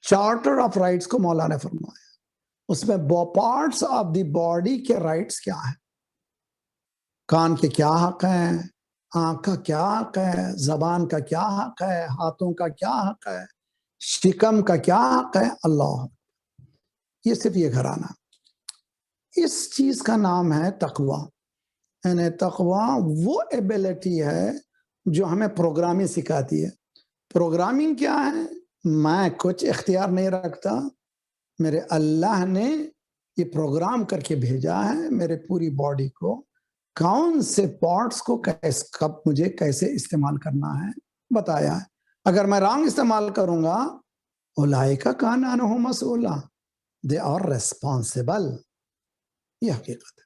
[SPEAKER 6] charter of rights کو مولا نے فرمایا. اس میں پارٹس آف دی باڈی کے رائٹس کیا ہیں, کان کے کیا حق ہیں, آنکھ کا کیا حق ہے, زبان کا کیا حق ہے, ہاتھوں کا کیا حق ہے, شکم کا کیا حق ہے. اللہ, یہ صرف یہ گھرانہ. اس چیز کا نام ہے تقوی. یعنی تقوی وہ ایبلٹی ہے جو ہمیں پروگرامنگ سکھاتی ہے. پروگرامنگ کیا ہے؟ میں کچھ اختیار نہیں رکھتا, میرے اللہ نے یہ پروگرام کر کے بھیجا ہے میرے پوری باڈی کو, کون سے پارٹس کو کب مجھے کیسے استعمال کرنا ہے بتایا ہے. اگر میں رانگ استعمال کروں گا, اولئک کان عنہ مسئولا, دے آر ریسپانسیبل. یہ حقیقت ہے.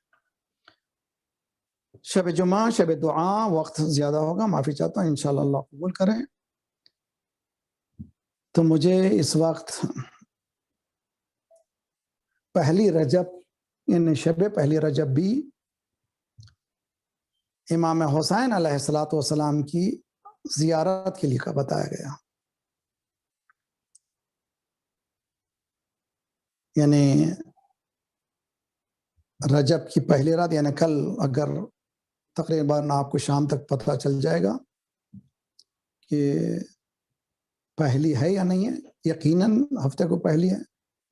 [SPEAKER 6] شب جمعہ, شب دعا, وقت زیادہ ہوگا, معافی چاہتا ہوں, انشاءاللہ اللہ قبول کریں. تو مجھے اس وقت پہلی رجب, یعنی شب پہلی رجب بھی امام حسین علیہ السلام کی زیارت کے لیے بتایا گیا. یعنی رجب کی پہلی رات, یعنی کل, اگر تقریباً آپ کو شام تک پتہ چل جائے گا کہ پہلی ہے یا نہیں ہے, یقیناً ہفتے کو پہلی ہے,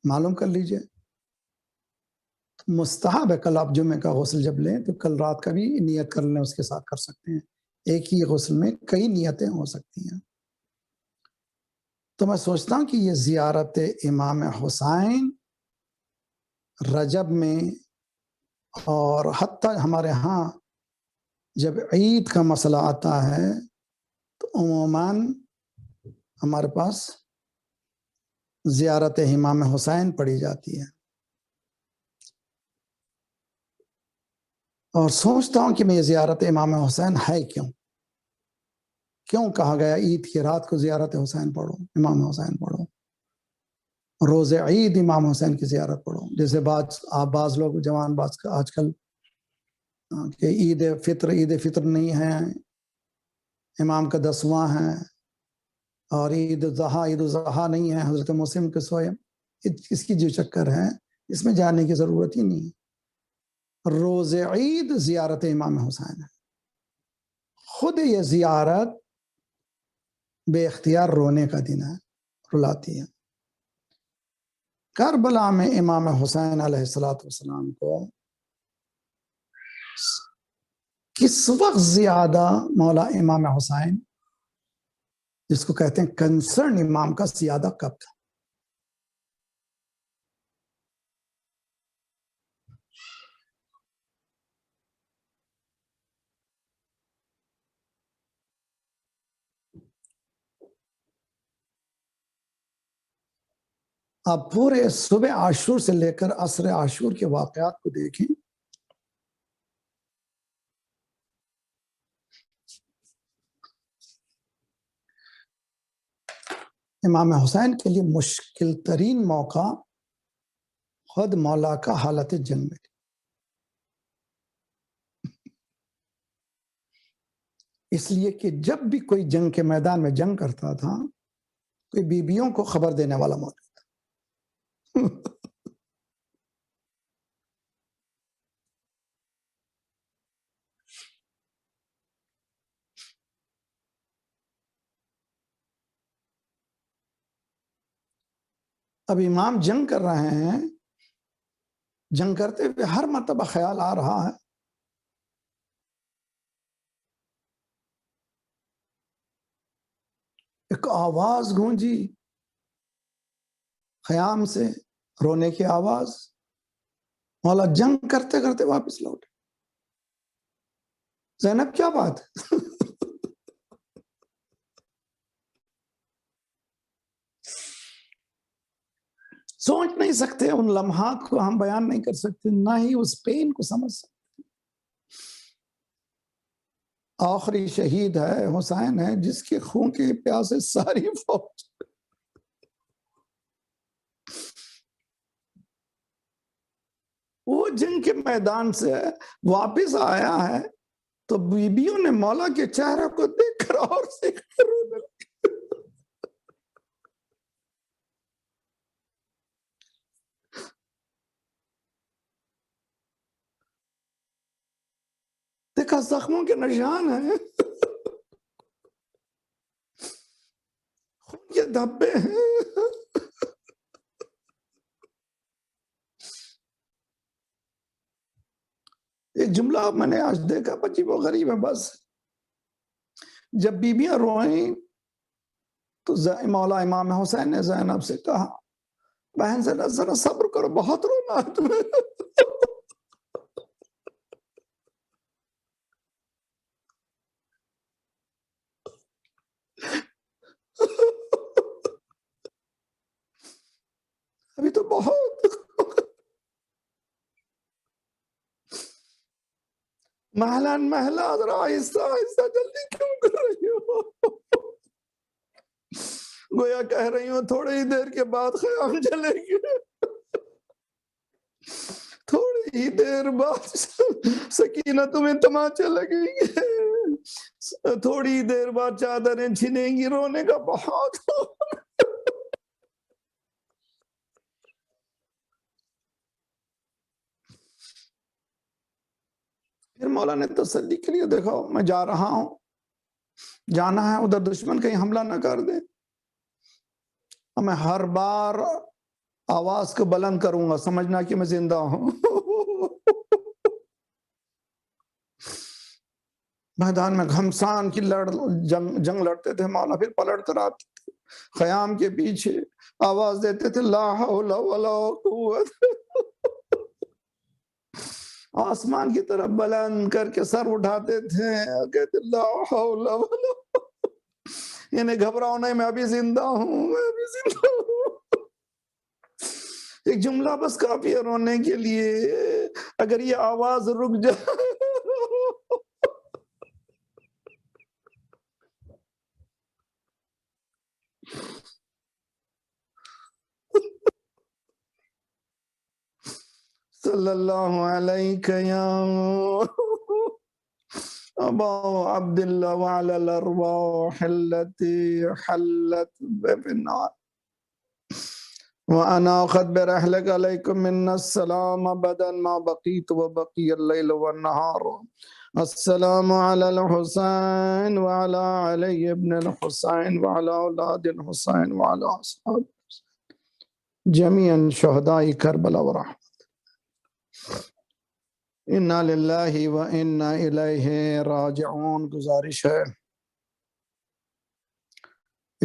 [SPEAKER 6] معلوم کر لیجئے. مستحب ہے کل آپ جمعے کا غسل جب لیں تو کل رات کا بھی نیت کر لیں, اس کے ساتھ کر سکتے ہیں. ایک ہی غسل میں کئی نیتیں ہو سکتی ہیں. تو میں سوچتا ہوں کہ یہ زیارت امام حسین رجب میں, اور حتیٰ ہمارے ہاں جب عید کا مسئلہ آتا ہے تو عموماً ہمارے پاس زیارت امام حسین پڑھی جاتی ہے. اور سوچتا ہوں کہ میں یہ زیارت امام حسین ہے کیوں کہا گیا عید کی رات کو زیارت حسین پڑھو, امام حسین پڑھو, روز عید امام حسین کی زیارت پڑھو. جیسے بعض لوگ جوان آج کل کہ عید فطر نہیں ہے, امام کا 10واں ہے, اور عید الاضحیٰ نہیں ہے حضرت مسلم کے سوئے، اس کی جو چکر ہے اس میں جانے کی ضرورت ہی نہیں ہے۔ روز عید زیارت امام حسین ہے، خود یہ زیارت بے اختیار رونے کا دن ہے، رلاتی ہے۔ کربلا میں امام حسین علیہ السلام کو کس وقت زیادہ مولا امام حسین جس کو کہتے ہیں کنسرن امام کا زیادہ کب تھا؟ آپ پورے صبح عاشور سے لے کر عصر عاشور کے واقعات کو دیکھیں، امام حسین کے لیے مشکل ترین موقع خود مولا کا حالت جنگ میں تھی، اس لیے کہ جب بھی کوئی جنگ کے میدان میں جنگ کرتا تھا کوئی بیویوں کو خبر دینے والا موجود تھا۔ اب امام جنگ کر رہے ہیں، جنگ کرتے ہوئے ہر مرتبہ خیال آ رہا ہے ایک آواز گونجی خیام سے، رونے کی آواز، مولا جنگ کرتے کرتے واپس لوٹے۔ زینب کیا بات ہے؟ سوچ نہیں سکتے، ان لمحات کو ہم بیان نہیں کر سکتے، نہ ہی اس پین کو سمجھ سکتے۔ آخری شہید ہے، حسین ہے، جس کے خون کے پیاسے ساری فوج۔ وہ جنگ کے میدان سے واپس آیا ہے تو بیویوں نے مولا کے چہرے کو دیکھ کر اور سیکھ کر رونے لگے۔ دیکھا زخموں کے نشان ہیں، خون کے دھبے ہیں۔ ایک جملہ میں نے آج دیکھا عجیب و غریب ہے، بس جب بیویاں روئیں تو مولا امام حسین نے زینب سے کہا بہن ذرا صبر کرو، بہت رونا ہے تمہیں۔ ابھی تو بہت محلہ ذرا آہستہ آہستہ، جلدی کیوں کر رہی ہو؟ گویا کہہ رہی ہوں تھوڑی ہی دیر کے بعد خیام جلے گی، تھوڑی ہی دیر بعد سکینہ تمہیں تماچے لگیں گے، تھوڑی ہی دیر بعد چادریں چھنیں گی، رونے کا بہت۔ پھر مولا نے تسلی کے لیے دیکھو میں جا رہا ہوں، جانا ہے ادھر دشمن کہیں حملہ نہ کر دے، میں ہر بار آواز کو بلند کروں گا، سمجھنا کہ میں زندہ ہوں۔ میدان میں گھمسان کی جنگ لڑتے تھے مولا، پھر پلٹ کر آتے تھے خیام کے پیچھے، آواز دیتے تھے لا حول ولا قوت، آسمان کی طرف بلند کر کے سر اٹھاتے تھے، کہتے لا حول ولا، یعنی گھبراؤ نہیں، میں ابھی زندہ ہوں، میں ابھی زندہ ہوں۔ ایک جملہ بس کافی ہے رونے کے لیے، اگر یہ آواز رک جائے۔ صلی اللہ علیہ یا أبا عبد الله وعلى الأرواح التي حلت في النار وأنا قد برحلك عليكم من السلام أبدا ما بقيت وبقي الليل والنهار. السلام على الحسين وعلى علي بن الحسين وعلى أولاد الحسين وعلى أصحاب جميعا شهداء کربلا ورحمة. انا للہ و انا الیہ راجعون. گزارش ہے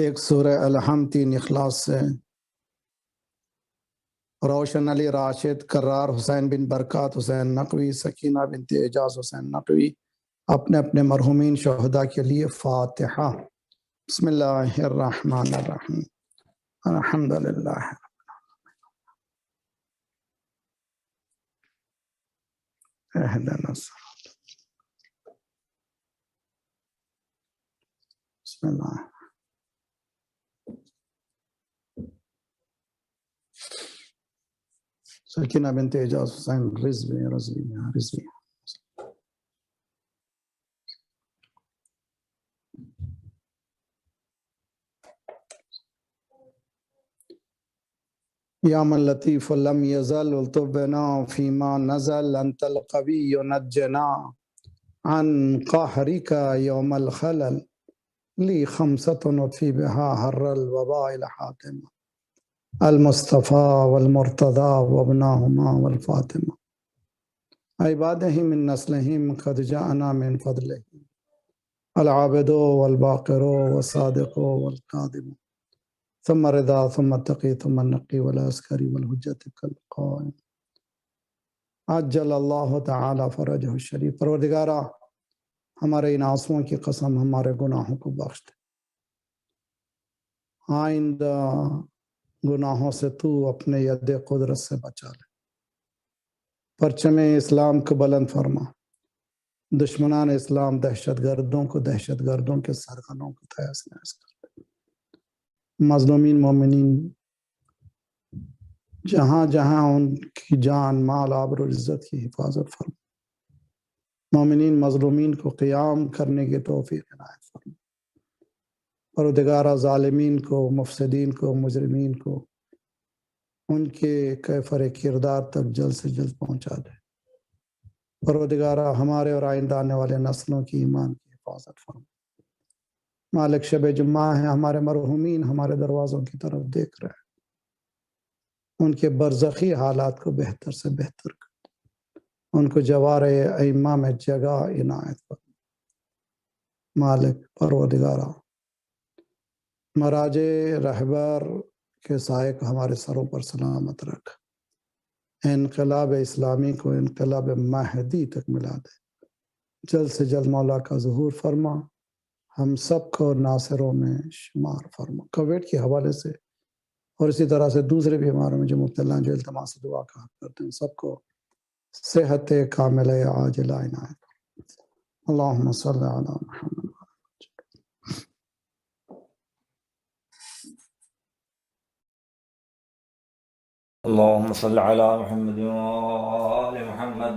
[SPEAKER 6] ایک سورہ الحمد 3 اخلاص سے. روشن علی راشد، کرار حسین بن برکات حسین نقوی، سکینہ بنت اعجاز حسین نقوی اپنے اپنے مرحومین شہداء کے لیے فاتحہ. بسم اللہ الرحمن الرحیم. الحمدللہ اہدنا الصراط. بسم اللہ. سکینہ بنت اعجاز حسین رضوی. یا من لطیف لم یزل الطبنا فیما نزل انت القوی نجنا عن قہرک یوم الخلل لی خمسۃ نطفی بہا حر الوباء الحاتم المصطفى والمرتضى وابناهما والفاطمة عباده من نسلهم قد جاءنا من فضله العابد والباقر والصادق والكاذب ثم رضا ثم التقي ثم النقي والعسكري والحجة كالقائم عجل اللہ تعالی فرجہ الشریف. پروردگارہ ہمارے ان آنسوؤں کی قسم ہمارے گناہوں کو بخش دے. آئندہ گناہوں سے تو اپنے ید قدرت سے بچا لے. پرچم اسلام کو بلند فرما. دشمنان اسلام دہشت گردوں کو دہشت گردوں کے سرغنوں کو تہس نہس کر دے. مظلومین مومنین جہاں جہاں ان کی جان مال آبرو عزت کی حفاظت فرما. مومنین مظلومین کو قیام کرنے کی توفیق عنایت فرما. پروردگارہ ظالمین کو، مفسدین کو، مجرمین کو ان کے کیفر کردار تک جلد سے جلد پہنچا دے. پروردگارہ ہمارے اور آئندہ آنے والے نسلوں کی ایمان کی حفاظت فرما. مالک شب جمعہ ہے، ہمارے مرحومین ہمارے دروازوں کی طرف دیکھ رہے ہیں. ان کے برزخی حالات کو بہتر سے بہتر کر. ان کو جوار ائمہ میں جگہ عنایت فرما. مالک پروردگارہ مراج رہبر کے سائے کو ہمارے سروں پر سلامت رکھ. انقلاب اسلامی کو انقلاب مہدی تک ملا دے. جلد سے جلد مولا کا ظہور فرما. ہم سب کو ناصروں میں شمار فرما. کووڈ کے حوالے سے اور اسی طرح سے دوسرے بیماروں میں جو مبتلا جو التماس سے دعا کرتے ہیں سب کو صحت کاملہ عاجلہ عنایت فرما. اللہم صلی علی محمد.
[SPEAKER 7] اللهم صل على محمد وآل محمد.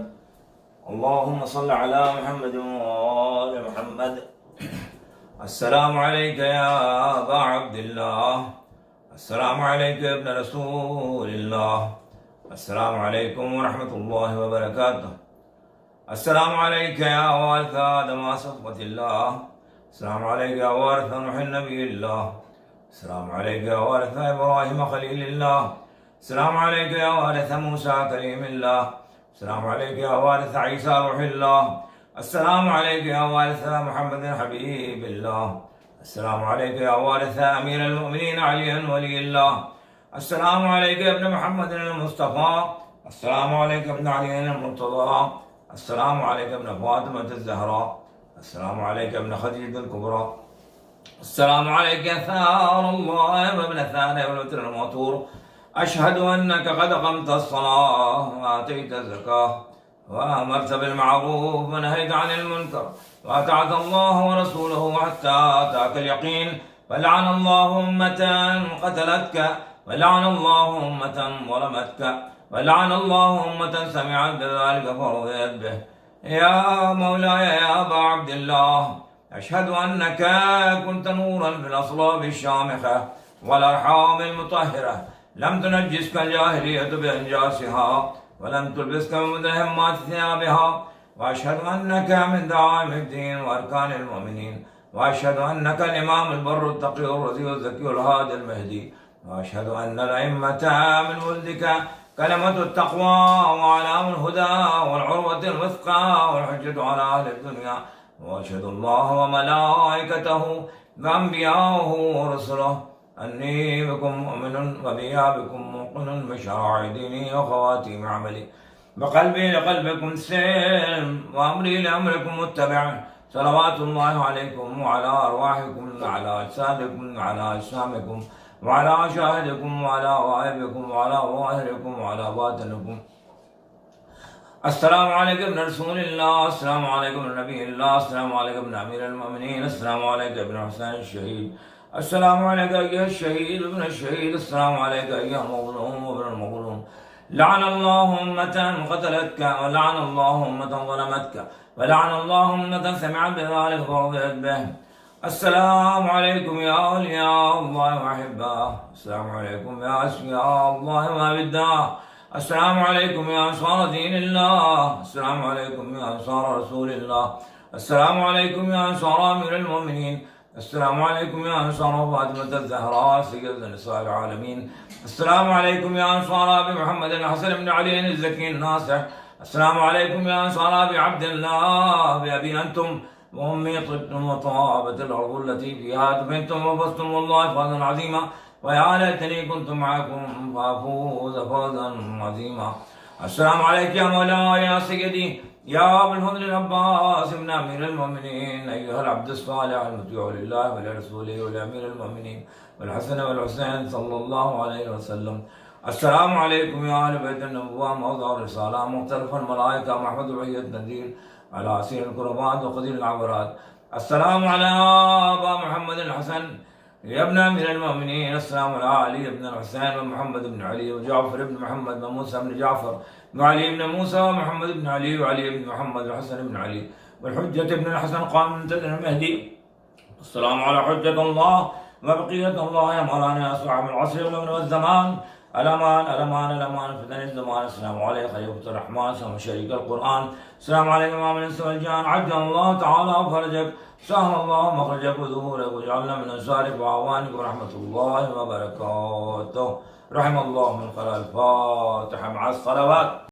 [SPEAKER 7] اللهم صل على محمد وآل محمد. السلام عليك يا أبا عبد الله. السلام عليك يا ابن رسول الله. السلام عليكم ورحمة الله وبركاته. السلام عليك يا وارث آدم صفوة الله. السلام عليك يا وارث نوح النبي الله. السلام عليك يا وارث إبراهيم خليل الله. السلام عليك يا وارث موسى كريم الله. السلام عليك يا وارث عيسى روح الله. السلام عليك يا وارث محمد حبيب الله. السلام عليك يا وارث أمير المؤمنين علي ولي الله. السلام عليك يا ابن محمد المصطفى. السلام عليك يا ابن علي المرتضى. السلام عليك يا ابن فاطمة الزهراء. السلام عليك يا ابن خديجة الكبرى. السلام عليك يا ثار الله وابن ثاني والوتر الموتور. أشهد أنك قد قمت الصلاة وآتيت الزكاة وأمرت بالمعروف ونهيت عن المنكر وأطعت الله ورسوله حتى أتاك اليقين. فلعن الله أمة قتلتك ولعن الله أمة ظلمتك ولعن الله أمة سمعت بذلك فرضيت به. يا مولاي يا أبا عبد الله، أشهد أنك كنت نورا في الأصلاب الشامخة والأرحام المطهرة، لم تنجسك الجاهلية بأنجاسها ولم تلبسك بمدهمات ثيابها، وأشهد أنك من دعائم الدين وأركان المؤمنين، وأشهد أنك الإمام البر التقي الرزي الزكي الهادي المهدي، وأشهد أن الأئمة من ولدك كلمة التقوى وعلام الهدى والعروة الوثقى والحجة على أهل الدنيا، وأشهد الله وملائكته وأنبياءه ورسله أني بكم مؤمن وبيابكم موقن بشرائع ديني وخواتيم عملي، بقلبي لقلبكم سلم وأمري لأمركم متبع، صلوات الله عليكم وعلى أرواحكم وعلى أجسادكم وعلى أجسامكم وعلى شاهدكم وعلى غائبكم وعلى ظاهركم وعلى باطنكم. السلام عليكم ابن رسول الله، السلام عليكم ابن نبي الله، السلام عليكم ابن أمير المؤمنين، السلام عليكم ابن حسين الشهيد، السلام عليك أيها الشهيد ابن الشهيد، السلام عليك أيها المظلوم وابن المظلوم. لعن الله أمة قتلتك، ولعن الله أمة ظلمتك، ولعن الله أمة سمعت بذلك فرضيت به. السلام عليكم يا أولياء الله وأحباه، السلام عليكم يا أسفياء الله وأبداه، السلام عليكم يا أنصار دين الله، السلام عليكم يا أنصار رسول الله، السلام عليكم يا أنصار أمير المؤمنين، السلام عليكم يا أنصار فاطمة الزهراء سيدة نساء العالمين، السلام عليكم يا أنصار أبي محمد الحسن بن علي الزكي الناصح، السلام عليكم يا أنصار أبي عبد الله، بأبي أنتم وأمي طبتم وطابت الأرض التي فيها دفنتم وفزتم والله فوزا عظيما، ويا ليتني كنت معكم فأفوز فوزا عظيما. السلام عليك يا مولاي يا سيدي يا أبا الفضل العباس ابن أمير المؤمنين، أيها العبد الصالح المطيع لله ولرسوله ولأمير المؤمنين والحسن والحسين صلى الله عليه وسلم. السلام عليكم يا أهل بيت النبوة موضع الرسالة مختلف الملائكة محمد وحي النذير على أسير الكربات وقدير العبرات. السلام على أبا محمد الحسن يا ابن أمير المؤمنين، السلام على علي بن الحسين ومحمد بن علي وجعفر بن محمد وموسى بن جعفر وعلي بن موسى ومحمد بن علي وعلي بن محمد والحسن بن علي والحجة بن الحسن قام من المهدي. السلام على حجة الله وبقية الله يا مولانا يا صاحب العصر والأمر والزمان، الأمان الأمان الأمان فتن الزمان. السلام عليك خليفة الرحمن سلام شريك القرآن، السلام عليك إمام الإنس والجان، عجل الله تعالى فرجك، سهل الله مخرجك وظهورك، وجعلنا من أنصارك وأعوانك ورحمة الله وبركاته. رحم الله من قرأ الفاتحة مع الصلوات.